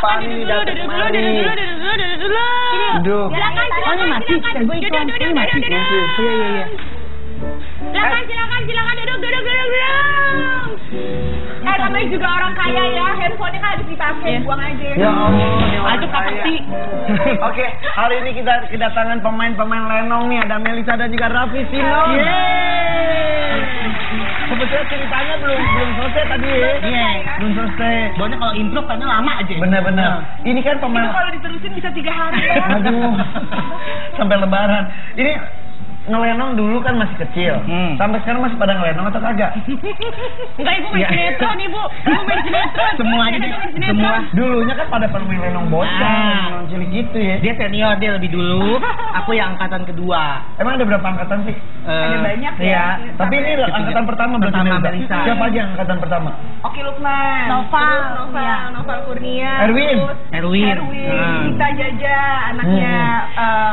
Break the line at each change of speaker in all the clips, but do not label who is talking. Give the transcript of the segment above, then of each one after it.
apaan ini datang kemari? Duduk.
Silakan.
Ini mati.
Iya.
Silakan duduk. Namanya juga orang kaya ya, handphonenya kan habis dipakai, buang aja.
Ya Allah,
Itu pasti.
Oke, hari ini kita kedatangan pemain-pemain lenong nih, ada Melisa dan juga Raffi Sino. Sebetulnya ceritanya belum selesai tadi ya.
Iya.
Belum selesai.
Soalnya kalau intro karena lama aja.
Benar. Ini kan pemain.
Itu kalau diterusin bisa 3 hari ya.
Aduh, sampai lebaran. Ini ngelenong dulu kan masih kecil. Sampai sekarang masih pada ngelenong atau kagak?
Enggak, ibu main sinetron, ibu. Ibu main sinetron.
Semuanya deh. Semua.
Dulunya kan pada main lenong bocah, lenong cilik gitu ya.
Dia senior, dia lebih dulu. Aku yang angkatan kedua.
Emang ada berapa angkatan sih?
Ada banyak ya.
Iya.
Tapi ini angkatan pertama berarti Melisa. Siapa aja angkatan pertama?
Oki Lukman, Noval Kurnia,
Erwin.
Kita Jaja, anaknya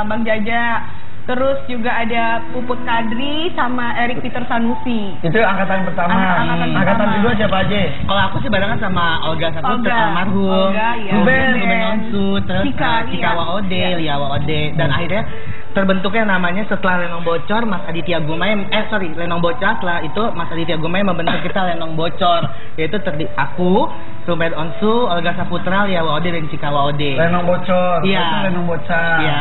Bang Jaja. Terus juga ada Puput Kadri sama Erik Peter Sanusi.
Itu angkatan pertama. Angkatan kedua siapa aja?
Kalau aku sih barengan sama Olga Saputra, almarhum. Ruben Onsu, terus Cika Waode, Lia Waode, dan akhirnya terbentuknya namanya setelah Lenong Bocor, Mas Aditya Gumai, Lenong Bocor, setelah itu Mas Aditya Gumai membentuk kita Lenong Bocor, yaitu aku, Ruben Onsu, Olga Saputra, Lia Waode, dan Cika Waode.
Lenong Bocor.
Iya.
Itu Lenong Bocor.
Iya.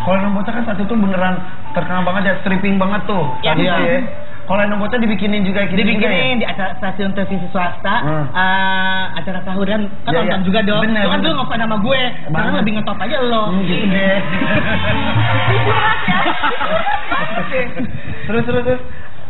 Kalau Lenong Bocor kan saat itu beneran terkenal banget ya, stripping banget tuh.
Iya.
Kalau Lenong Bocor dibikinin juga gitu.
Dibikinin di acara stasiun televisi swasta, acara sahuran kan nonton juga dong.
Bener.
Kan dulu ngefan sama gue, sekarang lebih ngetop aja lo.
Gitu deh. Terus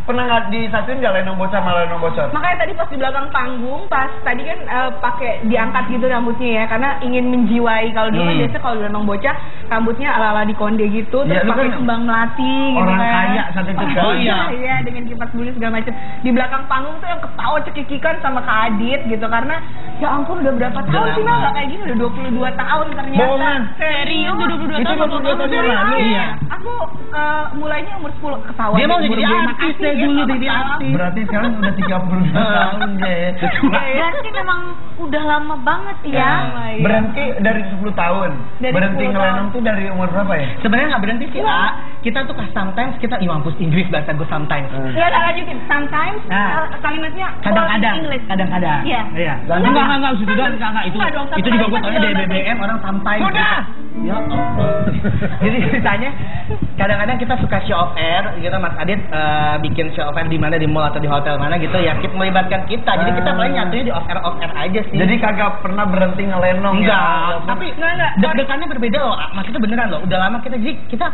pernah nggak disatuin nggak Lenong Bocor sama Lenong Bocor?
Makanya tadi pas di belakang panggung, pas tadi kan pakai diangkat gitu rambutnya ya, karena ingin menjiwai. Kalau dulu kan biasa kalau Lenong Bocah rambutnya ala-ala dikonde gitu, terus pakai kembang melati gitu
orang
kan.
kaya saat itu kan.
Oh iya,
dengan kipas bulu segala macam. Di belakang panggung tuh yang ketawa cekikikan sama Kak Adit gitu, karena ya ampun udah berapa tahun sih Mel nggak kayak gini, udah 22 tahun ternyata.
Bohongan.
Serius udah 22 tahun.
Itu 22 tahun yang lalu.
Iya.
Aku mulainya umur 10 ketawa.
Dia mau jadi artis dulu jadi artis.
Berarti sekarang udah 32 tahun deh.
Berarti memang udah lama banget ya.
Berhenti dari 10 tahun. Berhenti ngelenong tuh dari umur berapa ya?
Sebenarnya nggak berhenti sih, kita tuh sometimes kita mampus Inggris bahasa gue sometimes.
Nggak lanjutin sometimes kalimatnya
kadang-kadang.
Iya.
Enggak itu juga gue tanya dari BBM orang sometimes. Ya Allah. Jadi ceritanya kadang-kadang kita suka show off air gitu, Mas Adit bikin show off air di mana, di mall atau di hotel mana gitu ya, kita melibatkan kita. Jadi kita paling nyatunya di off air aja sih.
Jadi kagak pernah berhenti ngelenong.
Enggak, tapi deg-degannya berbeda loh. Maksudnya beneran loh, udah lama kita, jadi kita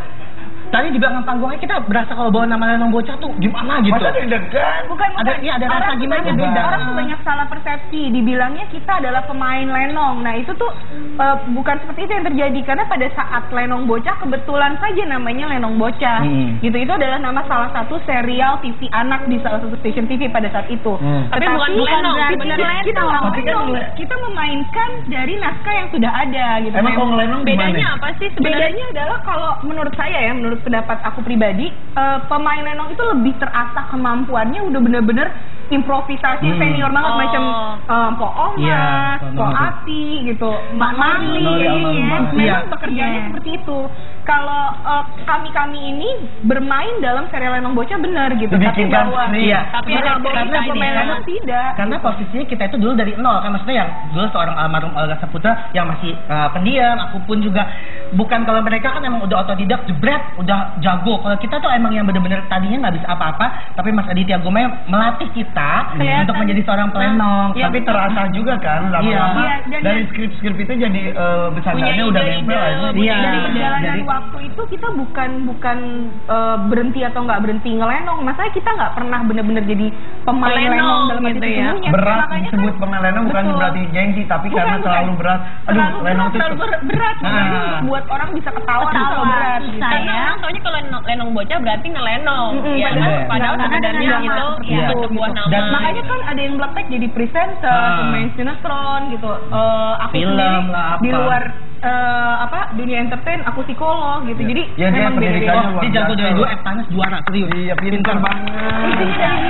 tadi di belakang panggungnya kita berasa kalau bawa nama Lenong Bocah tuh gimana gitu.
Masa deg-degan?
Bukan.
Ada rasa gimana beda.
Orang tuh banyak salah persepsi. Dibilangnya kita adalah pemain lenong. Nah itu tuh bukan seperti itu yang terjadi. Karena pada saat Lenong Bocah kebetulan saja namanya Lenong Bocah. Gitu, itu adalah nama salah satu serial TV anak di salah satu stasiun TV pada saat itu.
Tapi bukan lenong,
kita memainkan dari naskah yang sudah ada gitu.
Emang kalau ngelenong
bedanya apa sih sebenarnya? Bedanya adalah kalau menurut saya ya, menurut pendapat aku pribadi, pemain lenong itu lebih terasah kemampuannya, udah bener-bener improvisasi senior banget, macam Po Omas, Po Ati gitu, Mbak Marli, memang pekerjaannya seperti itu. Kalau kami ini bermain dalam serial Lenong Bocah benar gitu, tapi bahwa tapi ada pemain lenong tidak.
Karena posisinya kita itu dulu dari nol kan, maksudnya yang dulu seorang almarhum Olga Saputra yang masih pendiam, aku pun juga bukan. Kalau mereka kan emang udah otodidak, jebret, udah jago. Kalau kita tuh emang yang bener-bener tadinya nggak bisa apa-apa, tapi Mas Aditya Gumai melatih kita untuk menjadi seorang pelenong.
Tapi terasa juga kan lama-lama dari skrip-skrip itu jadi bercandanya udah nempel aja.
Dari perjalanan waktu itu kita bukan berhenti atau nggak berhenti ngelenong. Masalahnya kita nggak pernah bener-bener jadi pemain lenong dalam arti sesungguhnya.
Berat disebut pemain lenong bukan berarti gengsi, tapi karena terlalu berat. Aduh, lenong itu
berat. Buat orang bisa ketawa kalau berat.
Karena orang taunya kalau Lenong Bocah berarti ngelenong. Padahal sebenarnya itu sebuah nama.
Dan makanya kan ada yang bletek jadi presenter, pemain sinetron gitu. Aku sendiri di luar dunia entertain, aku psikolog gitu. Jadi memang beda-beda.
Dia jago dari dua panas juara serius.
Iya, pintar banget.
Jadi dari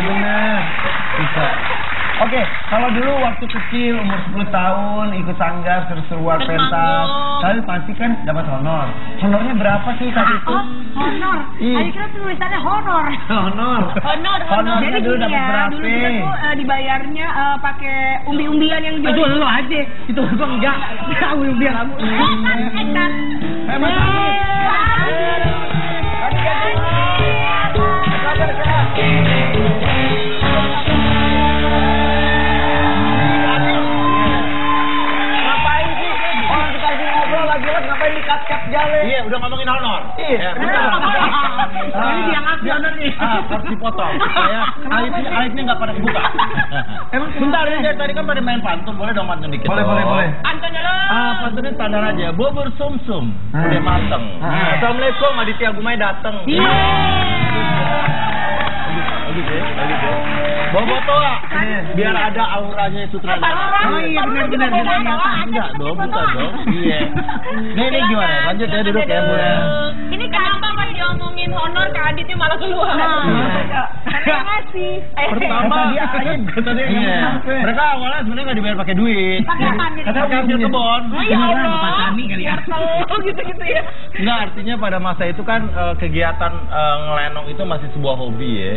benar. Bisa. Oke, kalau dulu waktu kecil umur 10 tahun ikut sanggar seru-seruan pentas, kalian pasti kan dapat honor. Honornya berapa sih saat itu?
Honor. Tadi kira tulisannya honor.
Honornya dulu dapat berapa?
Dulu kita tuh dibayarnya pakai umbi-umbian yang
Itu lu aja. Itu gua enggak. Umbi-umbian kamu.
Ngapain dikat-kat jale?
Iya, udah ngomongin honor.
Iya.
Ini dia ngasih honor nih.
Harus dipotong. Ya, aibnya nggak pada dibuka.
Emang
bentar ini dari tadi kan pada main pantun, boleh dong pantun dikit?
Boleh.
Pantunnya lo.
Pantunnya standar aja. Bobor sumsum, udah mateng. Assalamualaikum, Aditya Gumai dateng. Bobotoa, biar ada auranya sutradara.
Oh iya benar.
Enggak dong, bukan dong. Iya. Ini gimana? Lanjut ya, duduk ya, Bu.
Ini kenapa pas diomongin honor Kak Aditnya malah keluar?
Terima kasih.
Pertama mereka awalnya sebenarnya nggak dibayar pakai duit.
Pakai apa?
Pakai hasil kebon.
Ya Allah.
Bapak Tani kali ya.
Gitu ya.
Enggak, artinya pada masa itu kan kegiatan ngelenong itu masih sebuah hobi ya.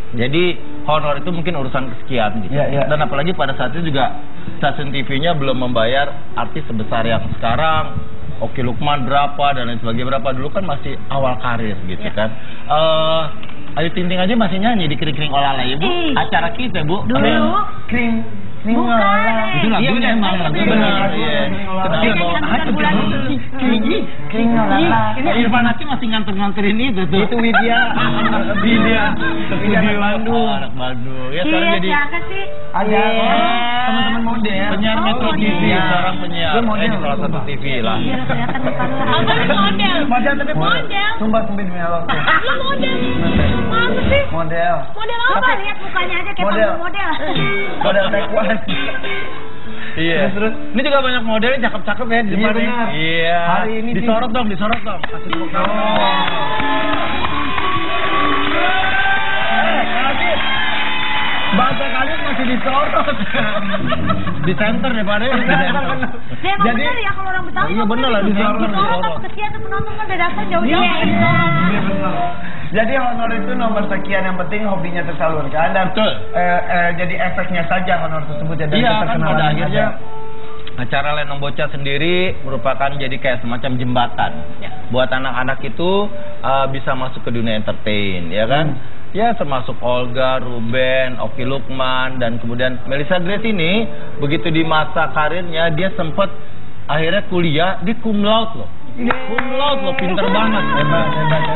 Jadi honor itu mungkin urusan kesekian gitu.
Ya.
Dan apalagi pada saat itu juga stasiun TV-nya belum membayar artis sebesar yang sekarang. Oki Lukman berapa dan lain sebagainya berapa, dulu kan masih awal karir gitu kan. Ayu Ting Ting aja masih nyanyi di Kering-Kering Olala ya, Bu. Acara kita, Bu.
Dulu.
Kring
Bukan.
Itu lagunya emang lagunya benar.
Kring Olala.
Irfan Hakim masih nganter-nganterin itu tuh.
Itu Widya Bandung.
Anak Bandung. Ya sekarang jadi
Siapa sih?
Ada teman-teman model.
penyiar Metro TV, sekarang penyiar di salah satu TV lah.
Iya, kelihatan muka lu.
Apa nih model?
Model tapi
Model.
Sumpah demi Allah.
Lu model? Masa sih?
Model.
Model apa?
Coba lihat mukanya aja kayak
Model.
model.
Model taekwondo.
Iya.
Terus.
Ini juga banyak modelnya cakep-cakep ya di depan
benar.
Iya.
Hari ini
disorot dong. Kasih tepuk tangan.
Bahasa kalian masih disorot.
Di center deh Pak.
Dia emang bener ya kalau orang Betawi.
Iya, bener lah, disorot.
Disorot kesian tuh penonton kan udah datang jauh-jauh.
Iya benar. Jadi honor itu nomor sekian, yang penting hobinya tersalurkan dan
Betul.
Jadi efeknya saja honor tersebut ya, dan
Iya kan
keterkenalan
pada akhirnya
aja.
acara Lenong Bocah sendiri merupakan jadi kayak semacam jembatan buat anak-anak itu bisa masuk ke dunia entertain, ya kan? Ya termasuk Olga, Ruben, Oki Lukman, dan kemudian Melissa Grace ini begitu di masa karirnya dia sempat akhirnya kuliah di cum laude loh. Cum laude loh, pinter banget.
Hebat.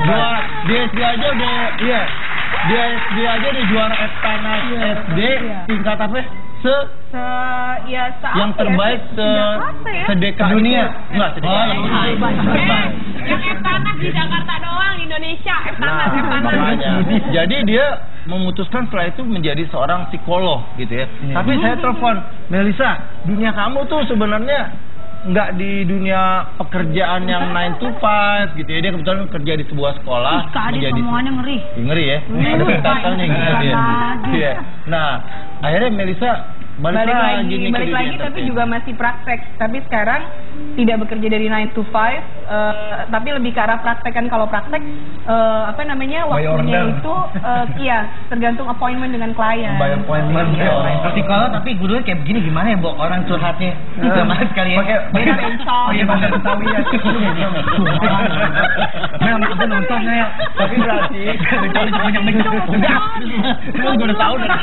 Juara di SD aja udah, iya. Di SD aja udah juara Eptanas SD tingkat apa? Yang terbaik sedekai
dunia.
Enggak, sedekai.
Yang Eptanas di Jakarta doang, Indonesia. Eptanas.
Makanya. Jadi dia memutuskan setelah itu menjadi seorang psikolog gitu ya. Tapi saya telepon, Melissa, dunia kamu tuh sebenarnya nggak di dunia pekerjaan yang 9 to 5 gitu ya. Dia kebetulan kerja di sebuah sekolah.
Kak Adit omongannya ngeri.
Ngeri ya. Ada pentakelnya gitu ya. Iya. Nah, akhirnya Melissa balik lagi
tapi juga masih praktek. Tapi sekarang tidak bekerja dari 9 to 5, tapi lebih ke arah praktek. Kan kalau praktek waktunya itu tergantung appointment dengan klien.
By appointment.
Psikolog tapi gurunya kayak begini gimana ya, Mbok? Orang curhatnya. Gimana sekali ya?
Beda bencong.
Oh iya, bahasa Betawi ya.
Mel, aku nonton ya.
Tapi berarti
Gue udah tahu dah.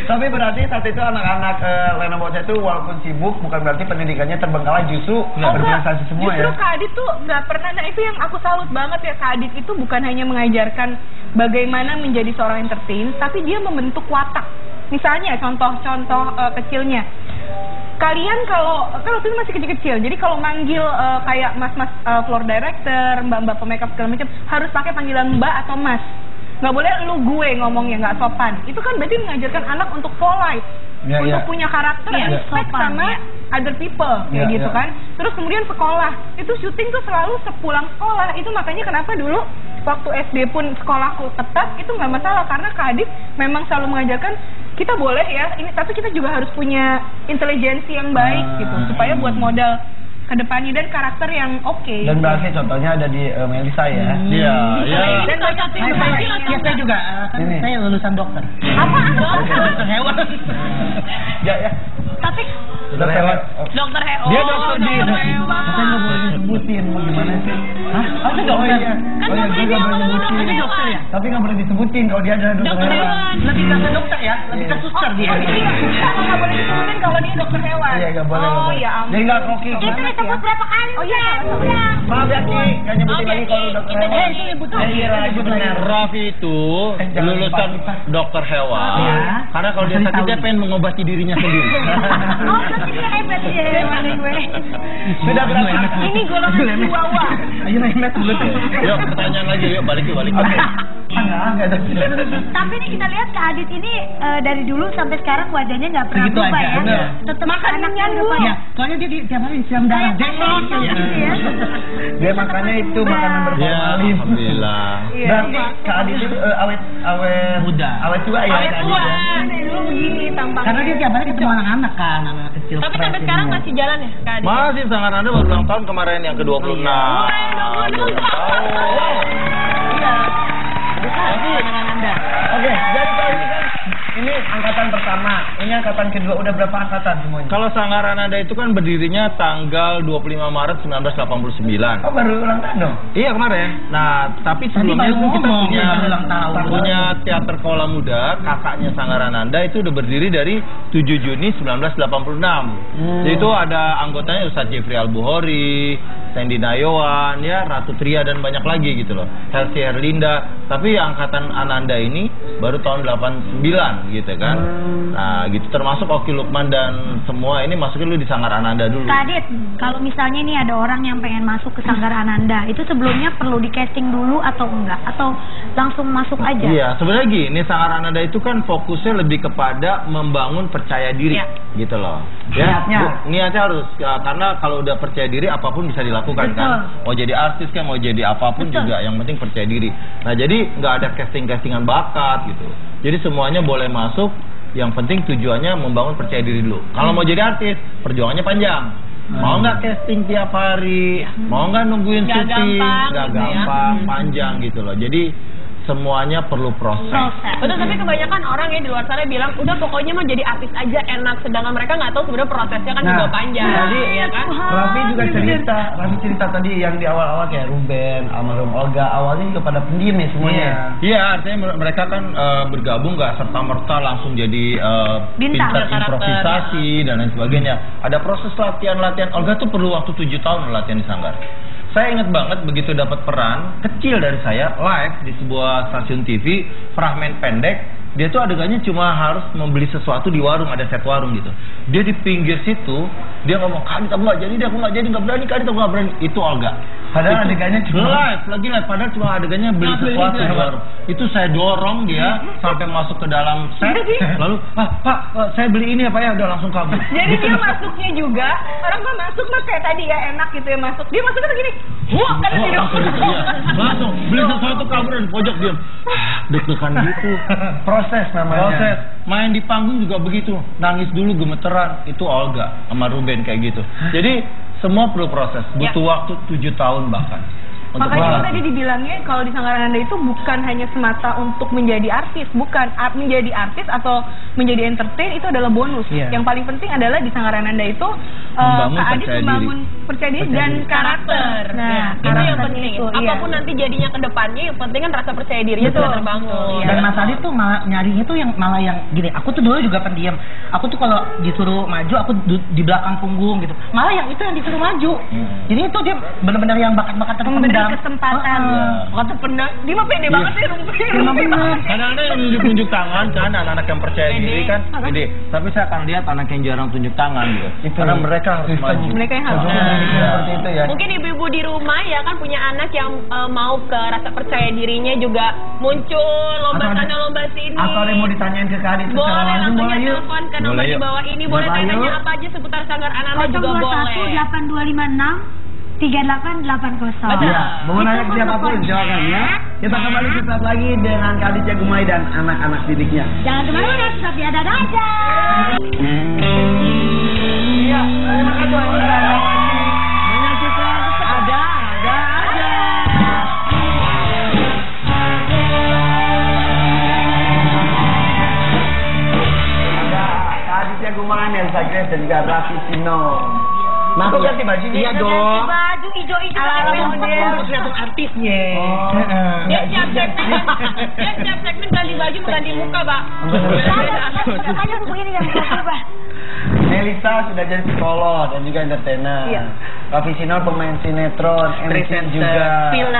Tapi berarti saat itu anak-anak Lenong Bocah itu walaupun sibuk bukan berarti pendidikannya terbengkalai, justru berprestasi semua ya.
Justru Kak Adit tuh nggak pernah. Nah itu yang aku salut banget ya, Kak Adit itu bukan hanya mengajarkan bagaimana menjadi seorang entertain, tapi dia membentuk watak. Misalnya contoh-contoh kecilnya. Kalian kalau waktu itu masih kecil-kecil, jadi kalau manggil kayak mas-mas floor director, mbak-mbak pemakeup segala macam, harus pakai panggilan mbak atau mas. Nggak boleh lu gue ngomongnya, nggak sopan. Itu kan berarti mengajarkan anak untuk polite, untuk punya karakter, respect sama other people, kayak gitu kan. Terus kemudian sekolah, itu syuting tuh selalu sepulang sekolah. Itu makanya kenapa dulu waktu SD pun sekolahku ketat, itu nggak masalah karena Kak Adit memang selalu mengajarkan kita boleh ya ini, tapi kita juga harus punya intelijensi yang baik gitu supaya buat modal kedepannya dan karakter yang oke.
Dan berarti contohnya ada di Melisa ya.
Iya, iya.
Dan
saya juga kan saya lulusan dokter.
Apa?
Dokter hewan.
Ya.
Tapi
Dokter hewan.
Dokter hewan.
Dia dokter di.
hewan.
Katanya nggak boleh disebutin, mau gimana sih? Hah? Aku dokter.
Kan
Oh iya,
dokter
gue nggak boleh
hewan,
disebutin.
dokter
Dokter ya?
Tapi nggak boleh disebutin kalau dia adalah dokter
Dokter
hewan.
hewan.
Lebih ke dokter ya, lebih ke suster dia.
Iya, nggak boleh disebutin kalau dia dokter hewan.
Iya, nggak boleh.
Oh ya ampun.
Jadi nggak koki.
Itu disebut berapa kali?
Oh iya,
Maaf ya Ki, nggak nyebutin lagi kalau dokter hewan. Iya, benar.
Raffi itu
Jangan
lulusan
lupa.
dokter hewan.
Iya.
Karena kalau dia sakit dia pengen mengobati dirinya sendiri.
Oh, berarti dia hebat ya, mana gue.
Sudah berapa?
Ini golongan Chihuahua.
Ayo Mehmet dulu.
Yuk pertanyaan lagi, yuk balik.
Oke. Enggak ada.
Tapi nih kita lihat Kak Adit ini dari dulu sampai sekarang wajahnya nggak pernah
Segitu
berubah
aja,
ya.
bener.
Tetap
Makan
anaknya
nyambung.
depan.
Ya, soalnya dia tiap hari siram darah. Jenggot
Gitu ya.
Dia makannya itu makanan
Ya,
berformalin.
alhamdulillah.
Berarti Kak Adit itu awet
Muda.
Awet tua ya.
Awet
Kak Adit
tua.
ya?
Dari dulu begini tampangnya.
Karena dia tiap hari ketemu anak-anak kan, anak kecil.
Tapi sampai sekarang masih jalan ya, Kak Adit?
Masih sangat Anda baru ulang tahun kemarin yang ke-26.
Oke, jadi kalau ini kan ini angkatan pertama, ini angkatan kedua, udah berapa angkatan semuanya?
Kalau Sanggar Ananda itu kan berdirinya tanggal 25 Maret 1989.
Oh, baru ulang tahun dong?
Iya kemarin. Nah, tapi sebelumnya
baru
itu kita
ngomong,
punya
baru ulang tahun.
punya teater Kola Muda, kakaknya Sanggar Ananda itu udah berdiri dari 7 Juni 1986. Itu ada anggotanya Ustadz Jeffrey Al-Bukhari, Sandy Nayawan, ya Ratu Tria dan banyak lagi gitu loh. Helsi Herlinda. Tapi angkatan Ananda ini baru tahun 89 gitu kan. Nah, gitu termasuk Oki Lukman dan semua ini masukin lu di Sanggar Ananda dulu.
Kak Adit, kalau misalnya nih ada orang yang pengen masuk ke Sanggar Ananda, itu sebelumnya perlu di casting dulu atau enggak? Atau langsung masuk aja?
Iya, sebenarnya gini, Sanggar Ananda itu kan fokusnya lebih kepada membangun percaya diri, gitu loh. Ya, niatnya harus karena kalau udah percaya diri apapun bisa dilakukan.
Betul.
Kan. Mau jadi artis kan, mau jadi apapun juga, yang penting percaya diri. Nah, jadi nggak ada castingan bakat gitu. Jadi semuanya boleh masuk, yang penting tujuannya membangun percaya diri dulu. Kalau mau jadi artis, perjuangannya panjang. Mau nggak casting tiap hari, mau nggak nungguin
Nggak
syuting,
gampang
nggak
gitu ya.
gampang, panjang gitu loh. Jadi semuanya perlu proses.
Betul, tapi kebanyakan orang ya di luar sana bilang udah pokoknya mah jadi artis aja enak, sedangkan mereka nggak tahu sebenarnya prosesnya kan juga panjang.
Tadi
ya kan?
Raffi juga cerita tadi yang di awal-awal kayak Ruben, almarhum Olga, awalnya juga pada pendiam ya semuanya.
Iya, artinya mereka kan bergabung nggak serta-merta langsung jadi
Bintang.
pintar
Karakter,
improvisasi dan lain sebagainya. Ada proses latihan. Olga tuh perlu waktu 7 tahun latihan di Sanggar. Saya ingat banget begitu dapat peran kecil dari saya live di sebuah stasiun TV, fragmen pendek. Dia tuh adegannya cuma harus membeli sesuatu di warung, ada set warung gitu. Dia di pinggir situ, dia ngomong, "Kak, aku nggak jadi, nggak berani, Kak, aku nggak berani." Itu Olga.
Padahal
Itu
adegannya cuma
live, padahal cuma adegannya beli sesuatu di warung. Itu saya dorong dia sampai masuk ke dalam set, lalu, Pak, saya beli ini ya Pak ya, udah langsung kabur.
Jadi dia masuknya juga, orang mah masuk mah kayak tadi ya enak gitu ya masuk. Dia masuknya tuh gini, wah kan di
Langsung beli sesuatu kabur di pojok diam. Deg-degan gitu.
proses namanya.
Proses. Main di panggung juga begitu. Nangis dulu gemeteran. Itu Olga sama Ruben kayak gitu. Jadi semua perlu proses. Butuh waktu 7 tahun bahkan. Untuk
Makanya
berlatih.
tadi dibilangnya kalau di Sanggar Ananda itu bukan hanya semata untuk menjadi artis, bukan menjadi artis atau menjadi entertain itu adalah bonus.
Iya.
Yang paling penting adalah di Sanggar Ananda itu
Membangun
Kak Adit
percaya
membangun percaya diri dan karakter.
Nah, itu yang
karakter
penting.
itu, iya.
Apapun nanti jadinya ke depannya, yang penting kan rasa percaya dirinya
Betul.
sudah terbangun.
Iya.
Dan Mas Adit tuh nyarinya tuh yang malah yang gini. Aku tuh dulu juga pendiam. Aku tuh kalau disuruh maju, aku di belakang punggung gitu. Malah yang itu yang disuruh maju. Jadi itu dia benar-benar yang bakat-bakat
Memberi
terpendam.
kesempatan. Bukan terpendam. Dia mah pede banget sih
Memang benar.
Kadang-kadang yang nunjuk-nunjuk tangan kan anak-anak yang percaya diri kan gede. Tapi saya akan lihat anak yang jarang tunjuk tangan gitu. Karena mereka harus maju.
Mereka yang harus.
Seperti itu ya.
Mungkin ibu-ibu di rumah ya kan punya anak yang mau ke rasa percaya dirinya juga muncul lomba sana lomba sini.
Atau ada yang mau ditanyain ke Kak Adit secara
Boleh
langsung,
langsung
boleh yuk.
telepon ke nomor
Boleh
di
yuk.
bawah ini. Boleh
Bapak,
tanya
yuk.
apa aja seputar Sanggar Ananda juga
021
boleh.
8256 3880.
Ya, mau nanya ke siapapun silakan ya. Kita kembali sesaat lagi dengan Kak Aditya Gumai dan anak-anak didiknya.
Jangan kemana-mana, tapi ada aja.
Iya, terima kasih. Menyaksikan ada aja. Ada Kak Aditya Gumai, Elsa Grace dan juga Raffi Sino. Nah, aku ganti baju nih.
Iya dong.
Baju hijau-hijau
Harus lihat artisnya.
Dia siap segmen ganti baju ganti muka, Pak.
Makanya aku begini yang berubah.
Melisa sudah jadi psikolog dan juga entertainer.
Iya.
Raffi Sino pemain sinetron, MC
Presenter
juga.
film.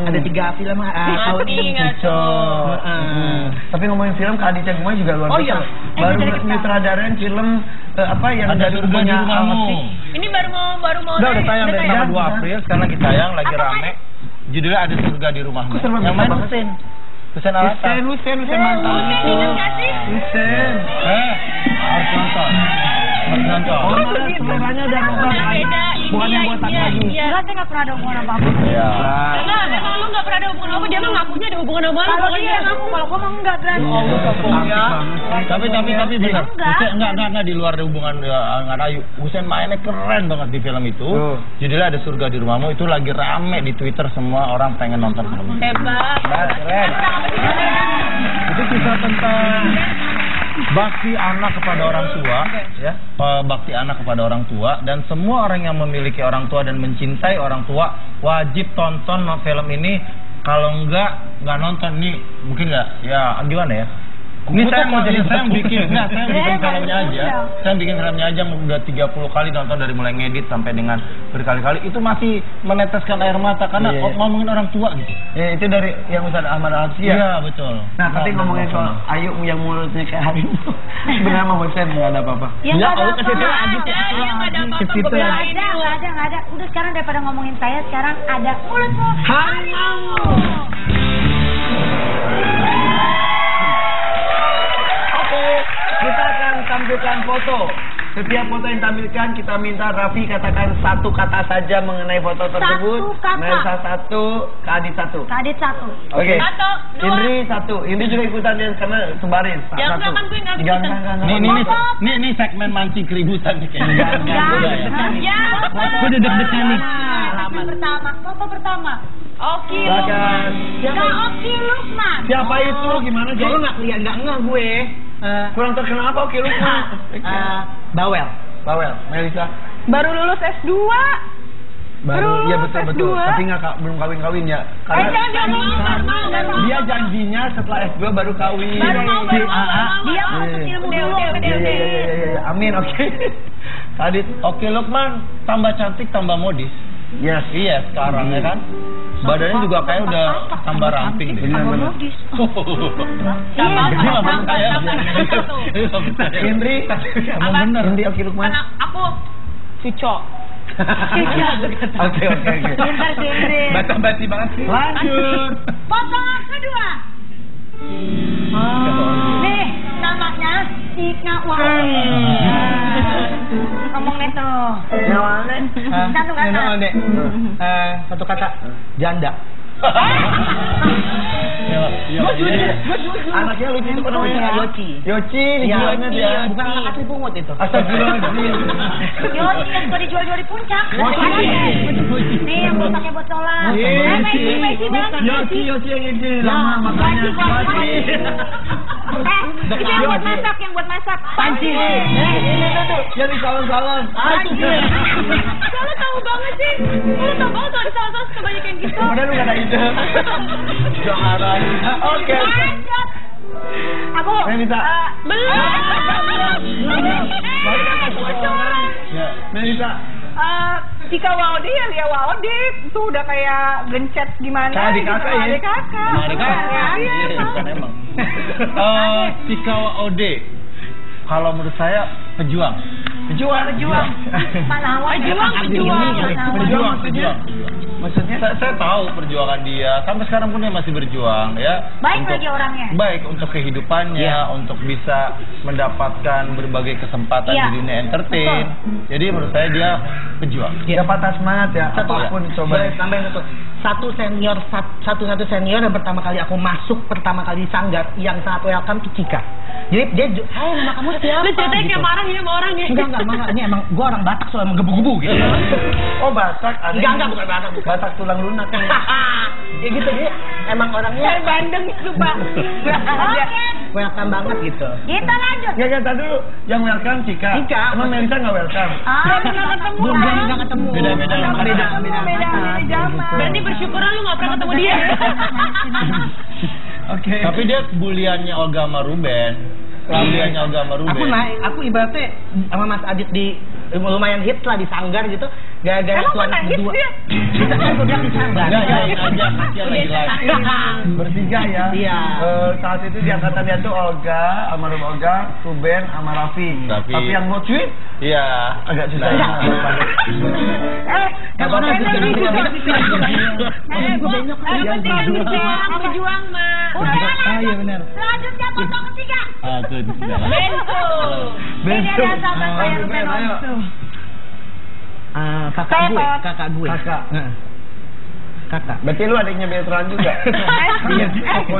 Ada 3 film tahun ini.
Tapi ngomongin film, Kak Aditya Gumai juga luar biasa.
Oh iya.
Baru nyutradarain film apa yang
Ada
dari
Surga di Rumahmu.
Ini baru mau
Udah tayang dari tanggal 2
tayang.
April, sekarang lagi tayang, lagi rame. Judulnya Ada Surga di Rumahmu.
Aku serba
Yang
bisa
main
banget.
Hussein Alatas.
Hussein mantap.
ingat gak sih?
Hussein.
Harus nonton. Harus nonton.
Oh, malah seleranya udah berubah.
Beda,
Bukan yang botak lagi.
Iya.
Enggak, saya nggak pernah ada hubungan apa-apa.
Iya.
Karena emang lu gak pernah ada hubungan apa, dia mah ngakunya ada hubungan sama lu.
Kalau
Pokoknya
dia ngaku, kalau gue mah enggak berani.
Tapi benar. Hussein enggak di luar hubungan enggak ada. Hussein mainnya keren banget di film itu. Judulnya Ada Surga di Rumahmu, itu lagi rame di Twitter, semua orang pengen nonton film itu.
Hebat.
Keren.
Itu kisah tentang bakti anak kepada orang tua, ya, bakti anak kepada orang tua, dan semua orang yang memiliki orang tua dan mencintai orang tua wajib tonton film ini. Kalau nggak nonton nih, mungkin nggak, ya gimana ya? Ini saya mau jadi saya bikin filmnya aja. Saya bikin filmnya aja udah 30 kali nonton, dari mulai ngedit sampai dengan berkali-kali, itu masih meneteskan air mata karena ngomongin orang tua gitu.
Ya, itu dari yang Ustaz Ahmad Al-Habsyi ya?
Iya, betul.
Nah, tapi ngomongin soal Ayu yang mulutnya kayak harimau. Sebenarnya sama Hussein nggak ada apa-apa.
Ya nggak ada apa-apa. Nggak ada. Udah sekarang daripada ngomongin saya, sekarang ada mulutmu harimau.
Kita akan tampilkan foto. Setiap foto yang tampilkan kita minta Raffi katakan satu kata saja mengenai foto tersebut.
Satu kata.
Melisa 1, Kak Adit 1.
Kak Adit 1.
Oke.
1, 2.
Indri 1. Indri juga ikutan dia karena sebarin.
Ya, enggak kan gue nggak ikutan.
Nih segmen mancing keributan nih kayaknya.
Ya.
Gue udah deg-degan nih.
Foto pertama.
Oke.
Silakan.
Kak Oki Lukman.
Siapa itu? Gimana
Jadi
Jol?
nggak kelihatan, nggak ngeh gue.
Kurang terkenal apa? Oke, Lukman.
Bawel.
Bawel, Melisa.
Baru lulus S2.
Iya betul.
S2.
Tapi belum kawin ya. Dia janjinya setelah S2 baru kawin.
Dia mau ke ilmu dulu.
Iya. Amin, oke.
Adit, oke Lukman, tambah cantik, tambah modis.
Yes.
Iya sekarang ya kan. Badannya juga kayak udah tambah ramping deh.
Benar.
Jadi nggak percaya.
Indri, emang bener. Indri, oke Lukman.
Karena aku cucok.
Oke.
Pintar sih, Indri.
Basa-basi banget sih.
Lanjut.
Foto kedua. Nih, namanya Tika Wahid. Ngomong nih tuh. Satu kata.
Satu kata. Janda.
Anaknya lucu itu namanya Yoci dijualnya dia.
Bukan anak asli pungut itu.
Astagfirullahaladzim.
Yoci yang suka dijual-jual di puncak. Nih yang pakai bocolan. Messi banget.
Yoci yang ini lama makanya.
Itu yang buat masak,
Panci. Ini tuh yang di salon-salon.
Lu tahu banget sih. Lu tahu banget tuh ada salah-salah sebanyak yang gitu.
Padahal lu gak ada ide. Jangan. Oke.
Aku
Melisa. Melisa.
Tika Waode ya Lia Waode itu udah kayak gencet gimana
Adik kakak ya?
Adik kakak.
Emang. Tika Waode, kalau menurut saya pejuang.
Pejuang.
Pahlawan.
Pejuang.
Maksudnya?
Saya tahu perjuangan dia. Sampai sekarang pun dia masih berjuang ya.
Baik bagi orangnya.
Baik untuk kehidupannya, untuk bisa mendapatkan berbagai kesempatan di dunia entertain. Jadi menurut saya dia pejuang.
Dia patah semangat ya. Apapun coba.
Tambahin satu senior yang pertama kali aku masuk pertama kali di Sanggar yang sangat welcome itu Cika. Jadi dia, hai nama kamu siapa?
Lu ceritanya kayak marah ya sama orangnya.
Enggak marah. Ini emang gue orang Batak soalnya emang gebu-gebu gitu.
Oh Batak?
Enggak bukan Batak.
Batak tulang lunak kan.
Ya gitu dia emang orangnya.
Kayak Bandeng itu Pak.
Welcome banget gitu.
Kita lanjut.
Ya kata dulu yang welcome Cika. Emang Melisa nggak welcome?
Pernah ketemu.
Belum ketemu.
Beda
Zaman.
Berarti bersyukur lu nggak pernah ketemu dia.
Oke.
Tapi dia buliannya Olga sama Ruben. Buliannya Olga sama Ruben.
Aku ibaratnya sama Mas Adit di lumayan hits lah di Sanggar gitu. Gara-gara
Emang
tuan
pernah hits
berdua.
dia?
Kita kan gue bilang di Sanggar.
Enggak, aja dia lagi live.
Bertiga ya.
Iya.
Saat itu di angkatan dia tuh Olga, almarhum Olga, Ruben, sama Raffi.
Tapi
yang mau tweet
iya
agak susah.
Yang mana
Berjuang mah.
Iya benar. Selanjutnya foto ketiga.
tuh di sebelah.
Ini ada sama saya Ruben Onsu.
kakak gue. Kakak.
Berarti lu adiknya Beltran juga.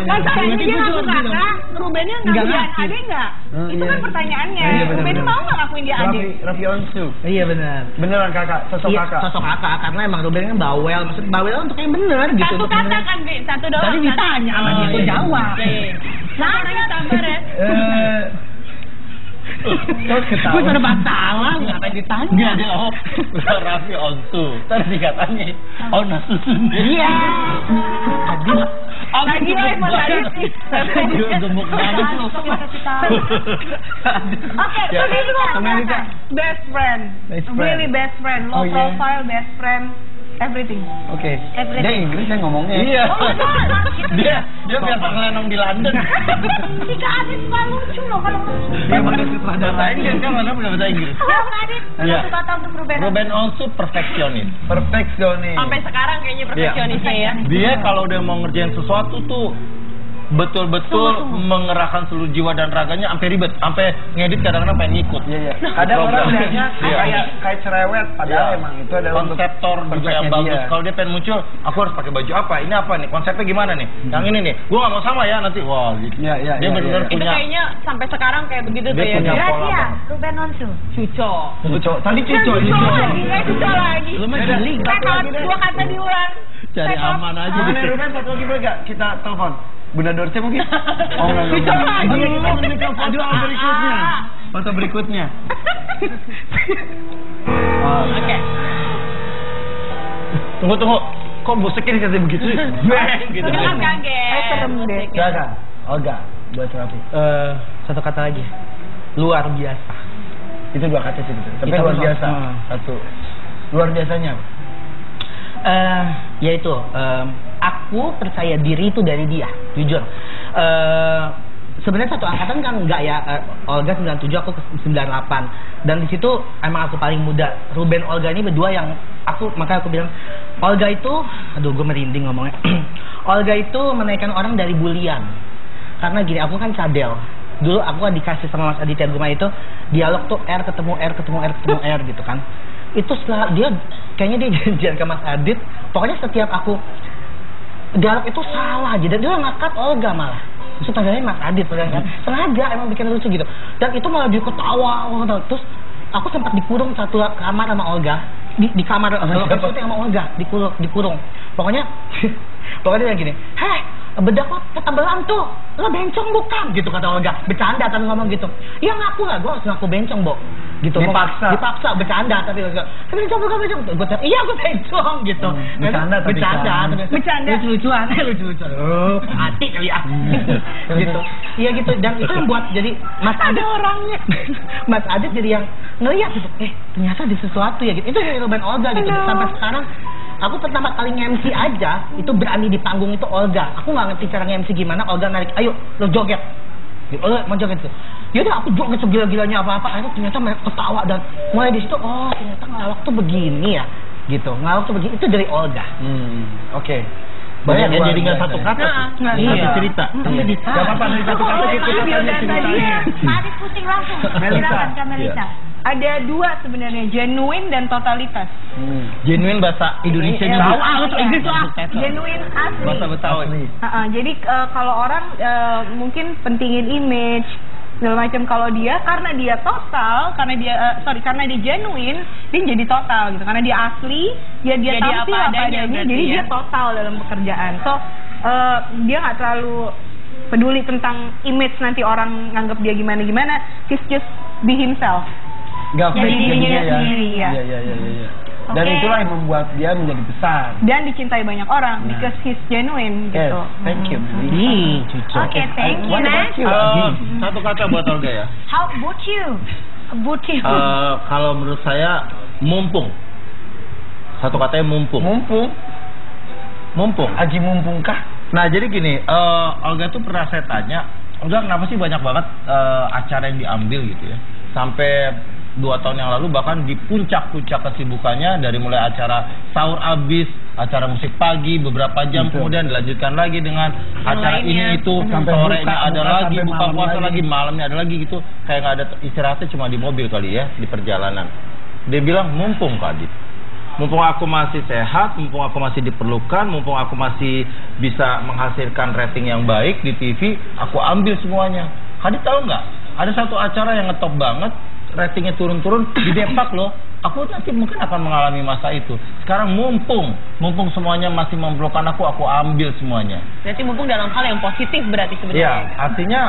Masa ini dia ngaku kakak, Rubennya ngakuin adik nggak? Itu kan pertanyaannya. Rubennya mau nggak ngakuin dia adik?
Raffi Onsu.
Iya benar.
Beneran kakak, sosok kakak.
Sosok kakak karena emang Ruben kan bawel, maksud bawel untuk yang benar gitu.
Satu kata kan, Bi? Satu doang.
Tadi ditanya sama dia, aku jawab.
Nah, orangnya sabar ya.
Terus ketawa.
Gue serba salah, ngapain ditanya?
Enggak dia Raffi Onsu. Tadi dikatanya Onasusun.
Iya.
Lagi Mas Adit nih.
Gemuk banget lu.
Oke, Melisa.
Best friend. Really best friend. Low profile best friend. Everything.
Oke. Dia Inggris yang ngomongnya.
Iya. Dia biasa ngelenong di London.
Cika Adit suka lucu loh kalau
Dia pakai sutradara
Inggris kan mana punya bahasa Inggris.
Ya Adit,
Iya.
satu kata untuk Ruben.
Ruben Onsu perfeksionis.
Perfeksionis.
Sampai sekarang kayaknya perfeksionisnya ya.
Dia kalau udah mau ngerjain sesuatu tuh betul-betul mengerahkan seluruh jiwa dan raganya sampai ribet, sampai ngedit kadang-kadang pengen ngikut.
Iya. Kadang orang lihatnya kayak cerewet, padahal emang itu adalah
konseptor juga yang bagus. Kalau dia pengen muncul, aku harus pakai baju apa? Ini apa nih? Konsepnya gimana nih? Yang ini nih. Gua nggak mau sama ya nanti. Wah, gitu. Dia benar-benar
Itu
punya.
kayaknya sampai sekarang kayak begitu tuh ya.
Gracia, Ruben Onsu.
Cuco.
Tadi Cuco.
Cuco lagi.
Lu mah jeli.
Dua kata diulang.
Cari aman aja.
Mana Ruben satu lagi boleh gak? Kita telepon. Bunda Dorce mungkin? Oh enggak. Aduh, berikutnya. Foto berikutnya.
Oke.
Tunggu. Kok musiknya dikasih begitu? Gitu.
Jangan kaget.
Serem deh.
Kakak, Olga, buat Raffi.
Satu kata lagi. Luar biasa.
Itu dua kata sih betul. Tapi
Itu
luar
betul.
biasa. Satu. Luar biasanya.
Yaitu aku percaya diri itu dari dia, jujur. Sebenarnya satu angkatan kan enggak ya, Olga 97, aku 98. Dan di situ emang aku paling muda. Ruben Olga ini berdua yang makanya aku bilang Olga itu, aduh gue merinding ngomongnya. Olga itu menaikkan orang dari bulian. Karena gini, aku kan cadel. Dulu aku kan dikasih sama Mas Aditya Guma itu dialog tuh R ketemu R gitu kan. Itu setelah dia kayaknya dia janjian ke Mas Adit, pokoknya setiap aku dialog itu salah aja dan dia ngangkat Olga malah. Terus tangganya Mas Adit kan. Sengaja emang bikin lucu gitu. Dan itu malah dia ketawa. Terus aku sempat dikurung satu kamar sama Olga. Di kamar syuting sama Olga, dikurung. Pokoknya dia gini, "Heh, bedak lo ketebelan tuh, lo bencong bukan?" gitu kata Olga. Bercanda tapi ngomong gitu. Ya ngaku lah, gue harus ngaku bencong, Bo. Gitu. Dipaksa bercanda tapi bencong bukan bencong. Gue cakap, "Iya, gue bencong." gitu. Bercanda. Lucu-lucuan. Oh, hati kali ya. Gitu. Iya gitu, dan itu yang buat jadi Mas Adit orangnya. Mas Adit jadi yang ngeliat gitu, ternyata ada sesuatu ya gitu. Itu dari Ruben Olga gitu. Sampai sekarang aku pertama kali nge-MC aja itu berani di panggung itu Olga. Aku nggak ngerti cara nge-MC gimana. Olga narik, "Ayo lo joget." Gitu. "Oh, mau joget tuh." Yaudah aku joget segila-gilanya apa-apa. Akhirnya ternyata mereka ketawa dan mulai di situ, oh ternyata ngelawak tuh begini ya. gitu. Ngalor tuh begini, itu dari Olga.
Oke.
Banyak ya, jadi nggak satu kata, satu cerita.
Tapi
Gak apa-apa, dari satu kata kita tanya ceritanya.
Tadi pusing langsung. Silakan Kak Melisa.
Ada 2 sebenarnya, genuine dan totalitas.
Genuine bahasa Indonesia juga.
Tahu lu tuh Inggris tuh.
Genuine asli.
Bahasa Betawi.
Jadi kalau orang mungkin pentingin image segala macam, kalau dia karena dia total, karena dia genuine, dia jadi total gitu. Karena dia asli, dia tampil apa adanya, jadi dia total dalam pekerjaan. So dia nggak terlalu peduli tentang image nanti orang nganggap dia gimana. He's just be himself.
Gak
Jadi dirinya sendiri ya.
Iya. Dan itulah yang membuat dia menjadi besar.
Dan dicintai banyak orang because he's genuine gitu.
Thank you.
Oke, thank you. Next.
Satu kata buat Olga ya.
How about you?
Kalau menurut saya mumpung. Satu katanya mumpung. Mumpung.
Aji mumpungkah?
Nah jadi gini, Olga tuh pernah saya tanya, Olga kenapa sih banyak banget acara yang diambil gitu ya? Sampai 2 tahun yang lalu bahkan di puncak-puncak kesibukannya, dari mulai acara sahur abis, acara musik pagi beberapa jam, kemudian dilanjutkan lagi dengan acara ini itu, sorenya ada lagi, buka puasa lagi, malamnya ada lagi gitu. Kayak nggak ada istirahatnya, cuma di mobil kali ya, di perjalanan. Dia bilang mumpung Kak Adit, mumpung aku masih sehat, mumpung aku masih diperlukan, mumpung aku masih bisa menghasilkan rating yang baik di TV, aku ambil semuanya. Kak Adit tahu nggak? Ada satu acara yang ngetop banget, ratingnya turun-turun, di depak loh. Aku nanti mungkin akan mengalami masa itu. Sekarang mumpung semuanya masih memerlukan aku ambil semuanya.
Berarti mumpung dalam hal yang positif berarti sebenarnya.
Ya, artinya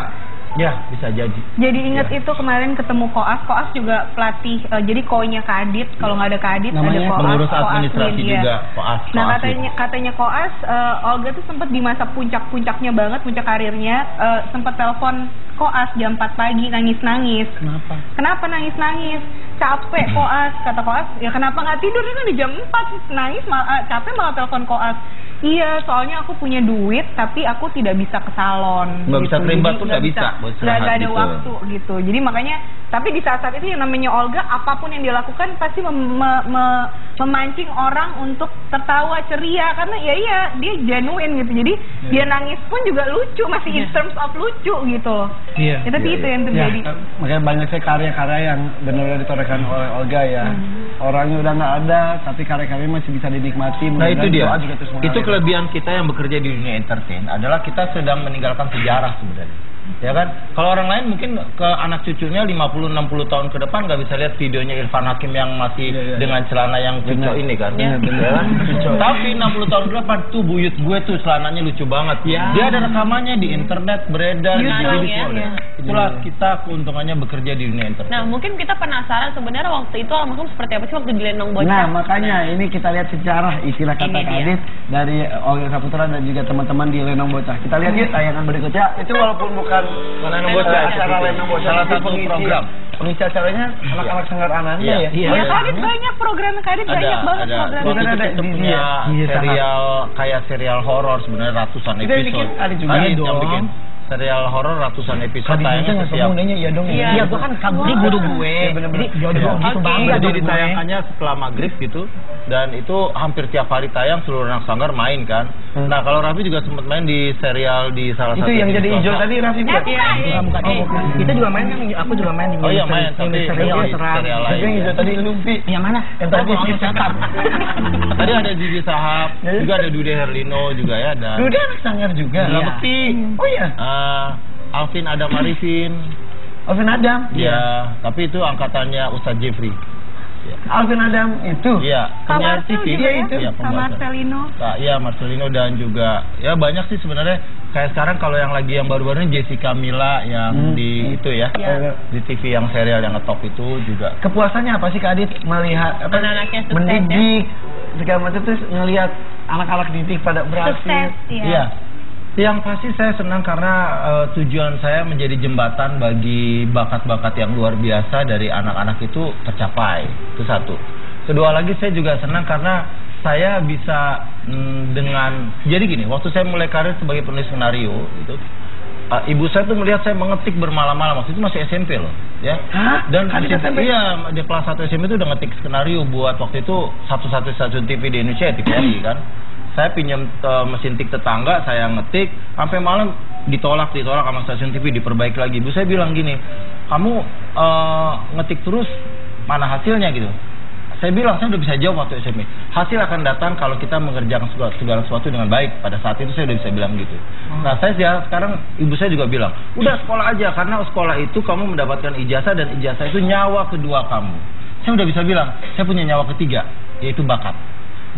ya bisa jadi.
Jadi ingat itu kemarin ketemu Koas juga pelatih. Jadi konya Kak Adit, kalau nggak ada Kak Adit ada Koas.
Pengurus administrasi juga, Koas.
Nah katanya Koas, Olga tuh sempat di masa puncak-puncaknya banget, puncak karirnya, sempat telepon Koas jam 4 pagi nangis-nangis. Kenapa nangis-nangis? Capek Koas, kata Koas. Ya kenapa nggak tidur, kan di jam 4 nangis, capek malah telepon Koas. Iya, soalnya aku punya duit tapi aku tidak bisa ke salon.
Nggak bisa kerimbat tuh nggak bisa.
Nggak ada gitu. Waktu gitu. Jadi makanya, tapi di saat-saat itu yang namanya Olga, apapun yang dia lakukan pasti memancing orang untuk tertawa ceria, karena dia genuine gitu. Jadi dia nangis pun juga lucu, masih in terms of lucu gitu loh.
Iya.
Itu yang terjadi.
Makanya banyak sekali karya-karya yang benar-benar ditorehkan oleh Olga ya. Orangnya udah nggak ada, tapi karya-karyanya masih bisa dinikmati.
Nah itu dia.
Itu
kelebihan kita yang bekerja di dunia entertain adalah kita sedang meninggalkan sejarah sebenarnya. Ya kan? Kalau orang lain mungkin ke anak cucunya 50-60 tahun ke depan nggak bisa lihat videonya Irfan Hakim yang masih dengan celana yang cucok ini kan. Tapi 60 tahun ke depan tuh buyut gue tuh celananya lucu banget. Dia ada rekamannya di internet, beredar di video. Itulah kita keuntungannya bekerja di dunia entertain.
Nah mungkin kita penasaran sebenarnya waktu itu almarhum seperti apa sih waktu di Lenong Bocah.
Nah makanya ini kita lihat sejarah istilah kata Kak Adit dari Olga Saputra dan juga teman-teman di Lenong Bocah. Kita lihat yuk tayangan berikutnya. Itu walaupun bukan Lenong Bocah, acara Lenong Bocah, salah satu program. Pengisi acaranya anak-anak Sanggar Ananda ya.
Iya, Kak Adit banyak programnya, Kak Adit banyak banget programnya.
Kita punya serial kayak serial horor sebenarnya ratusan episode.
Ada juga
yang bikin serial horor ratusan episode tayangnya setiap.
Iya dong.
Iya, gua kan kaburi guru gue. Jadi jodoh gitu banget.
Jadi ditayangkannya setelah maghrib gitu, dan itu hampir tiap hari tayang, seluruh anak Sanggar main kan. Nah kalau Raffi juga sempat main di serial di salah satu.
Itu yang jadi hijau tadi Raffi bukan?
Bukan. Itu juga main kan, aku juga main di.
Oh iya main, tapi
serial
lain.
Yang hijau tadi Luffy.
Yang mana?
Yang tadi Sahab.
Tadi ada Gigi Sahab, juga ada Dude Herlino juga ya.
Dude anak Sanggar juga.
Bekti.
Oh iya.
Alvin Adam Arifin.
Alvin Adam?
Iya, tapi itu angkatannya Ustadz Jeffrey.
Alvin Adam itu?
Iya, penyiar TV.
Iya
itu.
Sama Marcelino.
Iya, Marcelino dan juga ya banyak sih sebenarnya. Kayak sekarang kalau yang lagi yang baru-baru ini Jessica Mila yang di itu ya, di TV yang serial yang ngetop itu juga.
Kepuasannya apa sih Kak Adit melihat
anaknya sukses,
mendidik segala macam, terus ngelihat anak-anak didik pada berhasil?
Sukses,
Iya. Yang pasti saya senang karena tujuan saya menjadi jembatan bagi bakat-bakat yang luar biasa dari anak-anak itu tercapai. Itu satu. Kedua lagi saya juga senang karena saya bisa dengan, jadi gini, waktu saya mulai karir sebagai penulis skenario itu, ibu saya tuh melihat saya mengetik bermalam-malam, waktu itu masih SMP loh, ya.
Hah?
Dan
SMP?
iya, di kelas 1 SMP itu udah ngetik skenario buat waktu itu satu-satu stasiun TV di Indonesia, TVRI kan. Saya pinjam mesin tik tetangga, saya ngetik sampai malam, ditolak sama stasiun TV, diperbaiki lagi. Ibu saya bilang gini, kamu ngetik terus, mana hasilnya gitu? Saya bilang, saya udah bisa jawab waktu SMP. Hasil akan datang kalau kita mengerjakan segala sesuatu dengan baik. Pada saat itu saya udah bisa bilang gitu. Nah, sekarang ibu saya juga bilang, udah sekolah aja, karena sekolah itu kamu mendapatkan ijazah, dan ijazah itu nyawa kedua kamu. Saya udah bisa bilang, saya punya nyawa ketiga, yaitu bakat.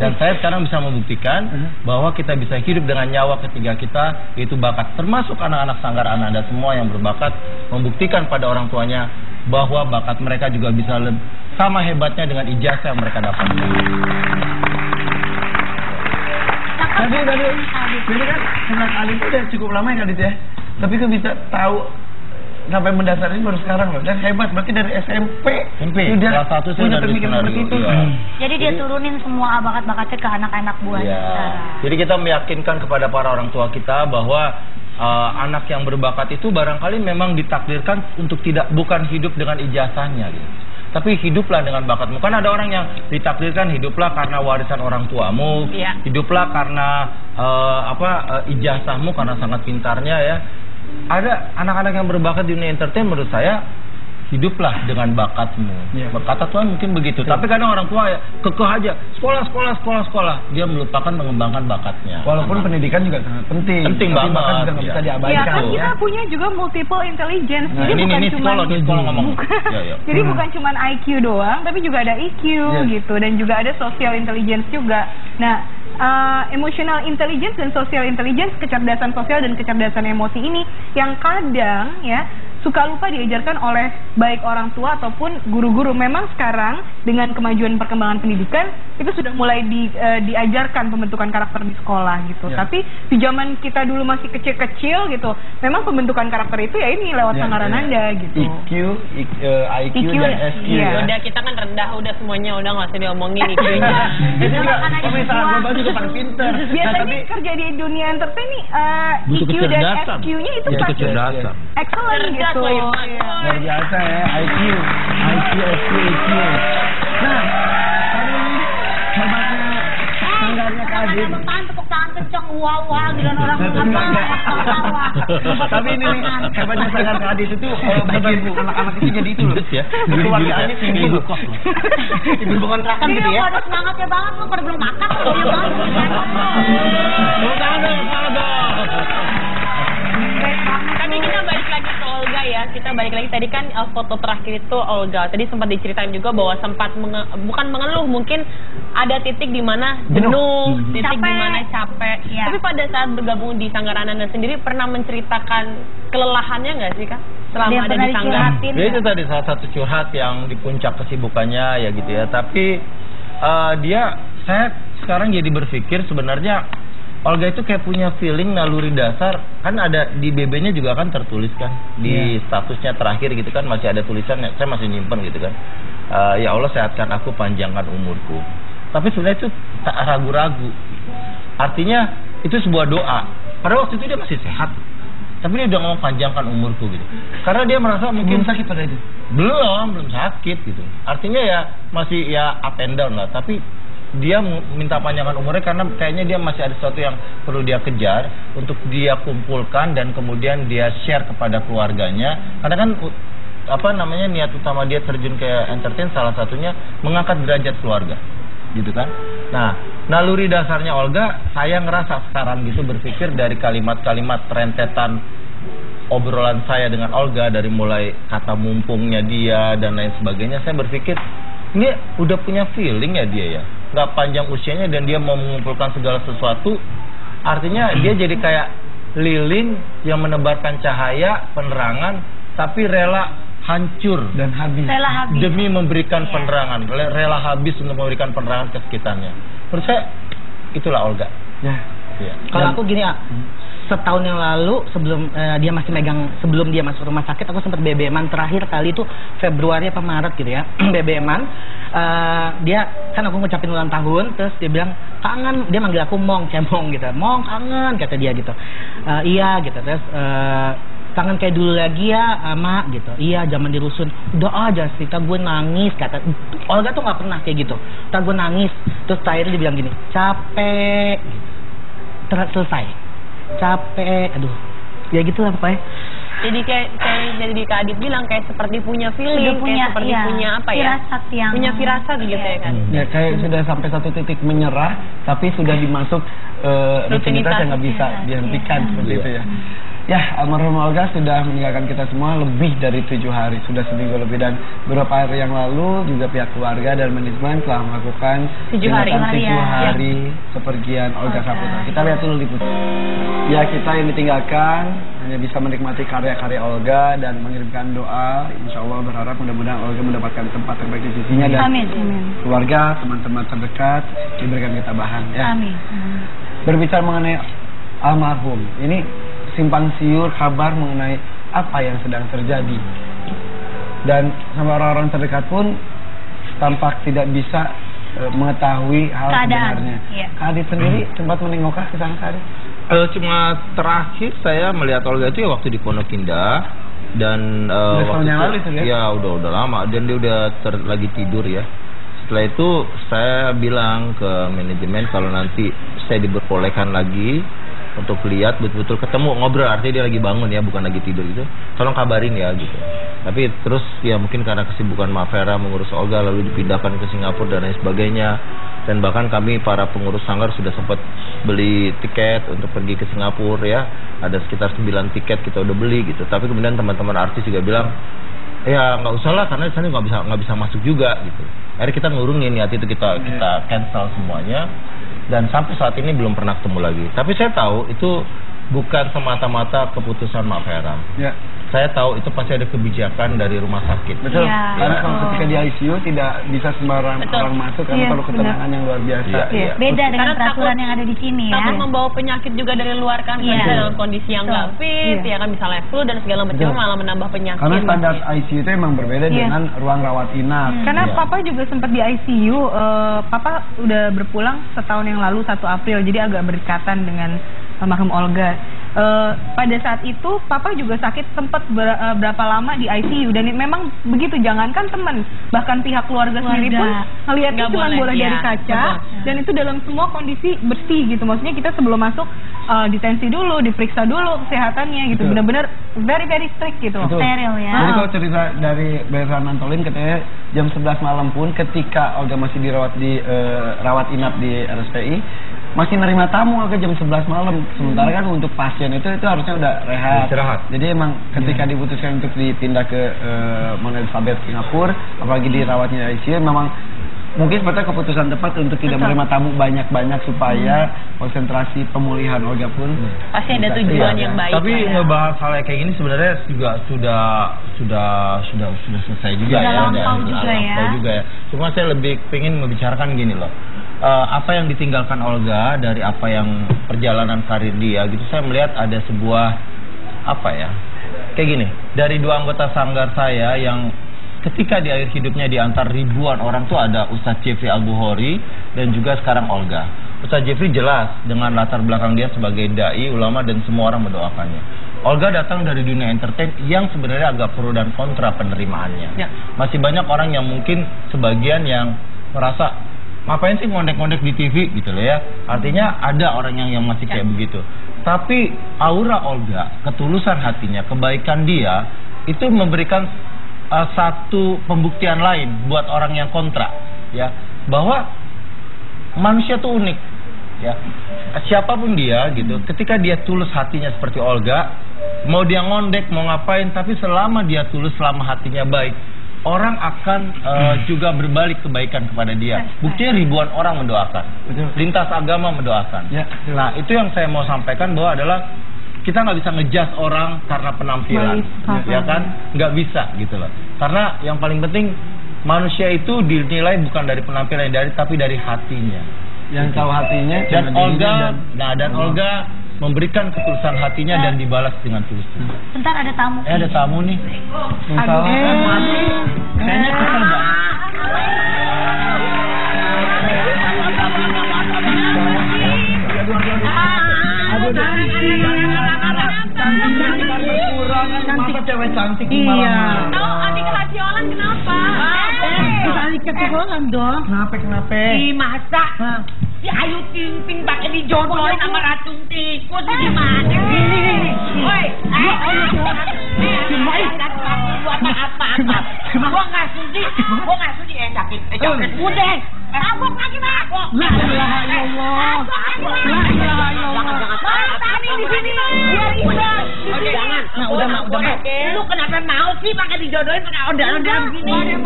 Dan saya sekarang bisa membuktikan bahwa kita bisa hidup dengan nyawa ketiga kita, yaitu bakat. Termasuk anak-anak Sanggar Ananda semua yang berbakat, membuktikan pada orang tuanya bahwa bakat mereka juga bisa sama hebatnya dengan ijazah yang mereka dapatkan.
Tapi ini kan Senang Alim itu udah cukup lama ya Kak Adit ya. Tapi kok bisa tahu sampai mendasar ini baru sekarang loh. Dan hebat, berarti dari SMP
kelas 1
punya pemikiran seperti itu.
Jadi dia turunin semua bakat-bakatnya ke anak-anak buahnya.
Jadi kita meyakinkan kepada para orang tua kita bahwa anak yang berbakat itu barangkali memang ditakdirkan untuk bukan hidup dengan ijazahnya gitu. Tapi hiduplah dengan bakatmu. Kan ada orang yang ditakdirkan hiduplah karena warisan orang tuamu, hiduplah karena ijazahmu, karena sangat pintarnya ya. Ada anak-anak yang berbakat di dunia entertain, menurut saya hiduplah dengan bakatmu. Kata Tuhan mungkin begitu. Tapi kadang orang tua ya kekeh aja, sekolah. Dia melupakan mengembangkan bakatnya.
Walaupun pendidikan juga sangat penting.
Penting banget.
Bakat juga nggak bisa diabaikan.
Ya kan kita punya juga multiple intelligence.
Nah,
jadi
ini sekolah ngomong.
Jadi bukan cuma IQ doang, tapi juga ada EQ gitu, dan juga ada social intelligence juga. Nah, emotional intelligence dan social intelligence, kecerdasan sosial dan kecerdasan emosi ini yang kadang ya suka lupa diajarkan oleh baik orang tua ataupun guru-guru. Memang sekarang dengan kemajuan perkembangan pendidikan itu sudah mulai diajarkan pembentukan karakter di sekolah gitu. Tapi di zaman kita dulu masih kecil-kecil gitu, memang pembentukan karakter itu ya ini lewat Sanggar Ananda gitu.
IQ dan SQ ya.
Udah kita kan rendah, udah semuanya udah nggak usah diomongin IQ-nya.
Itu juga pemisahan global juga paling pintar.
Biasanya kerja di dunia entertain nih IQ dan SQ-nya itu pasti excellent gitu.
Luar biasa ya, IQ, SQ. Nah, hebatnya Sanggarnya Kak Adit.
Tepuk tangan kencang, wah dengan orang ketawa.
Tapi ini nih, hebatnya Sanggar Kak Adit itu kalau bikin anak-anak itu jadi itu loh. Keluargaannya tinggi loh. Ibu kontrakan gitu ya.
Ada semangatnya banget loh, pada belum makan.
Tapi kita balik lagi ke Olga ya. Kita balik lagi tadi kan foto terakhir itu Olga. Tadi sempat diceritain juga bahwa sempat bukan mengeluh, mungkin ada titik di mana jenuh, titik di mana capek. Tapi pada saat bergabung di Sanggar Ananda sendiri pernah menceritakan kelelahannya nggak sih Kak? Selama ada di Sanggar.
Ya itu tadi salah satu curhat yang di puncak kesibukannya ya gitu ya. Tapi saya sekarang jadi berpikir sebenarnya Olga itu kayak punya feeling naluri dasar. Kan ada di BB-nya juga kan tertulis kan, di statusnya terakhir gitu kan masih ada tulisan, saya masih nyimpen gitu kan, ya Allah sehatkan aku, panjangkan umurku. Tapi sebenarnya itu tak ragu-ragu, artinya itu sebuah doa. Pada waktu itu dia masih sehat, tapi dia udah ngomong panjangkan umurku gitu, karena dia merasa mungkin
sakit pada itu.
Belum sakit gitu, artinya ya masih ya up and down lah. Tapi dia minta panjangan umurnya karena kayaknya dia masih ada sesuatu yang perlu dia kejar untuk dia kumpulkan dan kemudian dia share kepada keluarganya. Karena kan niat utama dia terjun ke entertain salah satunya mengangkat derajat keluarga, gitu kan. Nah, naluri dasarnya Olga, saya ngerasa sekarang gitu berpikir dari kalimat-kalimat rentetan obrolan saya dengan Olga, dari mulai kata mumpungnya dia dan lain sebagainya, saya berpikir ini udah punya feeling ya dia ya, nggak panjang usianya dan dia mau mengumpulkan segala sesuatu. Artinya dia jadi kayak lilin yang menebarkan cahaya, penerangan, tapi rela hancur
dan habis
demi memberikan penerangan, rela habis untuk memberikan penerangan ke sekitarnya. Menurut saya itulah Olga.
Kalau aku gini setahun yang lalu sebelum dia masih megang, sebelum dia masuk rumah sakit, aku sempat BBM-an terakhir kali itu Februari apa Maret gitu ya. BBM-an dia kan aku ngucapin ulang tahun, terus dia bilang kangen, dia manggil aku Mong, cemong gitu. Mong kangen kata dia gitu. Iya gitu. Terus kangen kayak dulu lagi ya Mak gitu. Iya zaman di rusun. Udah aja cerita gue nangis kata. Olga tuh nggak pernah kayak gitu. Ntar gue nangis. Terus akhirnya dia bilang gini, capek. Selesai. Capek. Aduh. Ya gitu lah pokoknya.
Jadi kayak jadi Kak Adit bilang kayak seperti punya feeling, kayak seperti punya apa ya?
Firasat yang
punya firasat gitu ya kan.
Ya kayak sudah sampai satu titik menyerah, tapi sudah dimasuk rutinitas yang nggak bisa dihentikan seperti itu ya. Ya, almarhum Olga sudah meninggalkan kita semua lebih dari 7 hari, sudah seminggu lebih, dan beberapa hari yang lalu juga pihak keluarga dan manajemen telah melakukan
7
hari kepergian Olga Saputra. Kita lihat dulu liputan. Ya, kita yang ditinggalkan hanya bisa menikmati karya-karya Olga dan mengirimkan doa. Insya Allah berharap mudah-mudahan Olga mendapatkan tempat terbaik di sisinya dan keluarga, teman-teman terdekat diberikan ketabahan. Ya.
Amin.
Berbicara mengenai almarhum, ini simpang siur kabar mengenai apa yang sedang terjadi, dan sama orang-orang terdekat pun tampak tidak bisa mengetahui hal sebenarnya. Kak Adit sendiri sempat menengokkah ke sana, Kak Adit?
Cuma terakhir saya melihat Olga itu ya waktu di Pondok Indah, dan waktu itu ya udah lama, dan dia udah lagi tidur ya. Setelah itu saya bilang ke manajemen kalau nanti saya diperbolehkan lagi untuk lihat betul-betul ketemu, ngobrol, artinya dia lagi bangun ya, bukan lagi tidur gitu, tolong kabarin ya gitu. Tapi terus ya mungkin karena kesibukan Mbak Vera mengurus Olga lalu dipindahkan ke Singapura dan lain sebagainya, dan bahkan kami para pengurus sanggar sudah sempat beli tiket untuk pergi ke Singapura ya, ada sekitar 9 tiket kita udah beli gitu. Tapi kemudian teman-teman artis juga bilang ya nggak usah lah karena di sana nggak bisa masuk juga gitu. Akhirnya kita ngurungin niat itu, kita cancel semuanya. Dan sampai saat ini belum pernah ketemu lagi. Tapi saya tahu itu bukan semata-mata keputusan Mbak Vera. Ya. Saya tahu itu pasti ada kebijakan dari rumah sakit.
Betul. Ya, karena kalau ketika di ICU tidak bisa sembarang orang masuk karena perlu ketenangan yang luar biasa.
Ya. Beda dengan peraturan yang ada di sini ya.
Takut membawa penyakit juga dari luar kan, dalam kondisi yang nggak fit, ya kan misalnya flu dan segala macam, malah menambah penyakit.
Karena standar ICU itu emang berbeda dengan ruang rawat inap.
Karena Papa juga sempat di ICU. Papa udah berpulang setahun yang lalu 1 April, jadi agak berdekatan dengan almarhum Olga. Pada saat itu Papa juga sakit sempat berapa lama di ICU, dan memang begitu, jangankan teman, bahkan pihak keluarga sendiri pun ngelihatnya cuma boleh dari kaca, dan itu dalam semua kondisi bersih gitu. Maksudnya kita sebelum masuk ditensi dulu, diperiksa dulu kesehatannya gitu. Benar-benar very strict gitu.
Steril ya.
Jadi kalau cerita dari Beran Antolin katanya jam 11 malam pun ketika Olga masih dirawat di rawat inap di RSPI masih nerima tamu ke jam 11 malam. Sementara kan untuk pasien itu harusnya udah rehat. Jadi emang ketika diputuskan untuk dipindah ke Mount Elizabeth Singapura, apalagi dirawatnya ICU, memang mungkin seperti keputusan tepat untuk tidak menerima tamu banyak-banyak supaya konsentrasi pemulihan Olga pun
pasti ada tujuan yang baik.
Tapi ngebahas hal kayak gini sebenarnya juga sudah selesai juga ya. Lampau juga ya. Cuma saya lebih pengen membicarakan gini loh. Apa yang ditinggalkan Olga dari apa yang perjalanan karir dia gitu, saya melihat ada sebuah apa ya, kayak gini, dari 2 anggota sanggar saya yang ketika di akhir hidupnya di antara ribuan orang tuh ada Ustadz Jeffrey Al-Bukhari dan juga sekarang Olga. Ustadz Jeffrey jelas dengan latar belakang dia sebagai dai, ulama, dan semua orang mendoakannya. Olga datang dari dunia entertain yang sebenarnya agak pro dan kontra penerimaannya. Masih banyak orang yang mungkin sebagian yang merasa ngapain sih ngondek-ngondek di TV gitu loh ya. Artinya ada orang yang masih kayak begitu. Tapi aura Olga, ketulusan hatinya, kebaikan dia itu memberikan satu pembuktian lain buat orang yang kontra ya, bahwa manusia tuh unik ya. Siapapun dia gitu, ketika dia tulus hatinya seperti Olga, mau dia ngondek, mau ngapain, tapi selama dia tulus, selama hatinya baik, orang akan juga berbalik kebaikan kepada dia. Buktinya ribuan orang mendoakan, lintas agama mendoakan. Nah itu yang saya mau sampaikan, bahwa adalah kita nggak bisa ngejudge orang karena penampilan, ya kan? Nggak bisa gitu loh. Karena yang paling penting manusia itu dinilai bukan dari penampilan, tapi dari hatinya.
Yang tahu hatinya.
Dan Olga, Olga memberikan ketulusan hatinya dan dibalas dengan tulus.
Bentar ada tamu.
Ada tamu nih. Kayaknya kesel banget. Cewek cantik
iya. Tahu adik Hasiolan kenapa?
Adik Hasiolan dong. Kenapa?
Ih, masa? Si Ayu Ting Ting pakai dijodohin sama racun tikus gimana? Woi, apa-apa. Gua nggak sudi sakit. Udah, tabok lagi Mak.
La ilaha illallah.
Tadi di sini biar iba. Jangan. Udah. Lu kenapa mau sih pakai dijodohin pakai ondel-ondel begini?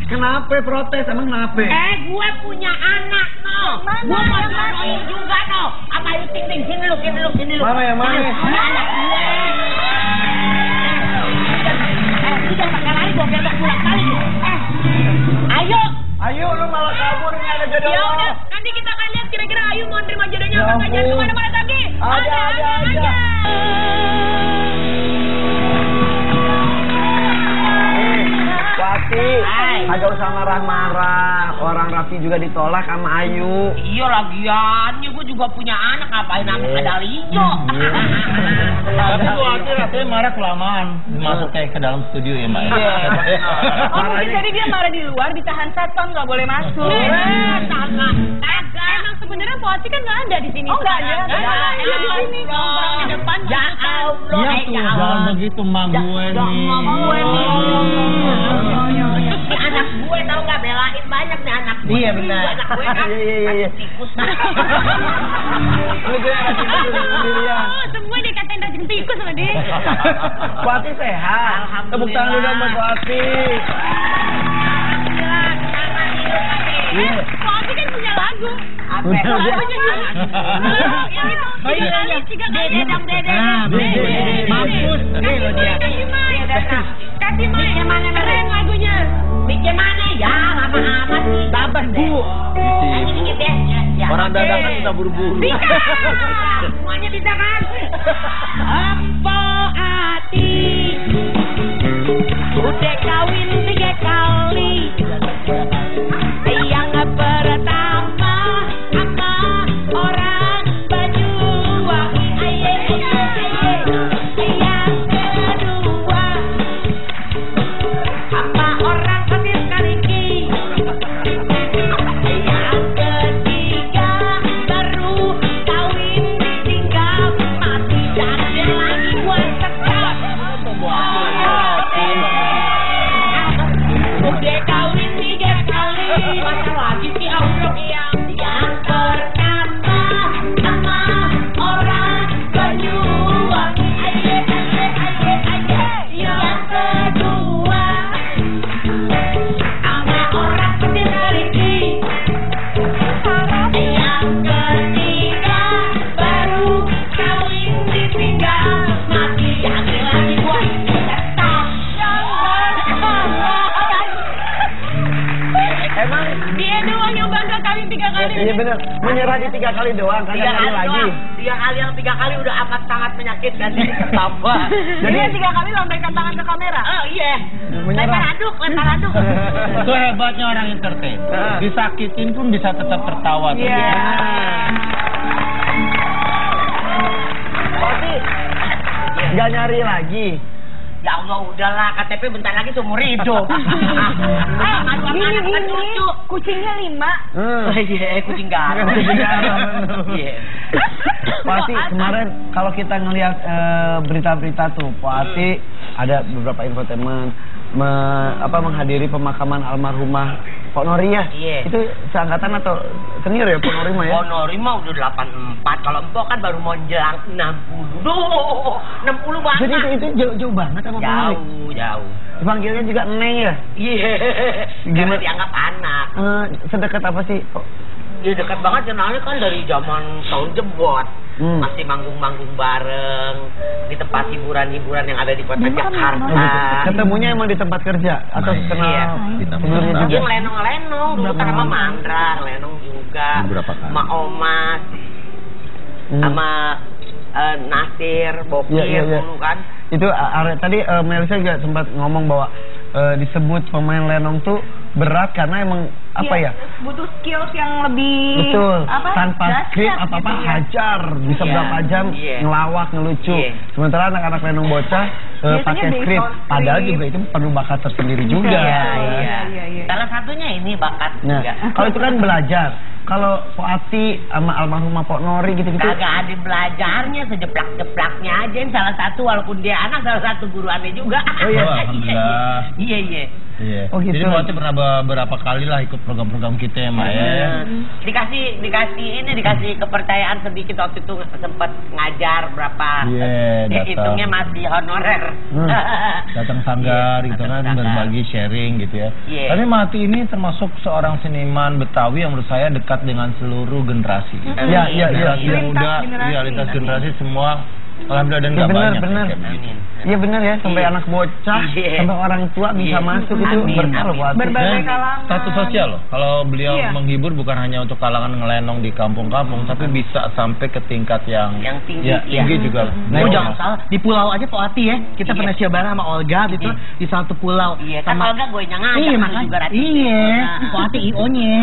Kenapa protes? Emang kenapa?
Gue punya anak, no. Gue mau jodohin juga, no. Apa Ayu Ting Ting? Sini lu.
Mana yang mana?
Anak gue. Udah pakai lari, gue gebak pulang balik.
Ayo, lu malah kabur, ini ada jodoh.
Ya udah, nanti kita akan lihat kira-kira Ayu mau terima jodohnya apa enggak. Jangan kemana-mana lagi. Ada.
Wati, agak usah marah-marah. Orang Raffi juga ditolak sama Ayu.
Iya lagiannya gue juga punya anak, ngapain ada Lijo.
Tapi Wati rasanya marah kelamaan masuk kayak ke dalam studio ya Mbak.
Oh mungkin jadi dia marah di luar, ditahan satpam nggak boleh masuk.
Sangat.
Emang sebenarnya Wati kan nggak ada di sini. Oh nggak ada.
Iya di sini.
Nongkrong di depan.
Ya Allah.
Ya tuh, jangan begitu mak gue nih.
Ini anak gue tau gak belain banyak nih anak gue.
Iya benar.
Anak gue kan anak tikus.
Lu gue anak tikus sendirian.
Semua dikatain rajin tikus sama dia.
Wati sehat. Tepuk tangan dulu dong buat Wati.
Wati kan punya lagu.
Apa?
Lagunya yang itu. Dede.
Mampus. Nih lo dia.
Kasih Mai. Gimana keren lagunya?
Gimana ya? Lama-lama sih.
Sabar Bu.
Sedikit ya.
Orang dagangan bisa buru-buru.
Semuanya bisa kan? Apa hati? Udah kawin 3 kali. Yang pertama sama orang Banyuwangi. Yang kedua sama orang Pasir Kaliki. Yang ketiga baru kawin tinggal mati jadi lagi buat tetap. Udah kawin 3 kali. Masa lagi sih Allah yang pertama sama orang Banyuwangi. Yang kedua sama orang Pasir Kaliki. Yang ketiga baru kawin ditinggal mati jadi lagi buat tetap.
Emang
Dia doang yang bangga kawin 3 kali.
iya bener, menyerah di 3 kali doang, kagak nyari lagi.
3 kali yang 3 kali udah amat sangat menyakitkan jadi ketawa.
Jadi 3 kali lambaikan tangan ke kamera.
Oh iya.
Menyerah.
Lempar aduk.
Itu hebatnya orang entertain. Disakitin pun bisa tetap tertawa.
Iya.
Wati, nggak nyari lagi.
Ya Allah udahlah, KTP bentar lagi seumur hidup.
Gini, kucingnya 5.
Iya, kucing garam. Iya.
Wati, kemarin kalau kita ngelihat berita-berita tuh, Wati ada beberapa infotainment menghadiri pemakaman almarhumah Pok Nori ya?
Iya.
Itu seangkatan atau senior ya Pok Nori mah ya?
Pok Nori mah udah 84, kalau Empok kan baru mau jelang 60. Duh, 60 banget.
Jadi itu jauh banget sama Pok Nori?
Jauh.
Dipanggilnya juga Neng ya?
Iya. Gimana dianggap anak?
Sedekat apa sih?
Ya dekat banget, kenalnya kan dari zaman tahun jebot. Masih manggung-manggung bareng di tempat hiburan-hiburan yang ada di kota Jakarta.
Ketemunya emang di tempat kerja atau kenal sebelumnya juga?
Dia ngelenong-lenong dulu kan sama Mandra, ngelenong juga.
Beberapa kali.
Ma Omas. sama Nasir, Bokir dulu kan.
Itu tadi Melisa juga sempat ngomong bahwa disebut pemain lenong tuh berat karena emang apa ya?
Butuh skills yang lebih
tanpa skrip apa-apa hajar bisa berapa jam ngelawak, ngelucu. Sementara anak-anak lenong bocah pakai skrip, padahal juga itu perlu bakat tersendiri juga.
Iya. Salah satunya ini bakat.
Nah, kalau itu kan belajar. Kalau Po Ati sama almarhumah Po Nori gitu-gitu
kagak ada belajarnya, sejeplak-jeplaknya aja. Salah satu walaupun dia anak, salah satu guruannya juga.
Oh iya,
alhamdulillah.
Iya.
Oh gitu.
Jadi Po Ati pernah beberapa kali lah ikut program-program kita ya, Mak ya.
Dikasih kepercayaan sedikit waktu itu sempat ngajar berapa. Hitungnya masih honorer.
Datang sanggar gitu kan, berbagi sharing gitu ya. Tapi Mati ini termasuk seorang seniman Betawi yang menurut saya dekat dengan seluruh generasi. Generasi muda, lintas generasi semua. Alhamdulillah dan gak banyak
bener. Iya benar ya, sampai anak bocah, sampai orang tua bisa masuk itu berkah loh.
Berbagai kalangan.
Status sosial loh. Kalau beliau menghibur bukan hanya untuk kalangan ngelenong di kampung-kampung, tapi bisa sampai ke tingkat yang tinggi juga.
Oh jangan salah, di pulau aja Po Ati ya. Kita pernah siap bareng sama Olga gitu di satu pulau.
Iya, kan Olga gue ngajak juga Rati.
Iya, Po Ati IO-nya.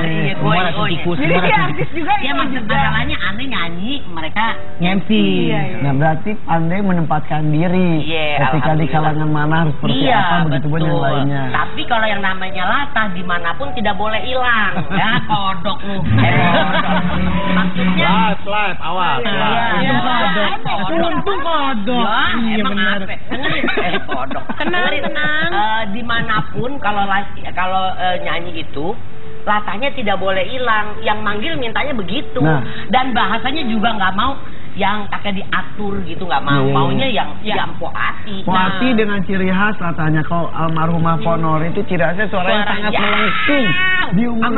Iya, gue IO-nya.
Jadi dia artis juga.
Iya, masalahnya aneh nyanyi, mereka
MC.
Nah berarti pandai menempatkan diri ketika di kalangan mana harus seperti apa, begitu pun yang lainnya.
Tapi kalau yang namanya latah dimanapun tidak boleh hilang. Ya kodok lu. Maksudnya
live awas.
Untung kodok.
Iya benar. Kodok.
Tenang.
Dimanapun kalau nyanyi itu latahnya tidak boleh hilang. Yang manggil mintanya begitu. Dan bahasanya juga nggak mau yang kakek diatur gitu, nggak mau. Maunya yang Po Ati.
Po Ati dengan ciri khas latahnya. Kalau almarhumah Po Nori itu ciri khasnya suara yang sangat melengking. Di umur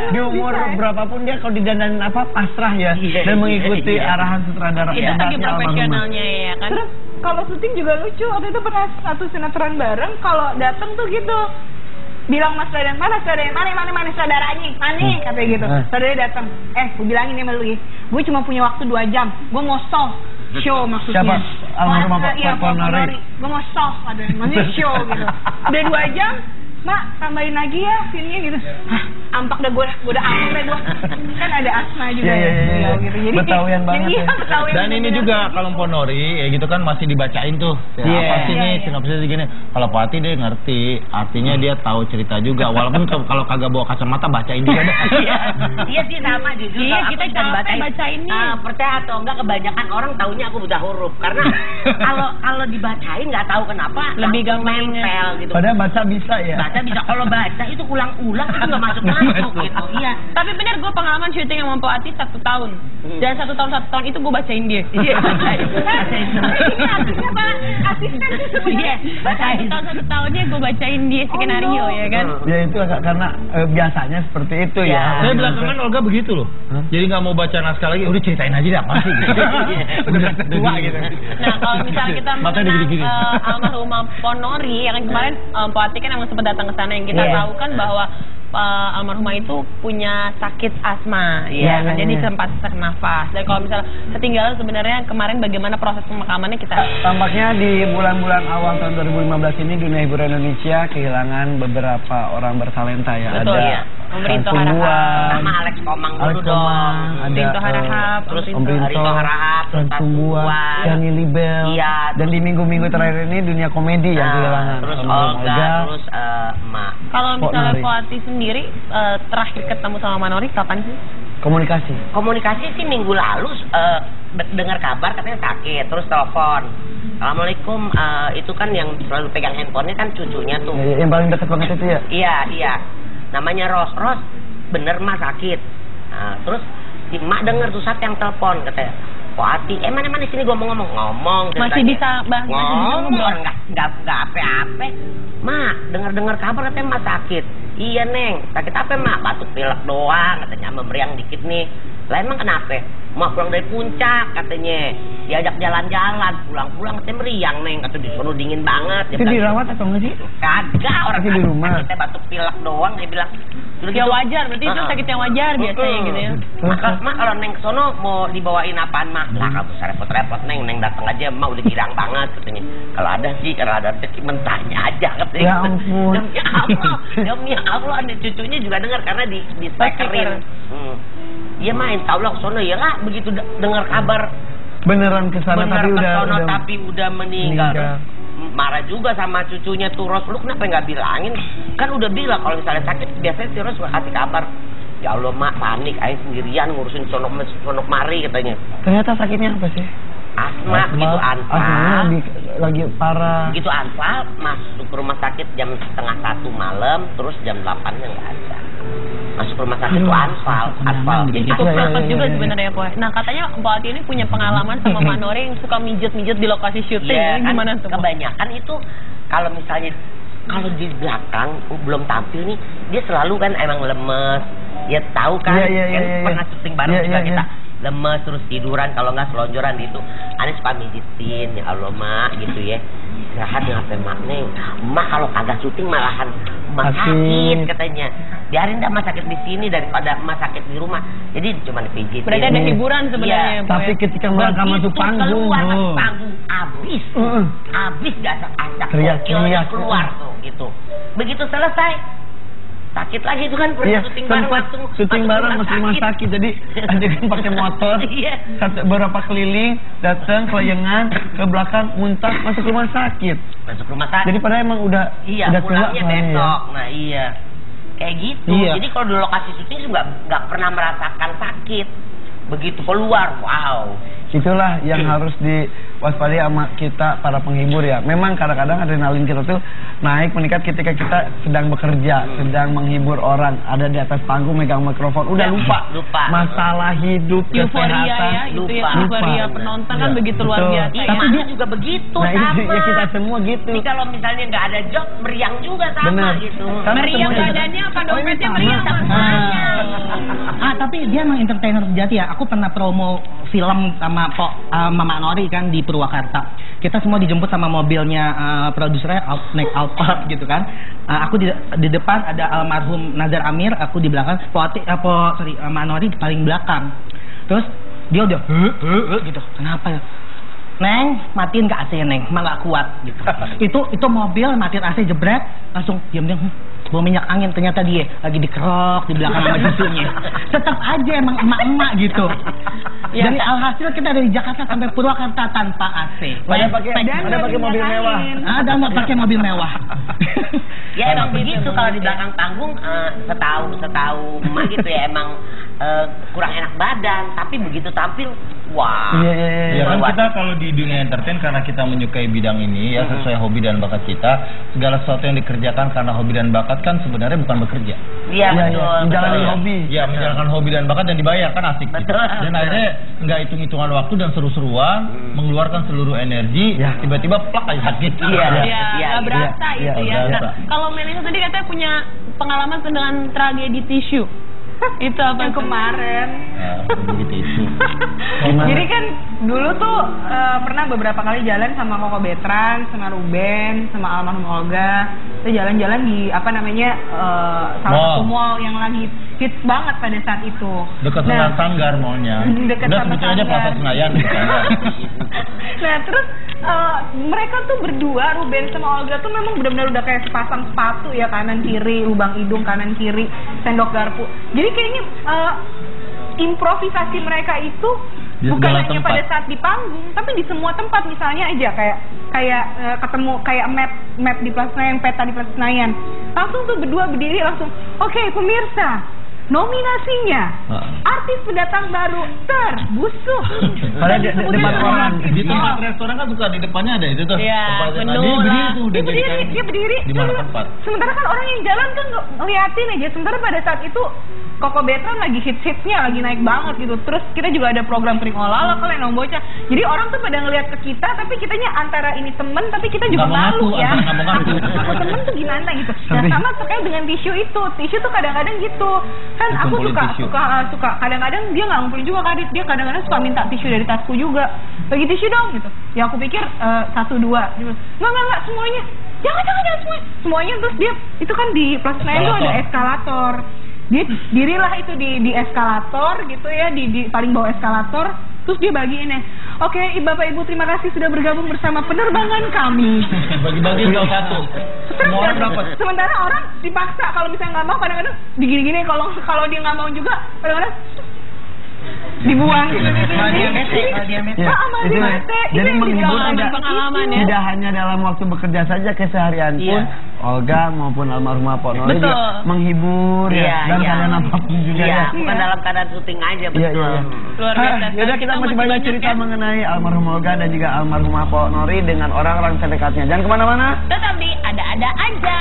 di umur berapapun dia kalau didandanin pasrah ya, dan mengikuti arahan sutradara.
Itu lagi profesionalnya ya kan.
Terus kalau syuting juga lucu. Waktu itu pernah satu sinetron bareng, kalau dateng tuh gitu bilang mas Raden, mana saudaranya, mana katanya gitu. Saudaranya datang, gue bilangin nih sama lu, gue cuma punya waktu 2 jam, gue mau show maksudnya.
Siapa? Almarhumah Po Nori.
Gue mau maksudnya show gitu. Udah 2 jam, Mak, tambahin lagi ya sininya gitu. Ampak dah gue udah ampak deh gue. Kan ada asma juga gitu. Jadi
Betawian banget ya.
Dan ini juga kalau Po Nori ya gitu kan masih dibacain tuh. Apa sih nih sinopsisnya gini. Kalau Po Ati dia ngerti, artinya dia tahu cerita juga. Walaupun kalau kagak bawa kacamata bacain juga deh.
Iya sih sama jujur.
Iya, kita capek bacainnya.
Percaya atau enggak kebanyakan orang taunya aku buta huruf karena kalau dibacain nggak tahu kenapa
lebih gampang
nempel gitu.
Padahal baca bisa ya.
Bisa kalau baca itu ulang-ulang itu nggak masuk gitu. Iya.
Tapi benar gue pengalaman syuting sama Po Ati 1 tahun. Dan 1 tahun itu gue bacain dia. Iya.
Ini artinya apa? Asisten sih sebenarnya.
Bacain. 1 tahunnya gue bacain dia skenario ya kan.
Ya itu karena biasanya seperti itu ya.
Saya belakangan Olga begitu loh. Jadi nggak mau baca naskah lagi, udah ceritain aja deh apa sih. Udah tua gitu.
Nah kalau misalnya kita mengenang almarhumah Po Nori, yang kemarin Po Ati kan emang sempat datang ke sana, yang kita tahu kan bahwa almarhumah itu punya sakit asma, jadi sempat sesak nafas. Dan kalau misalnya ketinggalan sebenarnya kemarin bagaimana proses pemakamannya kita.
Tampaknya di bulan-bulan awal tahun 2015 ini dunia hiburan Indonesia kehilangan beberapa orang bertalenta ya.
Betul,
ada
Rinto Harahap,
sama Alex Komang dulu dong.
Rinto Harahap,
terus Rinto Harahap,
Tumbuhan, Yani Libel. Dan di minggu-minggu terakhir ini dunia komedi yang kehilangan.
Terus Olga, terus Emak.
Kalau misalnya Po Ati sendiri terakhir ketemu sama Manori kapan sih?
Komunikasi
sih minggu lalu dengar kabar katanya sakit, terus telepon. Assalamualaikum, itu kan yang selalu pegang handphonenya kan cucunya tuh.
Yang paling dekat banget itu ya?
Iya. Namanya Ros, bener mah sakit. Terus si Mak denger tuh saat yang telepon katanya, Po Ati, mana sini gue ngomong.
Masih bisa
ngomong, nggak apa-apa. Mak, dengar kabar katanya Mak sakit. Iya Neng, sakit apa Mak? Batuk pilek doang, katanya meriang dikit nih. Lah emang kenapa? Mak pulang dari puncak katanya, diajak jalan-jalan, pulang katanya meriang Neng, katanya disuruh dingin banget.
Itu dirawat atau enggak sih?
Kagak, orang
di rumah.
Kita batuk pilek doang, dia bilang
Ya wajar, berarti itu sakit yang wajar biasanya gitu ya.
Mak kalau Neng kesono mau dibawain apaan mak? Lah kamu repot-repot Neng datang aja mak udah girang banget katanya. Kalau ada rezeki mentahnya aja katanya.
Ya ampun.
Demi Allah nih cucunya juga dengar karena di speakerin. Iya main tahu lah kesono ya lah begitu dengar kabar
beneran kesana
tapi udah meninggal. Marah juga sama cucunya tuh Ros, lu kenapa nggak bilangin? Kan udah bilang kalau misalnya sakit biasanya si Ros kasih kabar. Ya Allah mak panik, ayo sendirian ngurusin sonok mari katanya.
Ternyata sakitnya apa sih?
Asma gitu anfal.
Lagi parah.
Gitu anfal masuk ke rumah sakit jam 1:30 malam, terus jam 8-nya nggak ada. Masuk rumah sakit itu anfal.
Jadi itu proses juga sebenarnya Poe. Nah katanya Mbak Ati ini punya pengalaman sama Mbak Nori yang suka mijet-mijet di lokasi syuting.
Ini
gimana tuh?
Kebanyakan itu kalau misalnya kalau di belakang belum tampil nih dia selalu kan emang lemes. Ya tahu kan, pernah syuting bareng juga kita lemes terus tiduran kalau nggak selonjoran gitu. Aneh suka mijitin ya Allah mak gitu ya. Istirahat ngapain mak Neng. Mak kalau kagak syuting malahan emak sakit katanya. Biarin dah emak sakit di sini daripada emak sakit di rumah. Jadi cuma dipijitin.
Berarti ada hiburan sebenarnya.
Tapi ketika mereka masuk panggung,
habis gak acak
teriak
keluar tuh gitu. Begitu selesai sakit lagi itu kan syuting bareng langsung
syuting bareng masuk rumah sakit. Jadi ada kan pakai motor beberapa keliling datang kelayangan ke belakang muntah masuk rumah sakit. Jadi padahal emang udah
pulangnya besok. Nah kayak gitu. Jadi kalau di lokasi syuting juga nggak pernah merasakan sakit. Begitu keluar, wow.
Itulah yang harus diwaspadai sama kita para penghibur ya. Memang kadang-kadang adrenalin kita tuh naik meningkat ketika kita sedang bekerja, sedang menghibur orang, ada di atas panggung megang mikrofon, udah lupa masalah hidup,
euforia ya,
kesehatan,
euforia penonton kan begitu luar biasa.
Tapi dia juga begitu sama.
Kita semua gitu.
Jadi kalau misalnya nggak ada job, meriang juga sama gitu.
Meriang badannya apa dompetnya meriang semuanya.
Tapi dia emang entertainer sejati ya. Aku pernah promo film sama Mama Nori kan di Purwakarta. Kita semua dijemput sama mobilnya produsernya naik Alphard gitu kan. Aku di depan ada almarhum Nazar Amir, aku di belakang. Mama Nori di paling belakang. Terus dia udah gitu. Kenapa ya? Neng, matiin ke AC Neng, emang gak kuat gitu. Itu mobil matiin AC jebret, langsung diam-diam bawa minyak angin, ternyata dia lagi dikerok di belakang sama cucunya. Tetap aja emang emak-emak gitu. Dan alhasil kita dari Jakarta sampai Purwakarta tanpa AC.
Pada pakai mobil mewah.
Ada mau pakai mobil mewah.
Ya emang begitu kalau di belakang panggung setahu emak gitu ya emang kurang enak badan, tapi begitu tampil wah.
Ya kan kita kalau di dunia entertain karena kita menyukai bidang ini ya sesuai hobi dan bakat kita, segala sesuatu yang dikerjakan karena hobi dan bakat kan sebenarnya bukan bekerja.
Iya betul.
Menjalankan hobi.
Ya menjalankan hobi dan bakat dan dibayar kan asik.
Betul.
Dan akhirnya nggak hitung-hitungan waktu dan seru-seruan, mengeluarkan seluruh energi, tiba-tiba plak aja sakit.
Iya. Nggak berasa itu ya. Nah, kalau Melisa tadi katanya punya pengalaman dengan tragedi tisu. Itu apa
yang kemarin?
Itu.
Jadi kan dulu tuh pernah beberapa kali jalan sama Koko Betran, sama Ruben, sama almarhum Olga. Kita jalan-jalan di salah satu mall yang lagi hits banget pada saat itu.
Dekat sama Sanggar mallnya.
Dekat sama
Sanggar. Udah Plaza Senayan.
Nah terus mereka tuh berdua, Ruben sama Olga tuh memang benar-benar udah kayak sepasang sepatu ya, kanan kiri, lubang hidung kanan kiri, sendok garpu. Jadi kayaknya improvisasi mereka itu bukan hanya pada saat di panggung, tapi di semua tempat. Misalnya aja kayak ketemu kayak map di Plaza Senayan, peta di Plaza Senayan, langsung tuh berdua berdiri langsung, oke, pemirsa, nominasinya artis pendatang baru terbusuk.
Padahal di depan orang
di tempat restoran kan suka di depannya ada itu tuh.
Iya,
dia berdiri
di mana tempat.
Sementara kan orang yang jalan kan ngeliatin aja. Sementara pada saat itu Koko Betran lagi hits-hitsnya, lagi naik banget gitu. Terus kita juga ada program Pringolala ke Lenong Bocah. Jadi orang tuh pada ngeliat ke kita, tapi kitanya antara ini temen, tapi kita juga malu ya. Aku temen tuh gimana gitu. Nah sama terkait dengan tisu itu. Tisu tuh kadang-kadang gitu. Kan aku suka kadang-kadang dia nggak ngumpulin juga Kadit. Dia kadang-kadang suka minta tisu dari tasku juga. Bagi tisu dong gitu. Ya aku pikir 1, 2. Nggak semuanya. Jangan semuanya. Semuanya terus dia itu kan di Plaza Senayan tuh ada eskalator. Dia dirilah itu di eskalator gitu ya, di paling bawah eskalator. Terus dia bagiin ya, oke Bapak Ibu terima kasih sudah bergabung bersama penerbangan kami.
Bagi-bagi satu. Semua orang dapat.
Sementara orang dipaksa kalau misalnya nggak mau, kadang-kadang digini-gini, kalau dia nggak mau juga kadang-kadang dibuang gitu.
Jadi menghibur tidak hanya dalam waktu bekerja saja, keseharian pun Olga maupun almarhumah Pok Nori juga menghibur dan kalian apapun juga ya.
Bukan dalam keadaan syuting aja, betul.
Luar biasa.
Yaudah, kita masih banyak cerita mengenai almarhum Olga dan juga almarhumah Pok Nori dengan orang-orang terdekatnya. Jangan kemana-mana.
Tetap di ada-ada aja.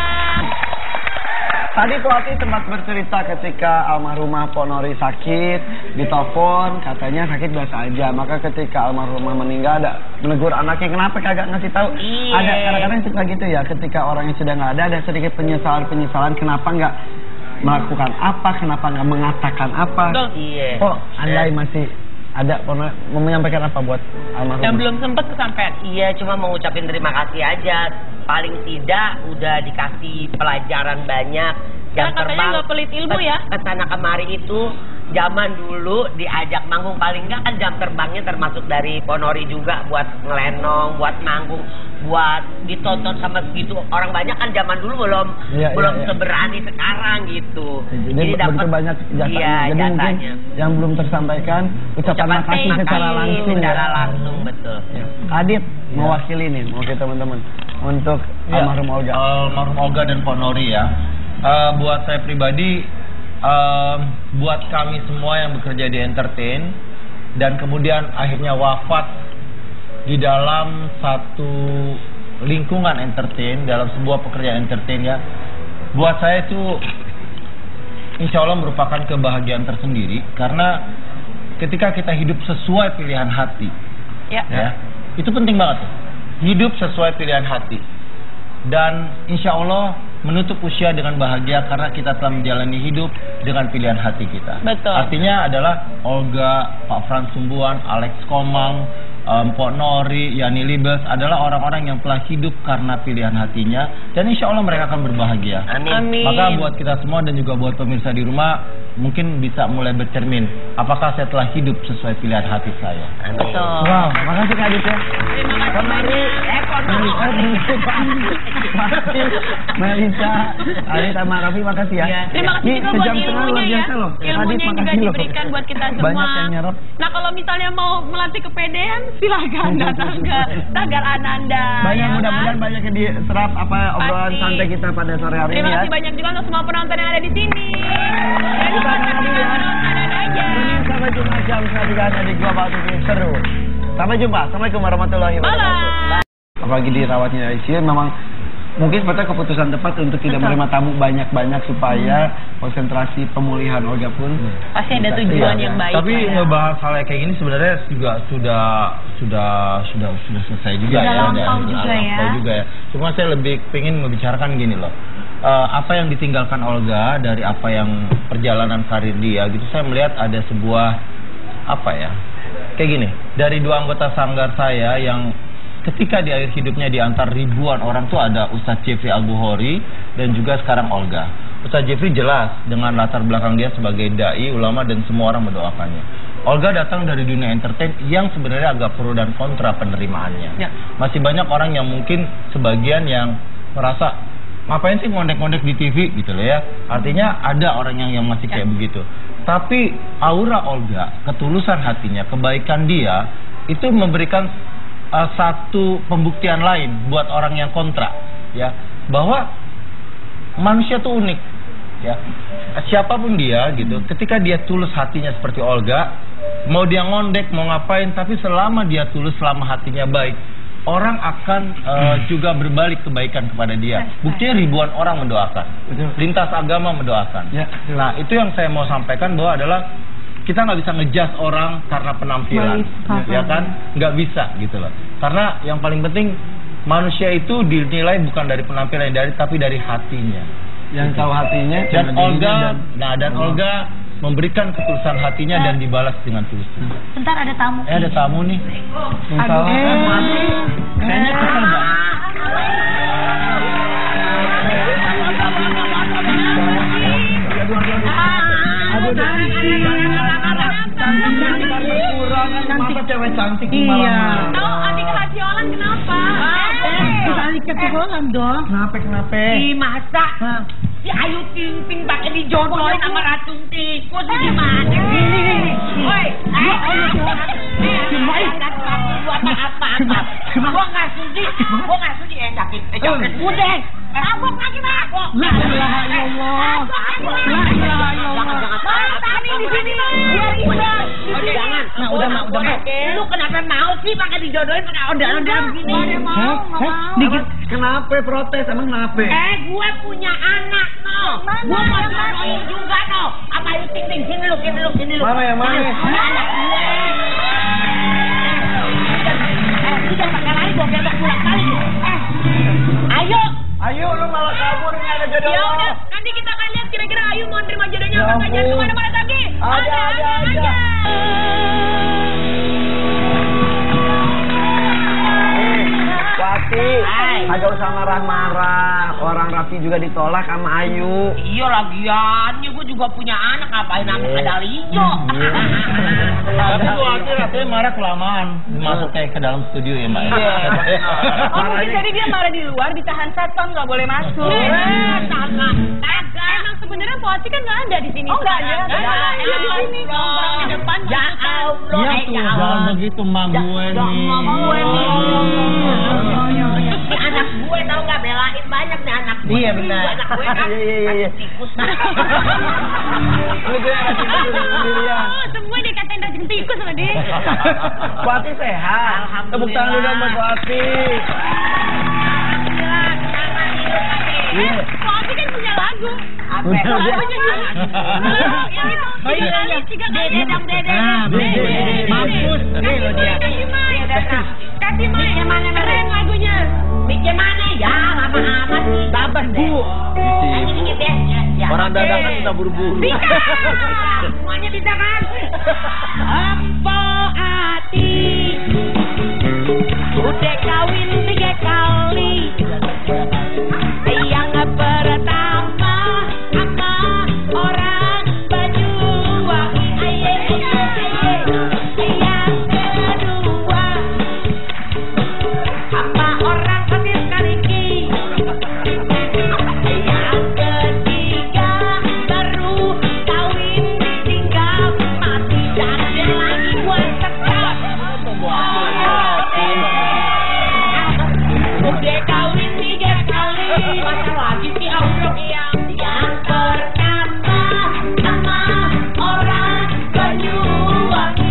Tadi Pak Ati sempat bercerita ketika almarhumah Pok Nori sakit, ditelepon katanya sakit biasa aja. Maka ketika almarhumah meninggal ada menegur anaknya, kenapa kagak ngasih tahu? Ada kadang-kadang suka gitu ya, ketika orang yang sudah nggak ada sedikit penyesalan kenapa nggak melakukan apa, kenapa nggak mengatakan apa. Oh, andai masih ada mau menyampaikan apa buat almarhum?
Dan belum sempat kesampaian.
Iya, cuma mau ngucapin terima kasih aja. Paling tidak udah dikasih pelajaran banyak.
Karena katanya nggak pelit ilmu ya.
Kesana kemari itu zaman dulu diajak manggung, paling nggak kan jam terbangnya termasuk dari Pok Nori juga buat ngelenong, buat manggung, buat ditonton sama segitu orang banyak kan zaman dulu belum seberani sekarang gitu.
Jadi dapat banyak jasanya. Jadi mungkin yang belum tersampaikan ucapan makasih secara langsung.
Secara langsung, betul.
Adit mewakili nih, mewakili teman-teman untuk almarhum Olga.
Almarhum Olga dan Pok Nori ya. Buat saya pribadi, buat kami semua yang bekerja di entertain dan kemudian akhirnya wafat di dalam satu lingkungan entertain, dalam sebuah pekerjaan entertain ya, buat saya itu insya Allah merupakan kebahagiaan tersendiri. Karena ketika kita hidup sesuai pilihan hati ya, itu penting banget, hidup sesuai pilihan hati. Dan insya Allah menutup usia dengan bahagia karena kita telah menjalani hidup dengan pilihan hati kita.
Betul.
Artinya adalah Olga, Pak Frans Sumbuan, Alex Komang, Pok Nori, Yani Libes adalah orang-orang yang telah hidup karena pilihan hatinya, dan insya Allah mereka akan berbahagia.
Amin.
Maka buat kita semua dan juga buat pemirsa di rumah, mungkin bisa mulai bercermin, apakah saya telah hidup sesuai pilihan hati saya.
Betul.
Wow, makasih Kak Adit ya.
Terima kasih banyak.
Melisa, Adit sama Raffi makasih ya.
Terima kasih juga buat ilmunya ya. Ilmunya yang juga diberikan buat kita semua.
Banyak yang nyerap.
Nah, kalau misalnya mau melatih kepedean, silakan datang ke Tagar Ananda.
Banyak, mudah-mudahan banyak yang diserap obrolan santai kita pada sore hari ini ya.
Terima kasih banyak juga untuk semua penonton yang ada di sini. Dan juga saksikan Ananda aja.
Sampai jumpa jam 1 di Global TV seru. Sampai jumpa. Assalamualaikum warahmatullahi wabarakatuh. Apalagi dirawatnya ICU, memang mungkin sebetulnya keputusan tepat untuk tidak menerima tamu banyak-banyak supaya konsentrasi pemulihan Olga pun
pasti ada tujuan yang baik.
Tapi ngebahas hal kayak gini sebenarnya juga sudah selesai juga ya.
Lampau
juga ya. Cuma saya lebih pengen membicarakan gini loh. Apa yang ditinggalkan Olga dari apa yang perjalanan karir dia gitu, saya melihat ada sebuah kayak gini, dari dua anggota sanggar saya yang ketika di akhir hidupnya diantar ribuan orang tuh ada Ustadz Jeffrey Al-Bukhari dan juga sekarang Olga. Ustadz Jeffrey jelas dengan latar belakang dia sebagai dai, ulama, dan semua orang mendoakannya. Olga datang dari dunia entertain yang sebenarnya agak pro dan kontra penerimaannya. Masih banyak orang yang mungkin sebagian yang merasa ngapain sih ngondek-ngondek di TV gitu loh ya. Artinya ada orang yang masih kayak begitu. Tapi aura Olga, ketulusan hatinya, kebaikan dia itu memberikan satu pembuktian lain buat orang yang kontra ya, bahwa manusia tuh unik ya. Siapapun dia gitu, ketika dia tulus hatinya seperti Olga, mau dia ngondek mau ngapain, tapi selama dia tulus, selama hatinya baik, orang akan juga berbalik kebaikan kepada dia. Buktinya ribuan orang mendoakan, lintas agama mendoakan. Nah, itu yang saya mau sampaikan, bahwa adalah kita nggak bisa ngejudge orang karena penampilan, ya kan? Nggak bisa gitu loh. Karena yang paling penting, manusia itu dinilai bukan dari penampilan, tapi dari hatinya. Yang tahu hatinya. Dan Olga memberikan ketulusan hatinya dan dibalas dengan tulus.
Bentar, ada tamu.
Ada tamu nih.
Kayaknya kesel banget. Masa cewek cantik
Iya.
Tahu adik Hasiolan kenapa?
Kita ikat kekolan dong.
Kenapa?
Ih, masa si Ayu Ting Ting pakai dijodohin sama racun tikus gimana? Woi, apa? Gua nggak sudi sakit. Udah, tabok lagi mabok.
La ilaha illallah. La ilaha illallah.
Tani di sini biar imbang. Jangan.
Nah, udah.
Lu kenapa mau sih pakai dijodohin pakai ondel-ondel begini?
Dikit. Kenapa protes? Emang kenapa?
Gue punya anak, no. Gue mau jodohin juga, no. Apa Ayu Ting Ting? Sini lu.
Mana yang mana?
Anak gue. Lu jangan pakai lari, gue gebok pulang kali.
Ayo, lu malah kabur nggak ada jodoh.
Ya udah, nanti kita akan lihat kira-kira Ayu mau nerima jodohnya apa enggak. Jangan kemana-mana lagi.
Ada. Wati, agak usah marah-marah. Orang Raffi juga ditolak sama Ayu.
Iya lagiannya gue juga punya anak, ngapain anak kadal hijau.
Tapi Bu Ati rasanya marah kelamaan masuk kayak ke dalam studio ya Mbak.
Oh mungkin tadi dia marah di luar, ditahan satpam nggak boleh masuk.
Sama.
Emang sebenarnya Bu Ati kan nggak ada di sini.
Oh nggak ada.
Dia di sini. Nongkrong di depan.
Ya Allah.
Iya tuh, jangan begitu mak gue nih.
Ini anak gue tau nggak, belain banyak nih anak gue.
Iya benar.
Anak gue kan
Iya.
tikus.
Lu gue kasih sendirian.
Oh, semua dikatain rajin tikus sama dia.
Wati sehat. Tepuk tangan dulu buat Wati.
Bu Ati kan punya lagu.
Apa?
Tiga kali.
Mampus. Nih lo dia.
Kasih main. Keren lagunya.
Mikir mana ya, lama-lama sih.
Sabar Bu.
Dikit ya.
Orang dadakan kita buru-buru.
Semuanya bisa kan?
Ampo Ati udah kawin 3 kali. Yang pertama sama orang Banyuwangi. Yang kedua sama orang Pasir Kaliki. Yang ketiga baru kawin ditinggal mati dan lagi buat tetap. Udah kawin 3 kali. Masa lagi sih Allah yang pertama sama orang Banyuwangi.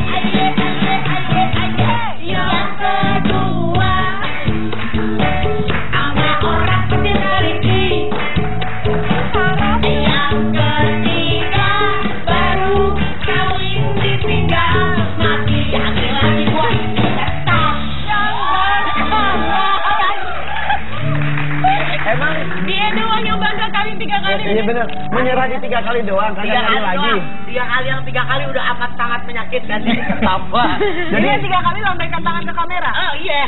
Yang kedua sama orang Pasir Kaliki. Yang ketiga baru kawin ditinggal mati ambil lagi buat tetap.
Emang
Dia doang yang bangga kawin 3 kali.
iya bener. Menyerah di 3 kali doang. Kagak
3
kali
kali
lagi.
doang. 3 kali yang 3 kali udah amat sangat menyakitkan sih. Tambah.
Jadi yang 3 kali lambaikan tangan ke kamera.
Oh iya.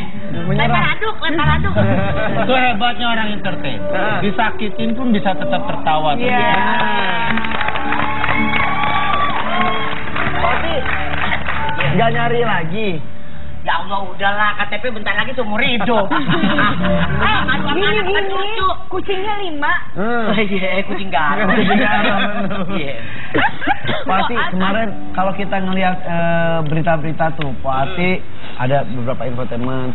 Lempar handuk.
Itu hebatnya orang entertain. Disakitin pun bisa tetap tertawa.
Iya.
Wati, nggak nyari lagi.
Ya Allah udahlah, KTP bentar lagi seumur hidup.
Gini, kucingnya 5.
Iya, kucing garong. Iya.
Pasti kemarin kalau kita ngelihat berita-berita tuh, Wati ada beberapa infotainment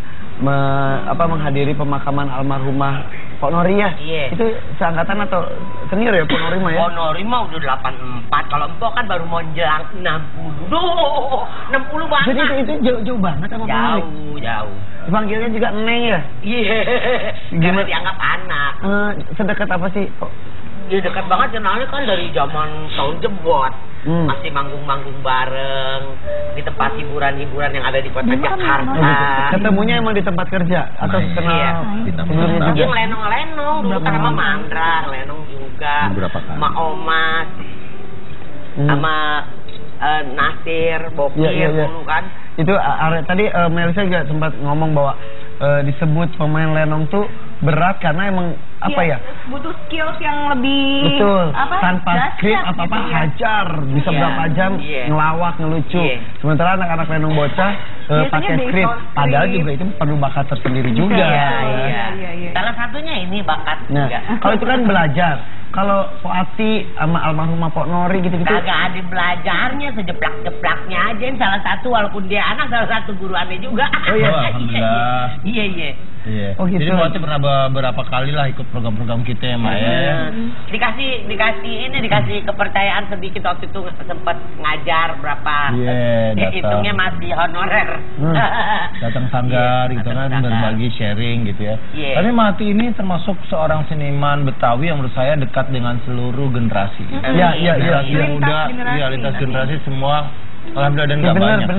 menghadiri pemakaman almarhumah Pok Nori ya.
Iya.
Itu seangkatan atau senior ya Pok Nori mah ya?
Pok Nori mah udah 84, kalau Empok kan baru mau jelang 60. Duh, 60 banget.
Jadi itu jauh banget sama Pok Nori.
Jauh.
Dipanggilnya juga Neng ya?
Iya. Karena dianggap anak.
Sedekat apa sih?
Ya dekat banget, kenalnya kan dari zaman tahun jebot. Masih manggung-manggung bareng di tempat hiburan-hiburan yang ada di kota Jakarta.
Ketemunya emang di tempat kerja atau kenal sebelumnya juga?
Yang lenong-lenong dulu kan sama Mandra, lenong juga. Sama Omas, sama Nasir, Bokir dulu kan.
Itu tadi Melisa juga sempat ngomong bahwa disebut pemain lenong tuh berat karena emang apa ya?
Butuh skills yang lebih
betul.
Apa?
Tanpa skrip apa-apa
gitu,
hajar bisa berapa jam ngelawak, ngelucu. Sementara anak-anak lenong bocah pakai skrip. Padahal juga itu perlu bakat tersendiri juga.
Iya. Salah satunya ini bakat.
Nah, kalau itu kan belajar. Kalau Po Ati sama almarhumah Pok Nori gitu-gitu.
Kagak ada belajarnya, sejeplak-jeplaknya aja. Salah satu walaupun dia anak, salah satu guru aneh juga.
Oh iya,
alhamdulillah.
Iya.
Oh gitu.
Jadi Po Ati pernah beberapa kali lah ikut program-program kita ya, Mak ya.
Dikasih kepercayaan sedikit waktu itu sempat ngajar berapa. Hitungnya masih honorer.
Datang sanggar gitu kan, berbagi sharing gitu ya. Tapi Mati ini termasuk seorang seniman Betawi yang menurut saya dekat dengan seluruh generasi. Generasi muda, lintas generasi semua. Alhamdulillah dan nggak banyak.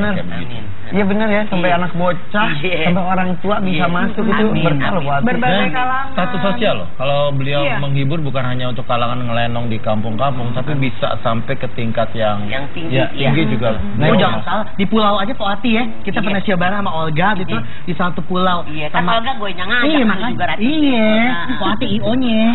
Iya benar ya, sampai anak bocah, sampai orang tua bisa masuk itu berkah loh buat
berbagai kalangan.
Status sosial loh. Kalau beliau menghibur bukan hanya untuk kalangan ngelenong di kampung-kampung, tapi bisa sampai ke tingkat yang
tinggi.
Tinggi juga.
Nah, jangan salah, di pulau aja Po Ati ya. Kita pernah siaran sama Olga gitu di satu pulau.
Iya, kan Olga gue ngajak juga rata.
Iya, Po Ati IO-nya.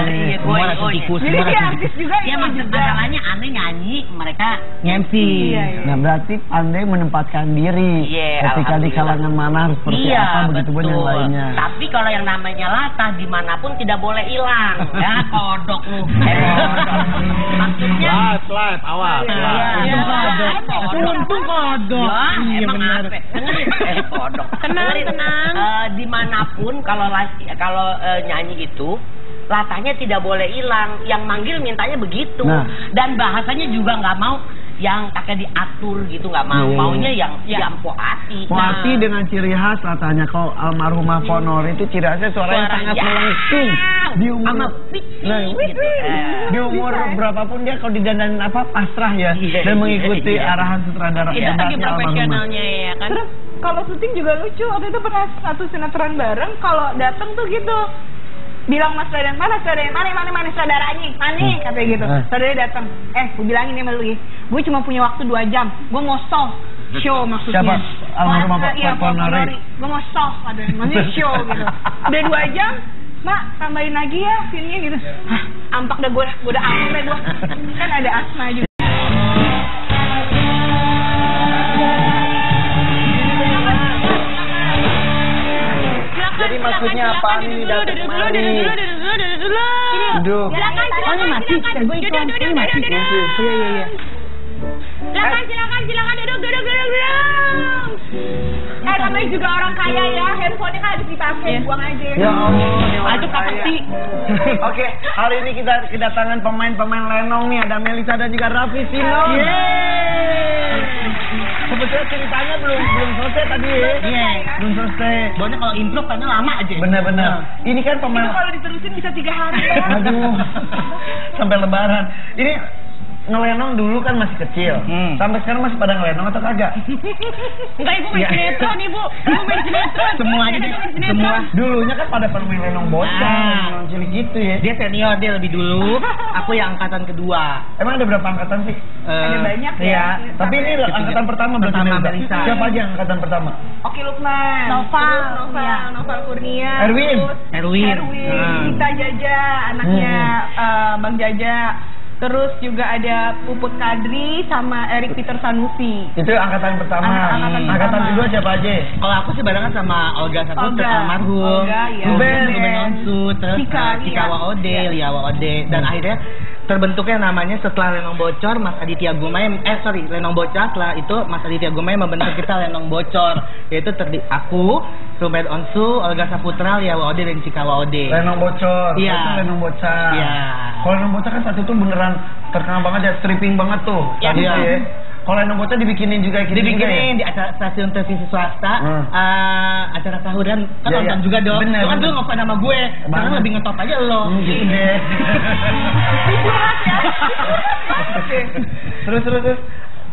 Iya, gue IO-nya.
Jadi dia artis juga.
Iya, masalahnya aneh nyanyi, mereka
MC.
Nah berarti pandai menempatkan diri ketika di kalangan mana harus seperti apa, begitu pun yang lainnya.
Tapi kalau yang namanya latah dimanapun tidak boleh hilang. Ya kodok lu. Maksudnya
live awal.
Untung kodok.
Emang apa? Dengerin kodok.
Tenang.
Dimanapun kalau nyanyi itu latahnya tidak boleh hilang. Yang manggil mintanya begitu. Dan bahasanya juga nggak mau yang pakai diatur gitu, nggak mau. Maunya yang Po Ati.
Po Ati dengan ciri khas latahnya. Kalau almarhumah Po Nori itu ciri khasnya suaranya sangat melengking. Di umur di umur berapapun dia kalau didandanin apa pasrah ya, dan mengikuti arahan sutradara hebatnya
profesionalnya ya kan.
Terus kalau syuting juga lucu. Waktu itu pernah satu sinetron bareng, kalau datang tuh gitu bilang mas Raden, mana saudaranya, mana saudaranya, mana katanya gitu. Saudaranya datang, gue bilangin ya sama lu, gue cuma punya waktu 2 jam, gue mau show maksudnya.
Siapa? Almarhumah Po Nori.
Gue mau katanya, maksudnya show gitu. Udah 2 jam, Mak tambahin lagi ya scene-nya gitu. Ampak dah gue udah ampak deh gue. Kan ada asma juga.
Jadi maksudnya apa nih datang kemari? Duduk.
Silakan, mati. Gue iklan. Ini mati. Iya. Silakan, duduk.
Namanya juga orang kaya ya, handphonenya kan habis dipakai, buang aja.
Ya Allah,
itu pasti.
Oke, hari ini kita kedatangan pemain-pemain lenong nih, ada Melisa dan juga Raffi Sinon. Sebetulnya ceritanya belum selesai tadi ya. Belum selesai.
Soalnya kalau intro karena lama aja.
Benar. Ini kan pemain.
Kalau diterusin bisa 3 hari.
Aduh. Sampai lebaran. Ini ngelenong dulu kan masih kecil. Sampai sekarang masih pada ngelenong atau kagak?
Enggak, Ibu main sinetron, Ibu. Ibu main sinetron.
Semuanya semua.
Dulunya kan pada main lenong bocah, cilik gitu ya.
Dia senior, dia lebih dulu. Aku yang angkatan kedua.
Emang ada berapa angkatan sih?
Ada banyak ya.
Iya. Tapi ini angkatan pertama berarti Melisa. Siapa aja angkatan pertama?
Oki Lukman, Noval Kurnia,
Erwin.
Kita Jaja, anaknya Bang Jaja. Terus juga ada Puput Kadri sama Erik Peter Sanusi.
Itu angkatan pertama. Angkatan kedua siapa aja?
Kalau aku sih barengan sama Olga Saputra, almarhum. Ruben Onsu, terus Cika Waode, Lia Waode, dan akhirnya terbentuknya namanya setelah Lenong Bocor, Mas Aditya Gumai, Lenong Bocor, setelah itu Mas Aditya Gumai membentuk kita Lenong Bocor, yaitu aku, Ruben Onsu, Olga Saputra, Lia Waode, dan Cika Waode.
Lenong Bocor, itu Lenong Bocor.
Iya.
Kalau Lenong Bocor kan saat itu beneran terkenal banget ya, stripping banget tuh. Iya. Kalau Lenong Bocor dibikinin juga
dibikinin di acara stasiun televisi swasta, acara tahunan kan nonton juga dong. Bener, kan dulu ngefan sama gue, sekarang lebih ngetop aja lo.
Gitu deh. Terus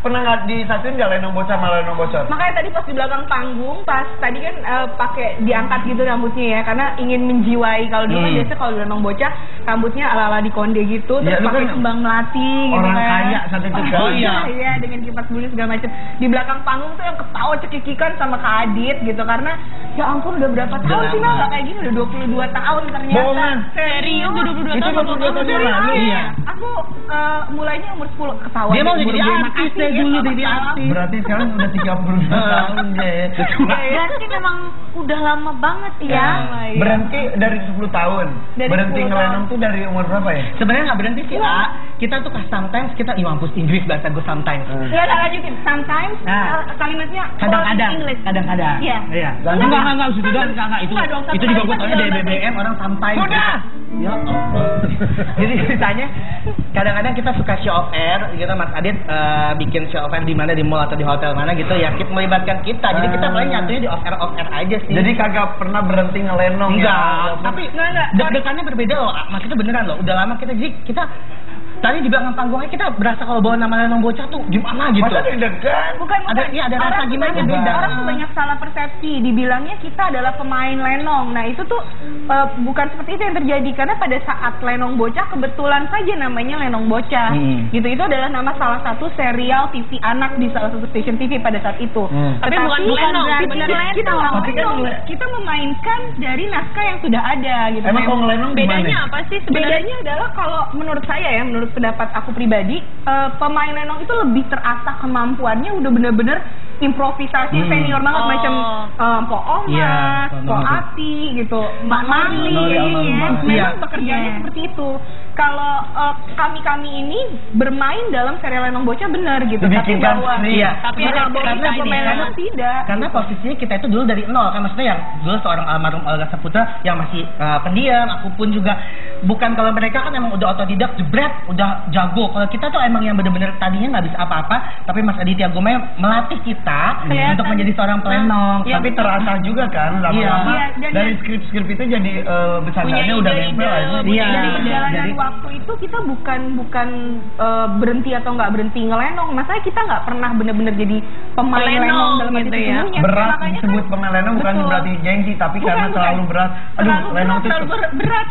pernah nggak disatuin nggak Lenong Bocor sama Lenong Bocor?
Makanya tadi pas di belakang panggung, pas tadi kan pakai diangkat gitu rambutnya ya, karena ingin menjiwai. Kalau dulu kan biasa kalau Lenong Bocor rambutnya ala-ala di konde gitu, terus pakai kembang melati gitu
orang
kan.
Orang kaya saat itu kan.
Iya, dengan kipas bulu segala macam. Di belakang panggung tuh yang ketawa cekikikan sama Kak Adit gitu, karena Ya ampun, udah berapa tahun sih, Nggak kayak gini, udah 22 tahun ternyata.
Bohongan.
Serius, udah 22 tahun.
Itu 22 tahun yang lalu.
Iya. Aku mulainya umur 10 ketahuan.
Dia mau jadi artis ya dulu, jadi artis.
Berarti sekarang udah 32 tahun ya.
Berarti memang udah lama banget ya.
Berhenti dari 10 tahun. Berhenti ngelenong tuh dari umur berapa ya?
Sebenarnya nggak berhenti sih, kita tuh sometimes kita mampus Inggris bahasa gue sometimes.
Iya, tak lanjutin. Sometimes kalimatnya
kadang-kadang.
Iya.
Enggak, enggak, itu juga gue tanya dari BBM orang sometimes.
Sudah.
Ya Allah. Jadi ceritanya kadang-kadang kita suka show off air gitu, Mas Adit bikin show off air di mana, di mall atau di hotel mana gitu ya, melibatkan kita. Jadi kita paling nyatunya di off air aja sih.
Jadi kagak pernah berhenti ngelenong.
Enggak, tapi deg-degannya berbeda loh. Maksudnya beneran loh. Udah lama kita tadi di belakang panggungnya kita berasa kalau bawa nama Lenong Bocah tuh gimana gitu.
Masa deg-degan?
Bukan.
Ada rasa gimana beda.
Orang tuh banyak salah persepsi. Dibilangnya kita adalah pemain Lenong. Nah itu tuh bukan seperti itu yang terjadi. Karena pada saat Lenong Bocah kebetulan saja namanya Lenong Bocah. Gitu. Itu adalah nama salah satu serial TV anak di salah satu stasiun TV pada saat itu.
Tapi bukan Lenong.
Kita memainkan dari naskah yang sudah ada gitu.
Emang kalau ngelenong
bedanya apa sih sebenarnya?
Bedanya adalah kalau menurut saya ya, menurut pendapat aku pribadi, pemain Lenong itu lebih terasah kemampuannya, udah bener-bener improvisasi senior banget, macam Po Omas, Po Ati gitu, Mbak Mali, memang pekerjaannya seperti itu. Kalau kami ini bermain dalam serial Lenong Bocah benar gitu, tapi bahwa karena pemain Lenong tidak.
Karena posisinya kita itu dulu dari nol kan, maksudnya yang dulu seorang almarhum Olga Saputra yang masih pendiam, aku pun juga bukan. Kalau mereka kan emang udah otodidak, jebret, udah jago. Kalau kita tuh emang yang bener-bener tadinya nggak bisa apa-apa, tapi Mas Aditya Gumai melatih kita untuk menjadi seorang pelenong.
Tapi terasa juga kan lama-lama dari skrip-skrip itu jadi bercandanya udah nempel aja.
Dari perjalanan waktu itu kita bukan berhenti atau nggak berhenti ngelenong. Masalahnya kita nggak pernah bener-bener jadi pemain lenong dalam arti sesungguhnya.
Berat disebut pemain lenong bukan berarti gengsi, tapi karena terlalu berat. Aduh, lenong itu
berat.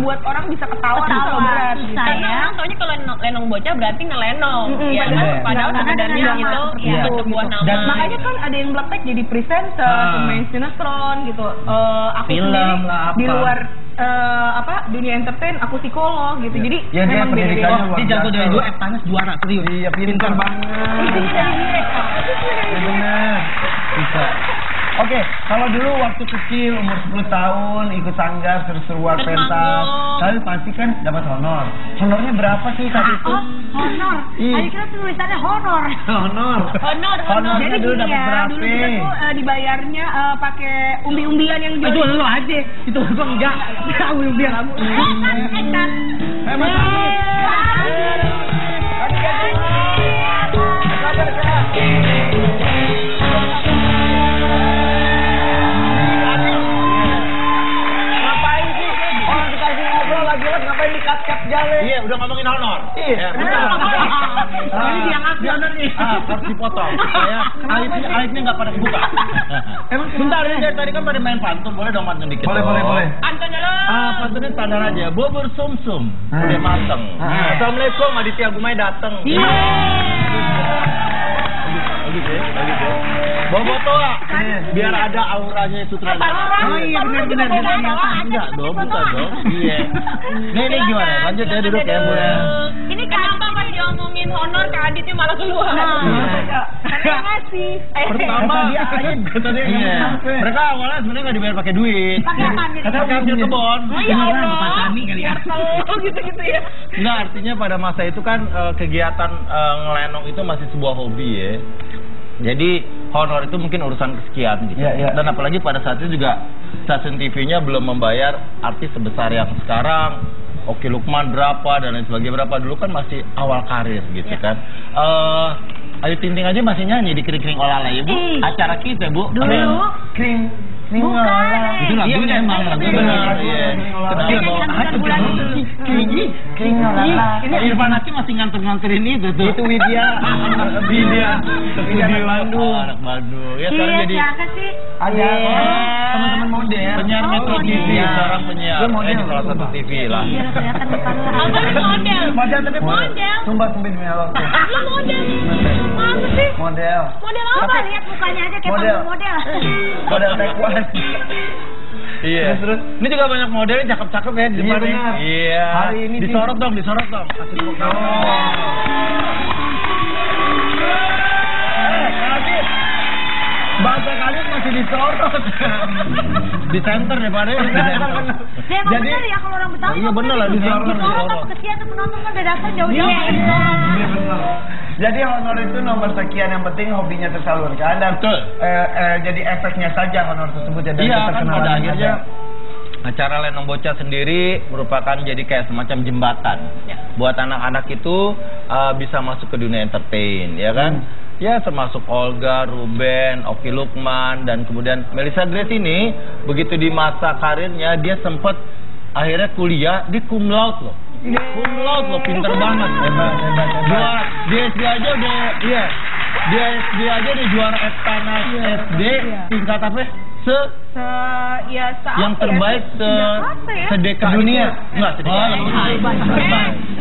Buat orang bisa ketawa kalau berat.
Karena orang taunya kalau Lenong Bocah berarti ngelenong. Padahal sebenarnya itu sebuah nama.
Dan makanya kan ada yang praktek jadi presenter, pemain sinetron gitu. Aku sendiri di luar dunia entertain, aku psikolog gitu. Jadi memang beda-beda.
Dia jago dari dua, panas juara serius.
Iya, pintar banget. Benar. Bisa. Oke, kalau dulu waktu kecil umur 10 tahun ikut sanggar seru-seruan pentas, tapi pasti kan dapat honor. Honornya berapa sih saat itu?
Honor. Tadi kita tulisannya honor.
Jadi
dulu dapat berapa?
Dulu kita tuh dibayarnya pakai umbi-umbian yang
Itu lo aja. Itu lo enggak. Umbi-umbian kamu.
Hebat ngapain dikat-kat jalan?
Iya, udah ngomongin honor.
Iya.
Ini dia ngasih honor nih.
Harus dipotong. Saya aibnya nggak pada kebuka.
Emang
bentar ini dari tadi kan pada main pantun, boleh dong pantun dikit?
Boleh.
Pantun dulu.
Pantunnya standar aja. Bubur sumsum udah mateng. Assalamualaikum, Aditya Gumai dateng. Bobo toa, biar ada auranya sutradara.
Oh iya benar.
Enggak dong, bukan dong. Iya. Ini gimana? Lanjut ya, duduk ya, Bu.
Ini kenapa pas diomongin honor ke Aditnya malah keluar?
Karena ngasih.
Pertama dia aja katanya. Mereka awalnya sebenarnya nggak dibayar pakai duit.
Pakai apa nih?
Pakai hasil kebon.
Ya Allah.
Petani kali ya.
Gitu ya.
Enggak, artinya pada masa itu kan kegiatan ngelenong itu masih sebuah hobi ya. Jadi honor itu mungkin urusan kesekian gitu. Dan apalagi pada saat itu juga stasiun TV-nya belum membayar artis sebesar yang sekarang. Oki Lukman berapa dan lain sebagainya berapa, dulu kan masih awal karir gitu kan. Ayu Ting Ting aja masih nyanyi di Kering-Kering Olala ya Bu. Acara kita Bu.
Dulu
Kering Olala.
Itu lagunya emang benar. Kering Olala. Irfan Hakim masih nganter-nganterin itu tuh.
Itu Widya
Bandung. Anak Bandung. Ya sekarang jadi
siapa sih?
ada teman-teman model.
Penyiar Metro TV, seorang penyiar. Di salah satu TV lah.
Iya, kelihatan muka lu.
Abang model.
Model tapi
Model.
Sumpah demi Allah.
Lu model. Masa sih?
Model.
Model apa?
Coba lihat mukanya aja kayak
Model.
model.
Model taekwondo.
Iya.
Terus.
Ini juga banyak modelnya cakep-cakep ya di
Iya,
depan
benar.
Iya.
Hari ini
disorot dong. Kasih tepuk tangan.
Bahasa kalian masih disorot.
Di center deh Pak. Di center.
Ya emang bener ya kalau orang Betawi.
Iya, bener lah, disorot.
Disorot kesian tuh penonton kan udah datang jauh-jauh.
Iya benar. Jadi honor itu nomor sekian, yang penting hobinya tersalurkan dan
Betul.
Jadi efeknya saja honor tersebut ya. Dan
Iya kan
terkenalan
pada akhirnya
aja.
acara Lenong Bocah sendiri merupakan jadi kayak semacam jembatan buat anak-anak itu bisa masuk ke dunia entertain, ya kan? Ya termasuk Olga, Ruben, Oki Lukman dan kemudian Melissa Grace ini begitu di masa karirnya dia sempat akhirnya kuliah di cum laude loh. Cum laude loh, pinter banget. Hebat. Di SD aja udah di SD aja udah juara Eptanas SD tingkat apa? Yang terbaik se-DKI
dunia.
Enggak, se-DKI.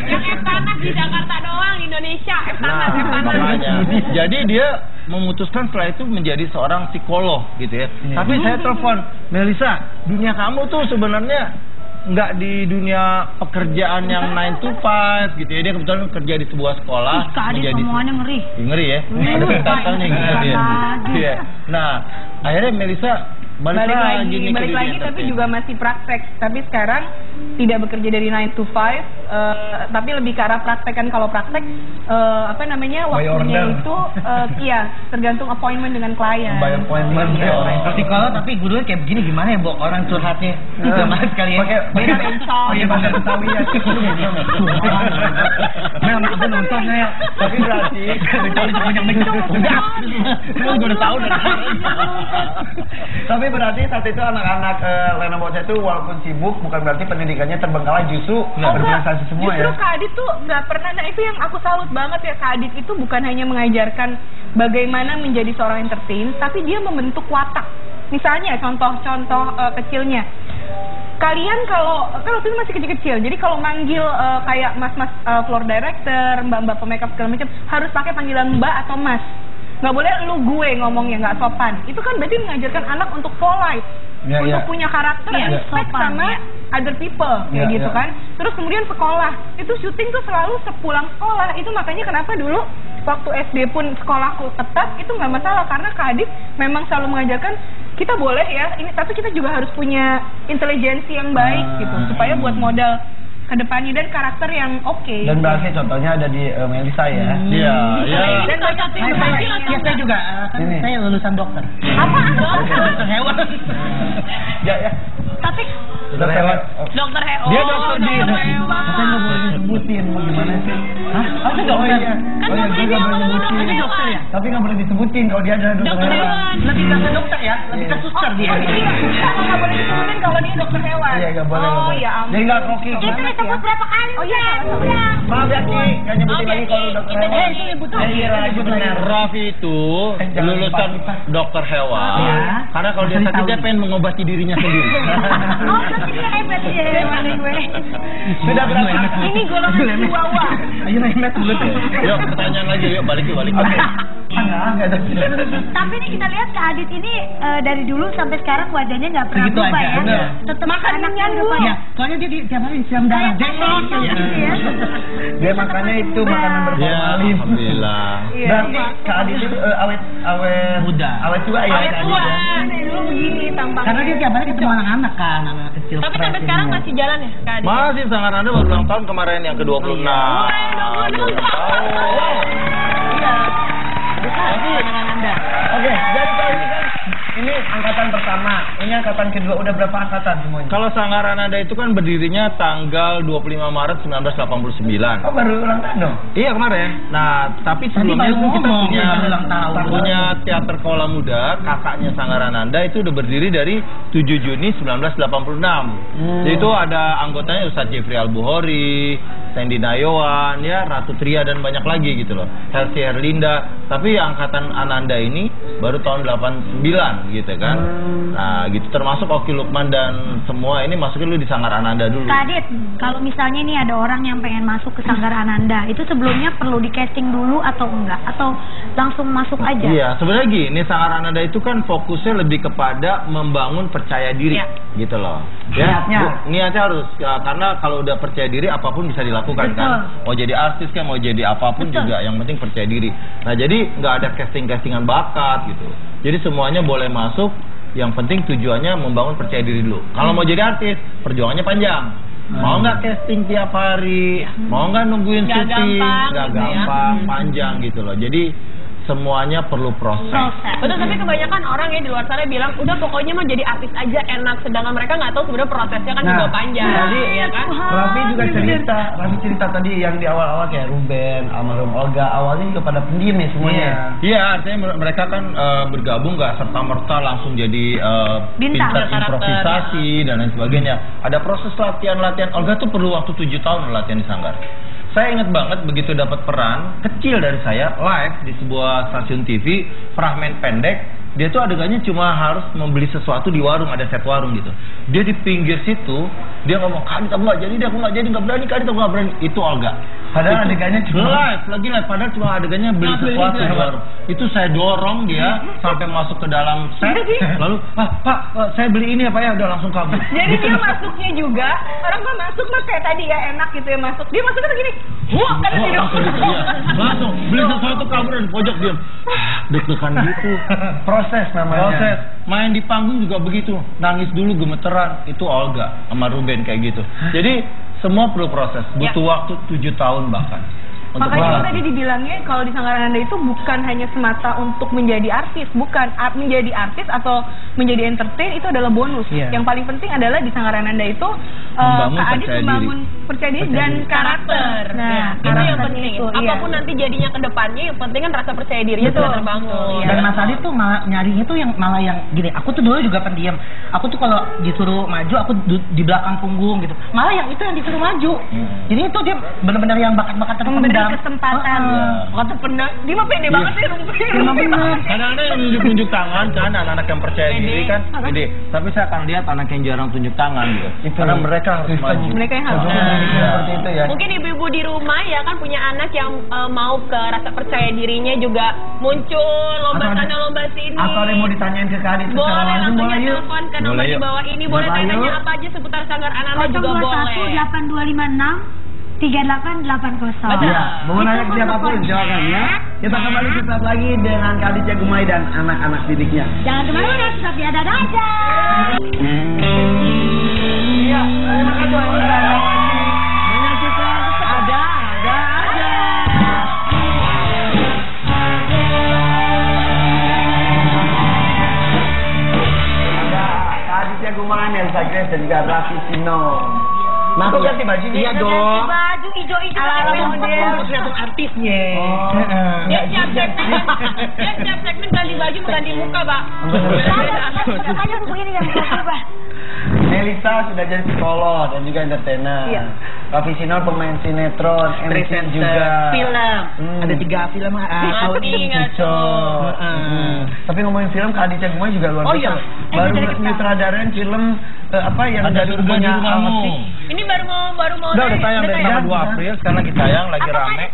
Yang Eptanas di Jakarta doang, di Indonesia. Eptanas.
Makanya. Jadi dia memutuskan setelah itu menjadi seorang psikolog gitu ya. Tapi saya telepon, Melissa, dunia kamu tuh sebenarnya nggak di dunia pekerjaan yang 9 to 5 gitu ya. Dia kebetulan kerja di sebuah sekolah.
Kak Adit omongannya ngeri.
Ngeri ya. Ada pendatang nih gitu ya. Iya. Nah, akhirnya Melissa balik lagi
tapi juga masih praktek. Tapi sekarang tidak bekerja dari 9 to 5, tapi lebih ke arah praktek. Kan kalau praktek waktunya itu tergantung appointment dengan klien.
Bayar appointment.
Psikolog tapi gurunya kayak begini gimana ya, Bu? Orang curhatnya. Gimana sekali ya?
Pakai bahasa Betawi ya.
Mel, aku nonton Mel.
Tapi berarti
gue udah tahu.
Tapi berarti saat itu anak-anak Lenong Bocah itu walaupun sibuk bukan berarti pendidikannya terbengkalai, justru berprestasi semua ya.
Justru Kak Adit tuh nggak pernah. Nah itu yang aku salut banget ya, Kak Adit itu bukan hanya mengajarkan bagaimana menjadi seorang entertain, tapi dia membentuk watak. Misalnya contoh-contoh kecilnya. Kalian kalau kan waktu itu masih kecil-kecil, jadi kalau manggil kayak mas-mas floor director, mbak-mbak pemakeup segala macam harus pakai panggilan mbak atau mas. Nggak boleh lu gue ngomongnya, nggak sopan. Itu kan berarti mengajarkan anak untuk polite, untuk punya karakter, respect sama other people, kayak gitu kan. Terus kemudian sekolah, itu syuting tuh selalu sepulang sekolah. Itu makanya kenapa dulu waktu SD pun sekolahku ketat, itu nggak masalah karena Kak Adit memang selalu mengajarkan kita boleh ya ini, tapi kita juga harus punya intelijensi yang baik gitu supaya buat modal kedepannya dan karakter yang oke.
Dan berarti contohnya ada di Melissa ya.
Iya.
Dan banyak
Saya juga kan saya lulusan dokter.
apa?
Dokter hewan.
Ya.
Tapi
Dokter hewan.
Dokter Heo.
Dia dokter di.
Saya nggak boleh disebutin, mau gimana sih?
Hah? Aku dokter.
Oh iya, gue nggak boleh disebutin.
Dokter ya?
Tapi nggak boleh disebutin kalau dia adalah dokter hewan.
Lebih ke dokter ya? Lebih ke suster dia.
Nggak boleh disebutin kalau dia dokter hewan.
Iya, nggak boleh.
Oh ya ampun.
Jadi nggak koki.
itu disebut berapa kali?
Oh iya.
Maaf ya Ki, nggak nyebutin lagi kalau dokter hewan.
Itu nyebut lagi.
Iya lagi benar.
Raffi itu lulusan dokter hewan.
Iya.
Karena kalau dia sakit dia pengen mengobati dirinya sendiri.
Oh, berarti dia hebat ya. Gue.
Sudah berapa?
Ini golongan jiwawa.
Ayo Mehmet mulut.
Yuk pertanyaan lagi, yuk balik.
Enggak.
Tapi nih kita lihat Kak Adit ini dari dulu sampai sekarang wajahnya nggak pernah
Segitu
berubah
aja,
ya.
bener.
Tetap
Makan
anaknya
minyak
berubah
Ya,
ya.
soalnya dia tiap hari siram darah.
Ya.
Dia makannya itu makanan
Ya,
berformalin.
alhamdulillah.
Berarti Kak Adit itu awet
Muda.
Awet tua ya
Awet
Kak
tua.
Adit ya.
Dulu begini tampangnya.
Karena dia tiap hari ketemu anak-anak kan, anak-anak kecil.
Tapi sampai sekarang masih jalan ya, Kak Adit?
Masih sangat Anda baru ulang tahun kemarin yang ke-26.
Oke, jadi kalau ini kan ini angkatan pertama, ini angkatan kedua, udah berapa angkatan semuanya?
Kalau Sanggar Ananda itu kan berdirinya tanggal 25 Maret 1989.
Oh baru ulang tahun dong?
Iya kemarin. Nah, tapi sebelumnya
baru
itu kita
ngomong,
punya
ulang tahun.
punya teater Kaula Muda, kakaknya Sanggar Ananda itu udah berdiri dari 7 Juni 1986. Itu ada anggotanya Ustadz Jeffrey Al-Bukhari, Sandy Nayawan, ya Ratu Tria dan banyak lagi gitu loh. Helsi Herlinda. Tapi angkatan Ananda ini baru tahun 89. panjang gitu kan. Nah gitu, termasuk Oki Lukman dan semua ini masukin lu di Sanggar Ananda dulu.
Kak Adit, kalau misalnya nih ada orang yang pengen masuk ke Sanggar Ananda, itu sebelumnya perlu di casting dulu atau enggak? Atau langsung masuk aja?
Iya, sebenarnya gini, Sanggar Ananda itu kan fokusnya lebih kepada membangun percaya diri, gitu loh. Ya, niatnya harus, ya, karena kalau udah percaya diri apapun bisa dilakukan. Kan. Mau jadi artis kan, mau jadi apapun juga, yang penting percaya diri. Nah jadi nggak ada castingan bakat gitu. Jadi semuanya boleh masuk, yang penting tujuannya membangun percaya diri dulu. Kalau mau jadi artis, perjuangannya panjang. Mau nggak casting tiap hari, mau nggak nungguin syuting, nggak gampang, panjang gitu loh. Jadi semuanya perlu proses.
Betul, tapi kebanyakan orang ya di luar sana bilang udah pokoknya mah jadi artis aja enak, sedangkan mereka nggak tahu sebenarnya prosesnya kan juga panjang.
Tadi
ya kan?
Raffi juga cerita tadi yang di awal-awal kayak Ruben, almarhum Olga, awalnya juga pada pendiam ya semuanya.
Iya, artinya mereka kan bergabung nggak serta-merta langsung jadi pintar improvisasi dan lain sebagainya. Ada proses latihan. Olga tuh perlu waktu 7 tahun latihan di Sanggar. Saya ingat banget begitu dapat peran kecil dari saya live di sebuah stasiun TV, fragmen pendek. Dia tuh adegannya cuma harus membeli sesuatu di warung, ada set warung gitu. Dia di pinggir situ, dia ngomong, "Kadit aku nggak jadi, aku nggak berani, Kadit aku nggak berani." Itu Olga.
Padahal adegannya cuma
live, padahal cuma adegannya beli sesuatu di warung. Itu saya dorong dia sampai masuk ke dalam set, lalu, Pak, saya beli ini ya Pak ya, udah langsung kabur.
Jadi dia masuknya juga, orang mah masuk mah kayak tadi ya, enak gitu ya masuk. Dia masuknya begini,
langsung beli sesuatu kabur di pojok diam. Deg-degan gitu.
Proses namanya.
Main di panggung juga begitu, nangis dulu gemeteran. Itu Olga sama Ruben kayak gitu. Jadi semua perlu proses, butuh waktu 7 tahun bahkan.
Makanya tadi dibilangnya kalau di Sanggar Ananda itu bukan hanya semata untuk menjadi artis, bukan menjadi artis atau menjadi entertain itu adalah bonus. Yang paling penting adalah di Sanggar Ananda itu Kak Adit membangun percaya diri dan karakter.
Nah, itu yang penting. Apapun nanti jadinya ke depannya, yang penting kan rasa percaya dirinya sudah terbangun.
Dan Mas Adit tuh nyarinya tuh yang malah yang gini. Aku tuh dulu juga pendiam. Aku tuh kalau disuruh maju, aku di belakang punggung gitu. Malah yang itu yang disuruh maju. Jadi itu dia benar-benar yang bakat-bakat terpendam.
Kesempatan.
Kata pernah, dia mah pede banget sih, rumpi banget.
Kadang-kadang yang nunjuk-nunjuk tangan kan anak-anak yang percaya diri kan pede. Tapi saya akan lihat anak yang jarang tunjuk tangan gitu. Karena mereka harus maju.
Mereka yang harus
seperti itu ya.
Mungkin ibu-ibu di rumah ya kan punya anak yang mau ke rasa percaya dirinya juga muncul lomba sana lomba sini.
Atau ada yang mau ditanyain ke Kadit secara langsung,
boleh ya, telepon ke nomor di bawah ini, boleh tanya apa aja seputar Sanggar Ananda juga boleh.
0218 256 3880.
Ya, mau nanya ke siapapun silakan ya. Kita kembali sesaat lagi dengan Kadit Jagumay dan anak-anak didiknya.
Jangan kemana-mana, tetap di Ada aja.
Iya, terima kasih banyak. Menyaksikan ada aja. Ada Kadit Jagumay, Elsa Grace dan juga Raffi Sino. Nah, aku ganti baju nih.
Iya dong.
Baju hijau-hijau
ala model.
Harus lihat artisnya.
Dia siap segmen ganti baju mau ganti muka, Pak.
Makanya begini yang berubah.
Melisa sudah jadi psikolog dan juga entertainer. Raffi Sino pemain sinetron, MC juga.
Film. Ada 3 film tahun ini.
Tapi ngomongin film, Kadit Jagumay juga luar biasa. Baru nyutradarain film apa yang
Ada Surga di Rumahmu.
Ini baru mau
Udah tayang dari tanggal 2 April, sekarang lagi tayang, lagi rame.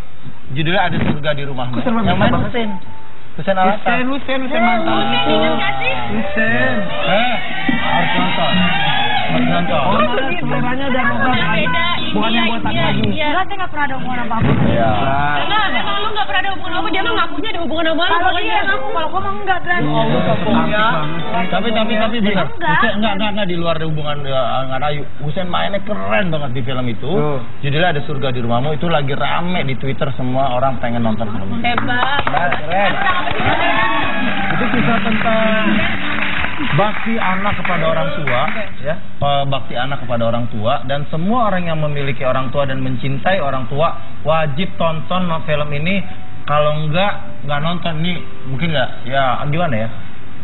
Judulnya Ada Surga di Rumahmu. Yang main Hussein Alasan.
Hussein mantan. Hussein.
Harus nonton.
Seleranya udah
beda.
bukan yang botak lagi.
Enggak, saya nggak pernah ada hubungan apa-apa.
Iya.
Enggak, memang lu nggak pernah ada hubungan apa, dia mah ngakunya ada hubungan apa.
Kalau dia ngaku, kalau gua mah enggak berani.
Tapi benar. Hussein enggak di luar hubungan dengan Ayu. Hussein mainnya keren banget di film itu. Judulnya Ada Surga di Rumahmu, itu lagi rame di Twitter, semua orang pengen nonton film itu.
Hebat.
Keren.
Itu kisah tentang bakti anak kepada orang tua, ya, bakti anak kepada orang tua, dan semua orang yang memiliki orang tua dan mencintai orang tua wajib tonton film ini. Kalau nggak nonton nih, mungkin nggak, ya gimana ya?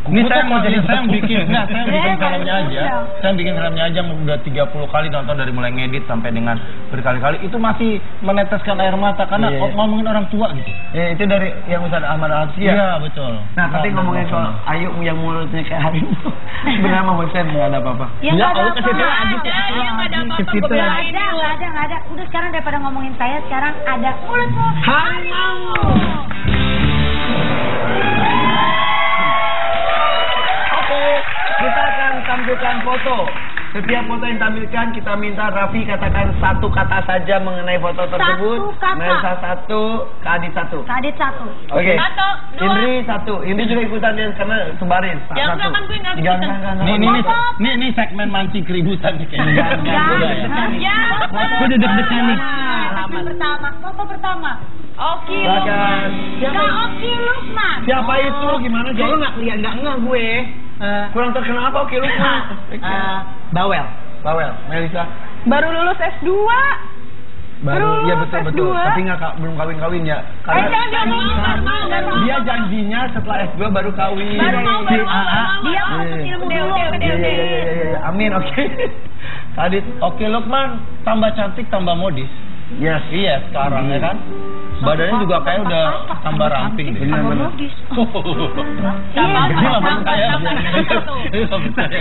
Ini saya mau jadi saya yang bikin filmnya aja. Saya bikin filmnya aja udah 30 kali nonton dari mulai ngedit sampai dengan berkali-kali itu masih meneteskan air mata karena ngomongin orang tua gitu.
Ya itu dari yang Ustaz Ahmad Al-Hafsi ya.
Iya, betul.
Nah, tapi ngomongin soal Ayu yang mulutnya kayak harimau. Sebenarnya mau bosan enggak ada apa-apa.
Ya enggak ada apa-apa.
Enggak ada apa-apa.
Enggak ada. Udah sekarang daripada ngomongin saya, sekarang ada mulutmu harimau.
Kita akan tampilkan foto. Setiap foto yang tampilkan kita minta Raffi katakan satu kata saja mengenai foto tersebut.
Satu kata.
Melisa satu, Kak Adit satu.
Kak Adit satu.
Oke.
Satu, dua.
Indri satu. Indri juga ikutan dia karena sebarin.
Jangan,
Satu.
kan gue nggak ikutan.
Jangan.
Ini segmen mancing keributan nih kayaknya.
Ya.
Gue udah deg-degan nih.
Foto pertama.
Oke.
Silakan.
Kak Oki Lukman.
Siapa itu? Gimana sih?
Kalau nggak lihat nggak ngeh gue.
Kurang terkenal apa? Oke, Lukman.
Bawel.
Bawel, Melisa.
Baru lulus S2.
Baru, iya betul.
S2.
Tapi belum kawin ya.
Jangan diomongin.
Dia janjinya setelah S2 baru kawin.
Baru mau.
Dia mau untuk ilmu dulu.
Iya. Amin, oke.
Adit, oke Lukman, tambah cantik, tambah modis.
Yes.
Iya, sekarang ya kan. Badannya juga kayak udah tambah ramping deh.
Benar.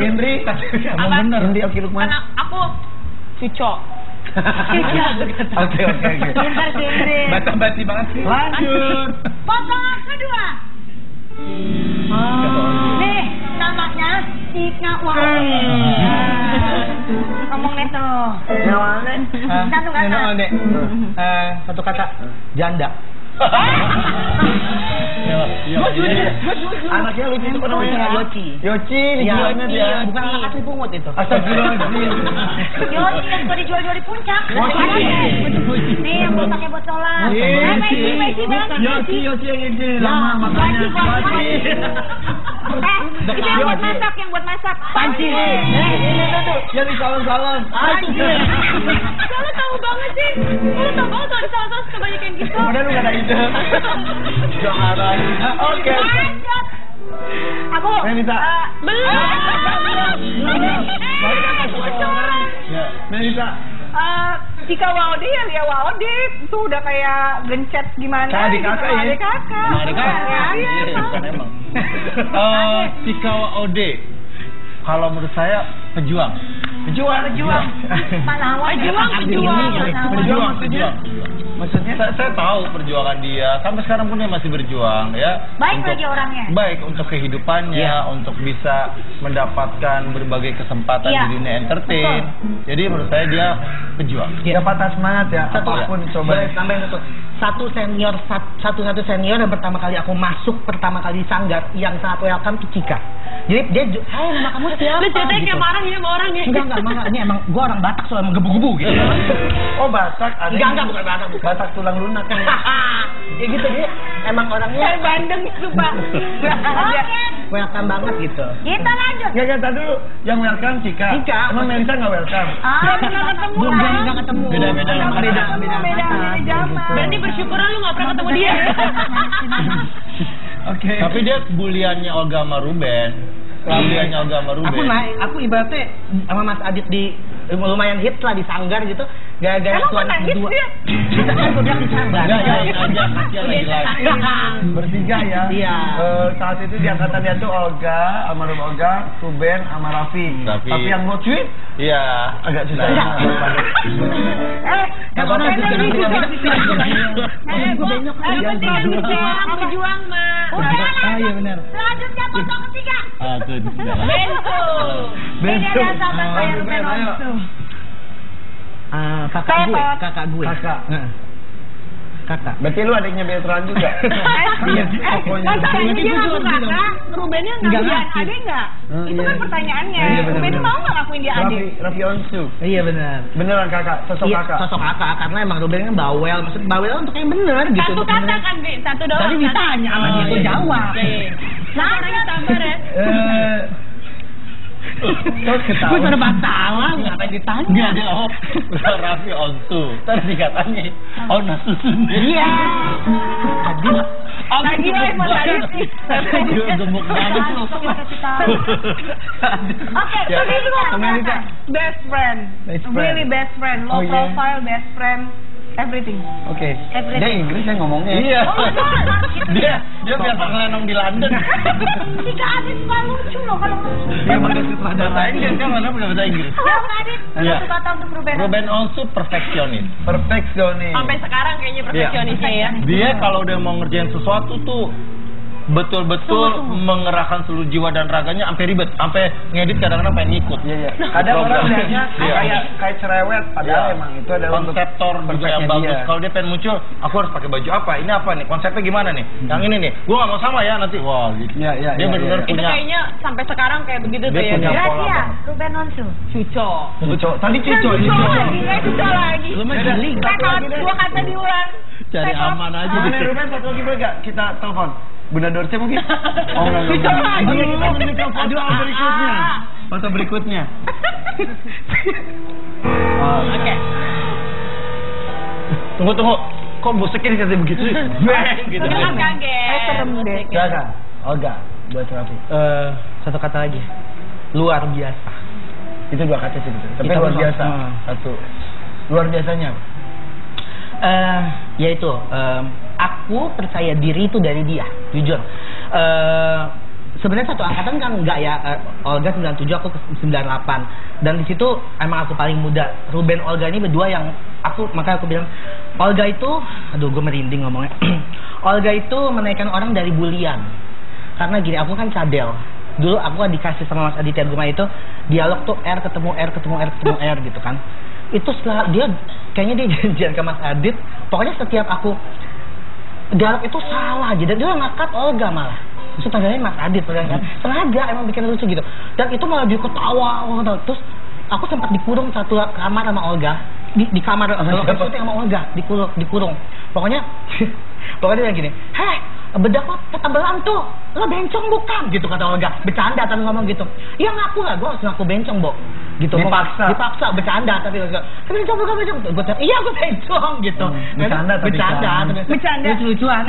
Indri,
emang bener.
Indri, oke Lukman.
Karena aku cucok.
Oke.
Pintar sih Indri.
Bata-bati banget sih.
Lanjut.
Foto kedua. Nih, namanya Tika Waode. Ngomong nih tuh.
Yang mana?
Satu kata.
Satu kata. Janda.
Anaknya lucu itu pada namanya Yoci dijualnya dia.
Bukan anak asli pungut itu.
Astagfirullahaladzim.
Yoci yang suka dijual-jual di puncak. Nih yang buat pakai buat sholat.
Yoci yang ini lama makanya.
Itu yang buat masak,
Panci. Ini tuh yang di salon-salon.
Lu tahu banget sih. Lu tahu banget kalau di salah-salah kebanyakan gitu.
Kemudian lu gak ada ide. Jangan. Oke.
Aku
Melisa.
Belum.
Melisa.
Tika Waode ya Lia Waode itu udah kayak gencet gimana
Adik kakak ya?
Adik kakak.
Emang. Tika Waode. Kalau menurut saya pejuang.
Pahlawan.
Pejuang. Maksudnya saya tahu perjuangan dia. Sampai sekarang pun dia masih berjuang ya.
Baik lagi orangnya.
Baik untuk kehidupannya, untuk bisa mendapatkan berbagai kesempatan di dunia entertain. Jadi menurut saya dia pejuang.
Dia patah semangat ya. Apapun coba.
Tambahin satu senior yang pertama kali aku masuk pertama kali di Sanggar yang sangat welcome itu Cika. Jadi dia, hai nama kamu siapa?
Lu ceritanya kayak marah ya sama orang ya?
Enggak marah. Ini emang gue orang Batak soalnya emang gebu-gebu gitu.
Oh Batak?
Enggak bukan Batak.
Batak tulang lunak.
Ya gitu dia emang orangnya.
Kayak Bandeng itu Pak.
Welcome banget gitu.
Kita lanjut.
Ya kata dulu yang welcome Cika. Emang Melisa nggak welcome?
Belum ketemu.
Beda
zaman.
Berarti bersyukurlah lu gak pernah ketemu dia.
Oke.
Tapi dia buliannya Olga sama Ruben.
Aku ibaratnya sama Mas Adit di lumayan hits lah di Sanggar gitu. Gara-gara tuh anak berdua. Kita kan udah di Sanggar.
Bertiga ya.
Iya.
Saat itu di angkatan dia tuh Olga, almarhum Olga, Ruben, sama Raffi. Tapi yang mau cuy?
Iya.
Agak susah.
Berjuang mah.
Iya benar.
Selanjutnya foto ketiga.
Bensu.
Sama saya Ruben Onsu.
Kakak gue. Kakak.
Berarti lu adiknya Beltran juga.
Masalahnya dia ngaku kakak, Rubennya ngaku dia adik nggak? Itu kan pertanyaannya. Ruben mau nggak ngakuin dia adik?
Raffi Onsu.
Iya benar.
Beneran kakak, sosok kakak.
Sosok kakak karena emang Ruben kan bawel, maksud bawel untuk yang benar gitu.
Satu kata kan, Bi? Satu doang.
Tadi ditanya sama dia, gue jawab.
Orangnya sabar ya.
Terus ketawa.
Gue serba salah, ngapain ditanya?
Enggak jawab. Raffi Onsu. Tadi dikatanya Ona Susun.
Iya.
Lagi lah Mas Adit sih.
Gemuk banget lu.
Oke, Melisa. Best friend. Really best friend. Low profile, best friend. Everything.
Oke. Dia Inggris saya ngomongnya.
Iya. Dia biasa ngelenong di London.
Jika Adit suka lucu loh kalau
Dia manggil sutradara
Inggris kan mana punya bahasa Inggris.
ya Adit, satu kata untuk Ruben.
Ruben Onsu perfeksionis.
Perfeksionis.
Sampai sekarang kayaknya perfeksionisnya ya.
Dia kalau udah mau ngerjain sesuatu tuh betul-betul mengerahkan seluruh jiwa dan raganya sampai ribet, sampai ngedit kadang-kadang pengen ngikut.
Iya. Kadang orang lihatnya kayak cerewet, padahal emang itu adalah
konseptor juga yang bagus. Kalau dia pengen muncul, aku harus pakai baju apa? Ini apa nih? Konsepnya gimana nih? Yang ini nih. Gua nggak mau sama ya nanti. Wah, gitu. Dia benar-benar
Itu
punya.
kayaknya sampai sekarang kayak begitu tuh ya.
Rahasia, Ruben Onsu.
Cuco.
Tadi Cuco.
Cuco lagi.
Lu mah jeli.
Dua kata diulang.
Cari aman aja
Nih
deh.
Ruben, satu lagi boleh nggak kita telepon? Bunda Dorce mungkin? Oh enggak.
Cuco lagi.
Foto berikutnya.
Oke.
Tunggu. Kok musiknya dikasih begitu? Gitu.
Jangan kaget.
Serem deh.
Gagal. Olga buat Raffi.
Satu kata lagi. Luar biasa.
Itu dua kata sih betul. Tapi
Kita
luar
bersama.
biasa. Satu. Luar biasanya.
Yaitu aku percaya diri itu dari dia, jujur. Sebenarnya satu angkatan kan enggak ya, Olga 97, aku 98, dan di situ emang aku paling muda. Ruben, Olga ini berdua yang makanya aku bilang Olga itu, aduh gue merinding ngomongnya. Olga itu menaikkan orang dari bulian, karena gini, aku kan cadel. Dulu aku dikasih sama Mas Aditya Guma itu dialog tuh R ketemu R gitu kan. Itu setelah dia kayaknya dia janjian ke Mas Adit, pokoknya setiap aku dialog itu salah aja, dan dia ngangkat Olga malah. Terus tangganya Mas Adit sengaja emang bikin lucu gitu, dan itu malah dia ketawa. Terus aku sempat dikurung satu kamar sama Olga, di kamar sama Olga, dikurung. Pokoknya dia gini, heh, bedak lo ketebelan tuh, lo bencong bukan? Gitu kata Olga, bercanda tapi ngomong gitu. Ya ngaku lah, gue harus ngaku bencong, Bo. Gitu, dipaksa, bercanda tapi bencong bukan bencong. Gue cakap, iya gue bencong gitu.
Bercanda.
Lucu-lucuan.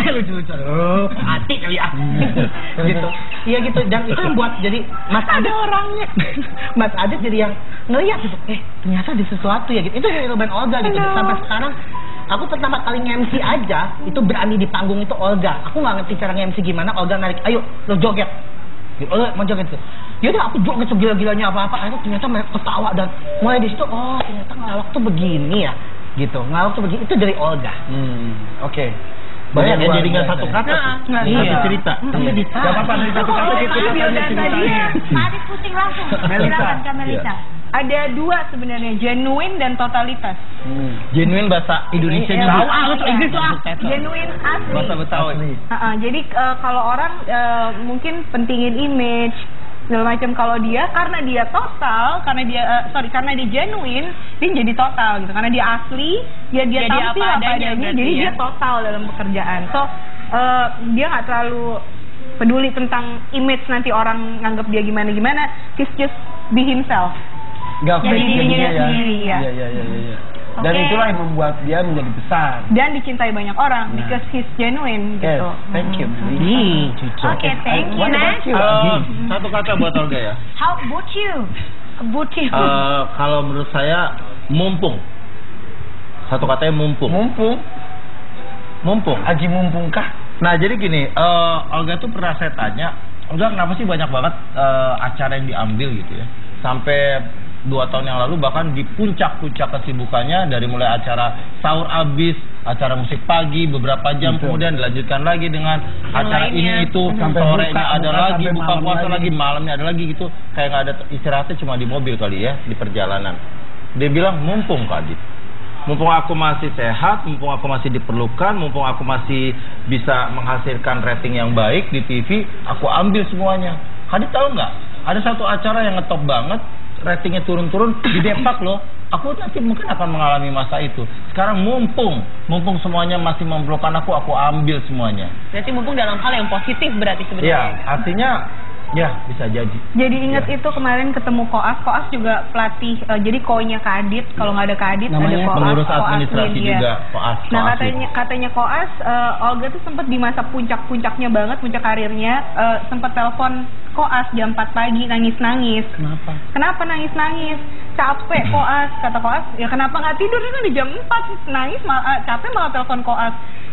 Hati kali ya. Gitu. Iya gitu, dan itu yang buat jadi Mas Adit orangnya. Mas Adit jadi yang ngeliat gitu, ternyata di sesuatu ya gitu. Itu dari Ruben, Olga gitu. Sampai sekarang aku pertama kali nge-MC aja, itu berani di panggung itu Olga. Aku nggak ngerti cara nge-MC gimana, Olga narik, ayo lo joget. Gitu, Olga mau joget tuh. Yaudah aku joget segila-gilanya apa-apa, akhirnya ternyata mereka ketawa, dan mulai di situ, oh ternyata ngelawak tuh begini ya. Gitu, ngelawak tuh begini, itu dari Olga.
Oke.
Banyak yang jadi nggak satu kata. Iya, cerita.
Tapi ditahan.
Gak apa-apa, dari satu kata kita tanya ceritanya.
Adit pusing langsung. Silakan Kak Melisa.
Ada dua sebenarnya, genuine dan totalitas.
Genuine bahasa Indonesia nya.
Inggris lah. Genuine asli.
Bahasa Betawi.
Jadi kalau orang mungkin pentingin image segala macam, kalau dia karena dia total, karena dia genuine, dia jadi total gitu. Karena dia asli, dia tampil apa adanya, jadi dia total dalam pekerjaan. So dia nggak terlalu peduli tentang image nanti orang nganggap dia gimana. He's just be himself.
Jadi dirinya sendiri ya. Iya. Dan itulah yang membuat dia menjadi besar
dan dicintai banyak orang because he's genuine gitu.
Thank you.
Oke, thank you. Next.
Satu kata buat Olga ya.
How about you?
Kalau menurut saya mumpung. Satu katanya mumpung. Mumpung.
Aji mumpungkah?
Nah jadi gini, Olga tuh pernah saya tanya, Olga kenapa sih banyak banget acara yang diambil gitu ya, sampai 2 tahun yang lalu bahkan di puncak-puncak kesibukannya, dari mulai acara sahur abis, acara musik pagi beberapa jam, kemudian dilanjutkan lagi dengan acara ini itu, sorenya ada lagi, buka puasa lagi, malamnya ada lagi gitu, kayak nggak ada istirahatnya, cuma di mobil kali ya, di perjalanan. Dia bilang mumpung Kak Adit, mumpung aku masih sehat, mumpung aku masih diperlukan, mumpung aku masih bisa menghasilkan rating yang baik di TV, aku ambil semuanya. Adit tahu nggak? Ada satu acara yang ngetop banget, ratingnya turun-turun, di depak loh. Aku nanti mungkin akan mengalami masa itu. Sekarang mumpung semuanya masih memerlukan aku ambil semuanya.
Berarti mumpung dalam hal yang positif berarti sebenarnya.
Iya, artinya Ya, bisa jadi.
Jadi ingat itu kemarin ketemu Koas juga pelatih, jadi konya Kak Adit. Kalau nggak ada Kak Adit, ada Koas.
Pengurus administrasi
Koas
juga, Koas.
Nah katanya Koas, Olga tuh sempat di masa puncak-puncaknya banget, puncak karirnya, sempat telepon Koas jam 4 pagi nangis-nangis. Kenapa nangis-nangis? Capek Koas, kata Koas. Ya kenapa nggak tidur? Ini kan di jam 4 nangis, capek malah telepon Koas.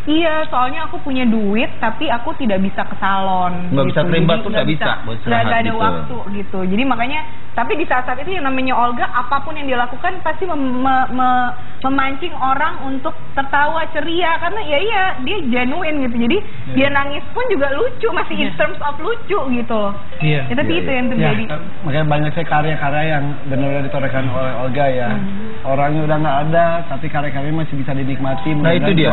Iya, soalnya aku punya duit, tapi aku tidak bisa ke salon.
Nggak bisa terlibat pun nggak bisa.
Nggak ada waktu gitu. Jadi makanya, tapi di saat-saat itu yang namanya Olga, apapun yang dia lakukan pasti memancing orang untuk tertawa ceria, karena ya dia genuine gitu. Jadi dia nangis pun juga lucu, masih in terms of lucu gitu loh.
Iya.
Tapi itu yang terjadi.
Makanya banyak sih karya-karya yang benar-benar ditorehkan oleh Olga ya. Orangnya udah nggak ada, tapi karya-karyanya masih bisa dinikmati.
Nah itu dia.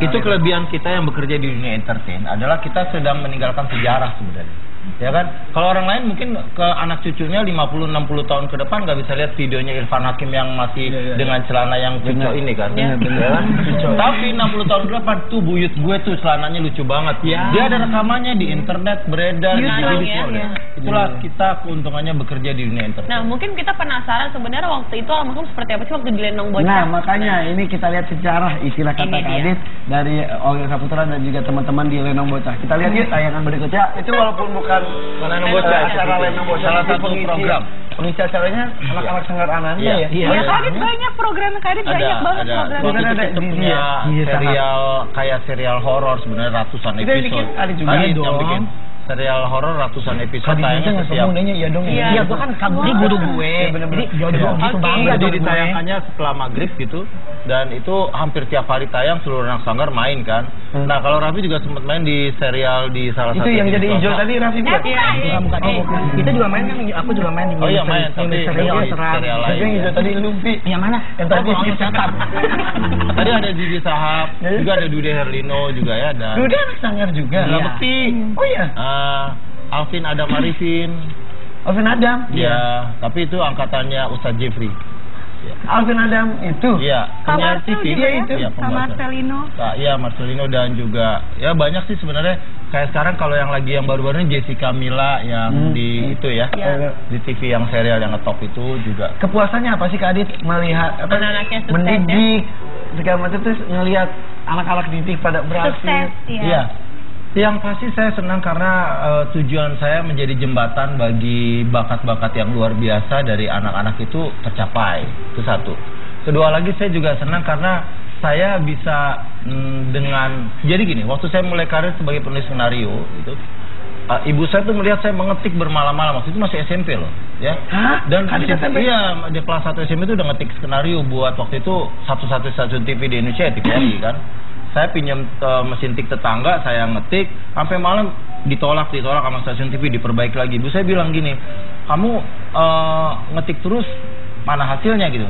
Itu
kelebihan kita yang bekerja di dunia entertain adalah kita sedang meninggalkan sejarah sebenarnya. Ya kan? Kalau orang lain mungkin ke anak cucunya 50-60 tahun ke depan nggak bisa lihat videonya Irfan Hakim yang masih dengan celana yang cucok ini kan. Ya kan? Tapi 60 tahun ke depan tuh buyut gue tuh celananya lucu banget. Dia ada rekamannya di internet, beredar di video. Itulah kita keuntungannya bekerja di dunia entertain.
Nah, mungkin kita penasaran sebenarnya waktu itu almarhum seperti apa sih waktu di Lenong Bocah.
Nah, makanya ini kita lihat sejarah istilah kata Kadit dari Olga Saputra dan juga teman-teman di Lenong Bocah. Kita lihat yuk tayangan berikutnya. Itu walaupun bukan
Lenong Bocah,
acara Lenong Bocah,
salah satu program.
Pengisi acaranya anak-anak Sanggar Ananda ya.
Ya Kadit banyak program, Kadit banyak banget program.
Ada punya serial kayak serial horor sebenarnya ratusan episode. Kadit yang bikin serial horor ratusan episode tayangnya setiap.
Iya, gua kan kaburi guru gue. Jadi jodoh gitu banget.
Jadi ditayangannya setelah maghrib gitu, dan itu hampir tiap hari tayang, seluruh anak Sanggar main kan. Nah kalau Raffi juga sempat main di serial di salah satu.
Itu yang jadi hijau tadi Raffi bukan?
Bukan. Kita juga main kan, aku juga main di.
Oh iya main, tapi serial lain.
Yang hijau tadi Luffy.
Yang mana?
Yang tadi setan.
Tadi ada Didi Sahab, juga ada Dude Herlino juga ya.
Dude anak Sanggar juga.
Bekti.
Oh iya.
Alvin Adam Arifin.
Alvin Adam?
Iya, tapi itu angkatannya Ustadz Jeffrey.
Alvin Adam itu?
Iya, penyiar TV.
Iya
itu.
Sama Marcelino.
Iya, Marcelino dan juga ya banyak sih sebenarnya. Kayak sekarang kalau yang lagi yang baru-baru ini Jessica Mila yang di itu ya. Di TV yang serial yang ngetop itu juga.
Kepuasannya apa sih Kak Adit melihat
anak-anaknya sukses,
mendidik segala macam, terus ngelihat anak-anak didik pada berhasil?
Sukses,
Iya. Yang pasti saya senang karena tujuan saya menjadi jembatan bagi bakat-bakat yang luar biasa dari anak-anak itu tercapai. Itu satu. Kedua lagi saya juga senang karena saya bisa dengan jadi gini, waktu saya mulai karir sebagai penulis skenario itu ibu saya tuh melihat saya mengetik bermalam-malam, waktu itu masih SMP loh ya. Dan iya di kelas 1 SMP itu udah ngetik skenario buat waktu itu satu-satu stasiun TV di Indonesia TVRI kan. Saya pinjam mesin tik tetangga, saya ngetik sampai malam ditolak sama stasiun TV, diperbaiki lagi. Ibu saya bilang gini, kamu ngetik terus mana hasilnya gitu.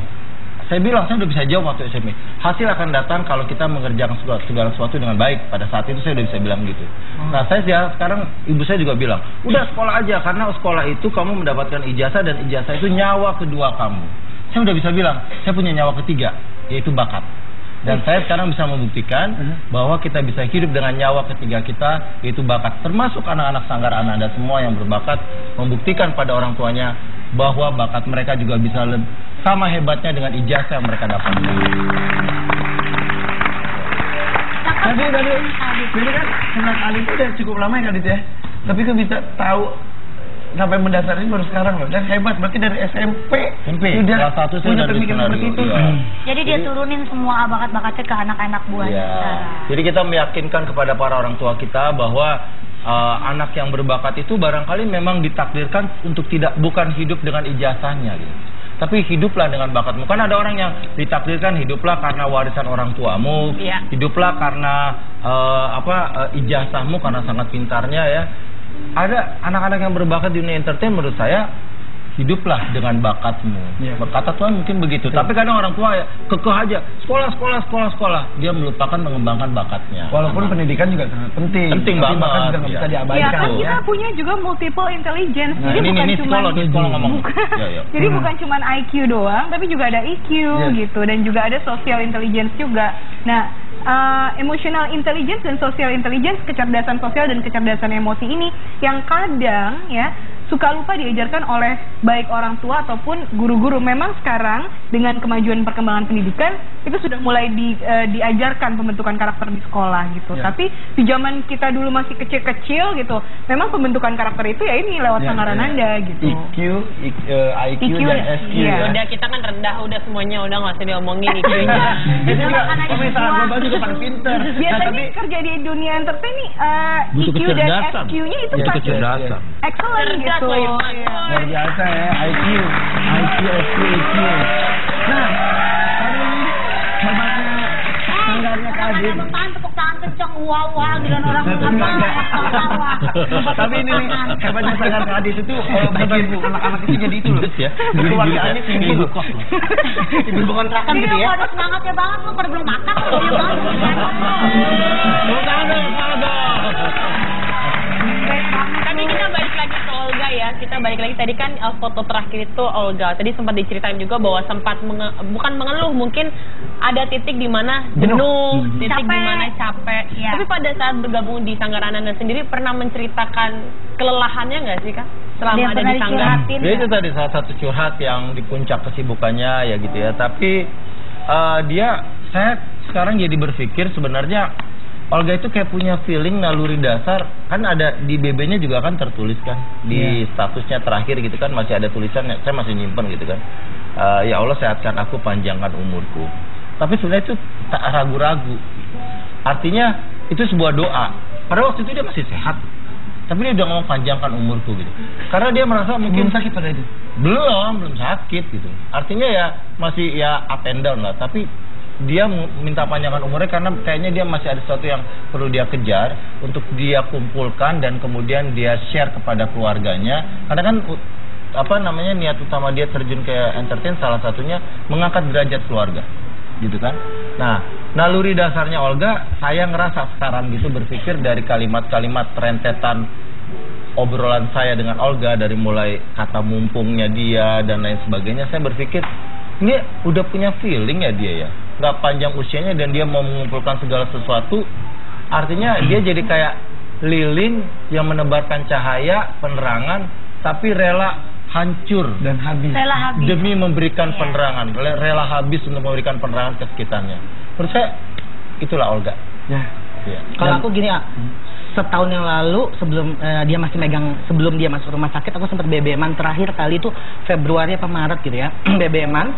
Saya bilang saya udah bisa jawab waktu SMP. Hasil akan datang kalau kita mengerjakan segala sesuatu dengan baik. Pada saat itu saya udah bisa bilang gitu. Nah saya sekarang ibu saya juga bilang, udah sekolah aja karena sekolah itu kamu mendapatkan ijazah dan ijazah itu nyawa kedua kamu. Saya udah bisa bilang, saya punya nyawa ketiga yaitu bakat. Dan saya sekarang bisa membuktikan bahwa kita bisa hidup dengan nyawa ketiga kita, yaitu bakat. Termasuk anak-anak Sanggar Ananda semua yang berbakat, membuktikan pada orang tuanya bahwa bakat mereka juga bisa sama hebatnya dengan ijazah yang mereka dapatkan.
Tapi dari kan kenal Ali itu udah cukup lama ya Kadit ya. Tapi kan bisa tahu sampai mendasar ini baru sekarang loh, dan hebat, berarti dari SMP
udah punya
pemikiran seperti itu.
Jadi dia turunin semua bakat-bakatnya ke anak-anak buahnya.
Jadi kita meyakinkan kepada para orang tua kita bahwa anak yang berbakat itu barangkali memang ditakdirkan untuk bukan hidup dengan ijazahnya gitu. Tapi hiduplah dengan bakatmu. Kan ada orang yang ditakdirkan hiduplah karena warisan orang tuamu, hiduplah karena ijazahmu, karena sangat pintarnya ya. Ada anak-anak yang berbakat di dunia entertain, menurut saya hiduplah dengan bakatmu. Kata Tuhan mungkin begitu. Tapi kadang orang tua ya kekeh aja, sekolah. Dia melupakan mengembangkan bakatnya.
Walaupun pendidikan juga sangat penting.
Penting banget.
Bakat juga nggak bisa diabaikan.
Ya kan kita punya juga multiple intelligence.
Nah,
jadi bukan cuma
sekolah ngomong.
Jadi bukan cuma IQ doang, tapi juga ada EQ gitu, dan juga ada social intelligence juga. Nah, emotional intelligence dan social intelligence, kecerdasan sosial dan kecerdasan emosi ini yang kadang ya suka lupa diajarkan oleh baik orang tua ataupun guru-guru. Memang sekarang dengan kemajuan perkembangan pendidikan itu sudah mulai diajarkan pembentukan karakter di sekolah gitu. Tapi di zaman kita dulu masih kecil-kecil gitu, memang pembentukan karakter itu ya ini lewat Sanggar Ananda gitu.
IQ dan SQ.
Udah kita kan rendah udah semuanya, udah nggak usah diomongin IQ-nya.
Itu juga pemisahan global juga paling pinter.
Biasanya kerja di dunia entertain nih IQ dan SQ-nya itu pasti excellent gitu.
Luar biasa ya, IQ, SQ. Nah, kali ini hebatnya sanggarnya Kak Adit.
Tepuk tangan kencang, wah giliran orang apa.
Tapi ini nih, hebatnya sanggar Kak Adit itu bagi anak-anak itu jadi itu loh. Keluargaannya tinggi loh.
Ibu kontrakan gitu ya.
Pada semangatnya banget, lu pada belum makan.
Tapi kita balik lagi ke Olga ya. Kita balik lagi tadi kan foto terakhir itu Olga. Tadi sempat diceritain juga bahwa sempat bukan mengeluh, mungkin ada titik di mana jenuh, titik di mana capek. Ya. Tapi pada saat bergabung di Sanggar Ananda sendiri pernah menceritakan kelelahannya nggak sih Kak? Selama ada di Sanggar.
Ya itu tadi salah satu curhat yang di puncak kesibukannya ya gitu ya. Tapi saya sekarang jadi berpikir sebenarnya Olga itu kayak punya feeling naluri dasar. Kan ada di BB-nya juga kan tertulis kan, di statusnya terakhir gitu kan masih ada tulisan, saya masih nyimpen gitu kan, ya Allah sehatkan aku, panjangkan umurku. Tapi sebenarnya itu tak ragu-ragu, artinya itu sebuah doa. Pada waktu itu dia masih sehat, tapi dia udah ngomong panjangkan umurku gitu, karena dia merasa mungkin
sakit pada itu.
Belum sakit gitu, artinya ya masih ya up and down lah, tapi dia minta panjangkan umurnya karena kayaknya dia masih ada sesuatu yang perlu dia kejar untuk dia kumpulkan dan kemudian dia share kepada keluarganya. Karena kan niat utama dia terjun ke entertain salah satunya mengangkat derajat keluarga, gitu kan. Nah, naluri dasarnya Olga, saya ngerasa sekarang gitu berpikir dari kalimat-kalimat rentetan obrolan saya dengan Olga, dari mulai kata mumpungnya dia dan lain sebagainya, saya berpikir ini udah punya feeling ya dia ya, nggak panjang usianya dan dia mau mengumpulkan segala sesuatu. Artinya dia jadi kayak lilin yang menebarkan cahaya, penerangan, tapi rela hancur
dan habis
demi memberikan penerangan, rela habis untuk memberikan penerangan ke sekitarnya. Menurut saya itulah Olga.
Ya.
Kalau aku gini setahun yang lalu sebelum dia masih megang, sebelum dia masuk rumah sakit, aku sempat BBM-an terakhir kali itu Februari atau Maret gitu ya. BBM-an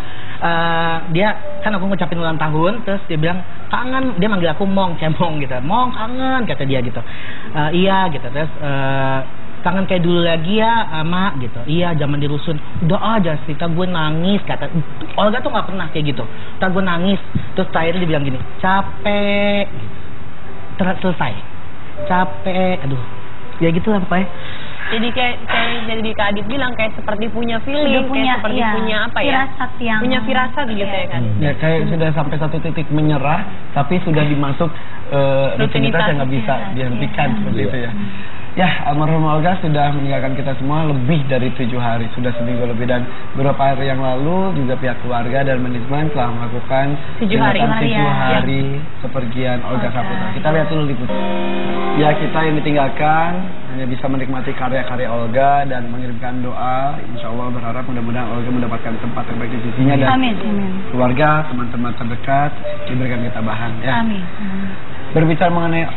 dia kan aku ngucapin ulang tahun, terus dia bilang kangen, dia manggil aku Mong, cemong gitu. Mong kangen kata dia gitu. Iya gitu, terus kangen kayak dulu lagi ya Mak gitu. Iya zaman di rusun. Udah aja cerita gue nangis kata Olga tuh nggak pernah kayak gitu. Gue nangis, terus akhirnya dia bilang gini, capek gitu. Selesai. Capek, aduh, ya gitulah pokoknya.
Jadi kayak jadi Kak Adit bilang kayak seperti punya feeling, kayak seperti punya apa ya?
Firasat yang
punya firasat gitu ya kan.
Ya kayak sudah sampai satu titik menyerah, tapi sudah dimasuk rutinitas yang nggak bisa dihentikan seperti itu ya. Ya, almarhum Olga sudah meninggalkan kita semua lebih dari 7 hari, sudah seminggu lebih, dan beberapa hari yang lalu juga pihak keluarga dan manajemen telah melakukan
7
hari kepergian Olga Saputra. Kita lihat dulu liputan. Ya, kita yang ditinggalkan hanya bisa menikmati karya-karya Olga dan mengirimkan doa. Insya Allah berharap mudah-mudahan Olga mendapatkan tempat terbaik di sisinya dan keluarga, teman-teman terdekat diberikan ketabahan. Ya.
Amin.
Berbicara mengenai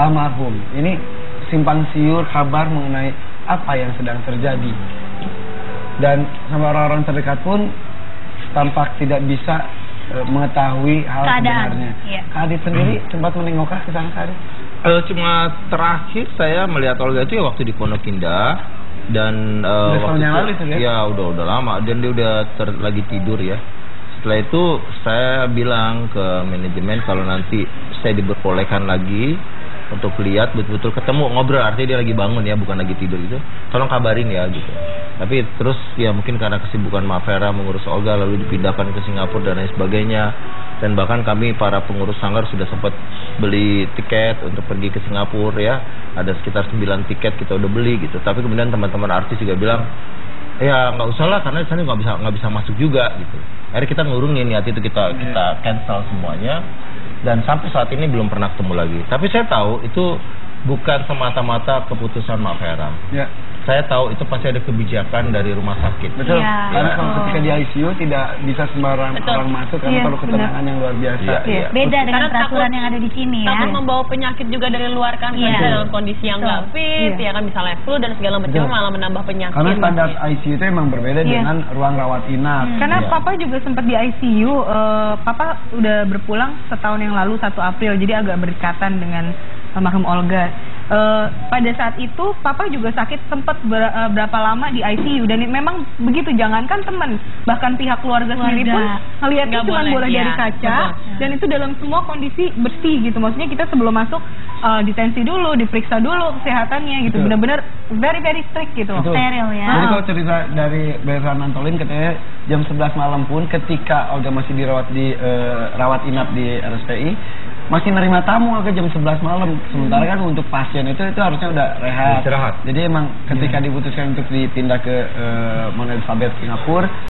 almarhum, ini simpang siur kabar mengenai apa yang sedang terjadi, dan sama orang-orang terdekat pun tampak tidak bisa mengetahui hal sebenarnya. Kak Adit sendiri sempat menengokah ke sana Kak Adit?
Cuma terakhir saya melihat Olga itu ya waktu di Pondok Indah, dan waktu itu ya udah lama, dan dia udah lagi tidur ya. Setelah itu saya bilang ke manajemen kalau nanti saya diperbolehkan lagi untuk lihat betul-betul ketemu, ngobrol, artinya dia lagi bangun ya, bukan lagi tidur gitu, tolong kabarin ya gitu. Tapi terus ya mungkin karena kesibukan Mak Vera mengurus Olga lalu dipindahkan ke Singapura dan lain sebagainya, dan bahkan kami para pengurus sanggar sudah sempat beli tiket untuk pergi ke Singapura ya, ada sekitar 9 tiket kita udah beli gitu. Tapi kemudian teman-teman artis juga bilang ya nggak usah lah karena di sana nggak bisa masuk juga gitu. Akhirnya kita ngurungin ya itu kita cancel semuanya dan sampai saat ini belum pernah ketemu lagi. Tapi saya tahu itu bukan semata-mata keputusan Mak Vera. Ya. Saya tahu itu pasti ada kebijakan dari rumah sakit.
Betul. Ya. Karena kalau ketika di ICU tidak bisa sembarang orang masuk karena perlu ketenangan yang luar biasa.
Iya. Beda dengan peraturan yang ada di sini ya.
Takut membawa penyakit juga dari luar kan, dalam kondisi yang nggak fit, ya kan misalnya flu dan segala macam malah menambah penyakit.
Karena standar ICU itu emang berbeda dengan ruang rawat inap.
Karena Papa juga sempat di ICU, Papa udah berpulang setahun yang lalu 1 April, jadi agak berdekatan dengan almarhum Olga. Pada saat itu Papa juga sakit sempat berapa lama di ICU dan memang begitu, jangankan teman, bahkan pihak keluarga sendiri pun ngelihatnya cuma boleh dari kaca dan itu dalam semua kondisi bersih gitu. Maksudnya kita sebelum masuk ditensi dulu, diperiksa dulu kesehatannya gitu. Benar-benar very strict gitu.
Steril ya.
Jadi kalau cerita dari Beran Antolin katanya jam 11 malam pun ketika Olga masih dirawat di rawat inap di RSPI masih nerima tamu ke jam 11 malam. Sementara kan untuk pasien itu harusnya udah rehat. Jadi emang ketika diputuskan untuk dipindah ke Mount Elizabeth Singapura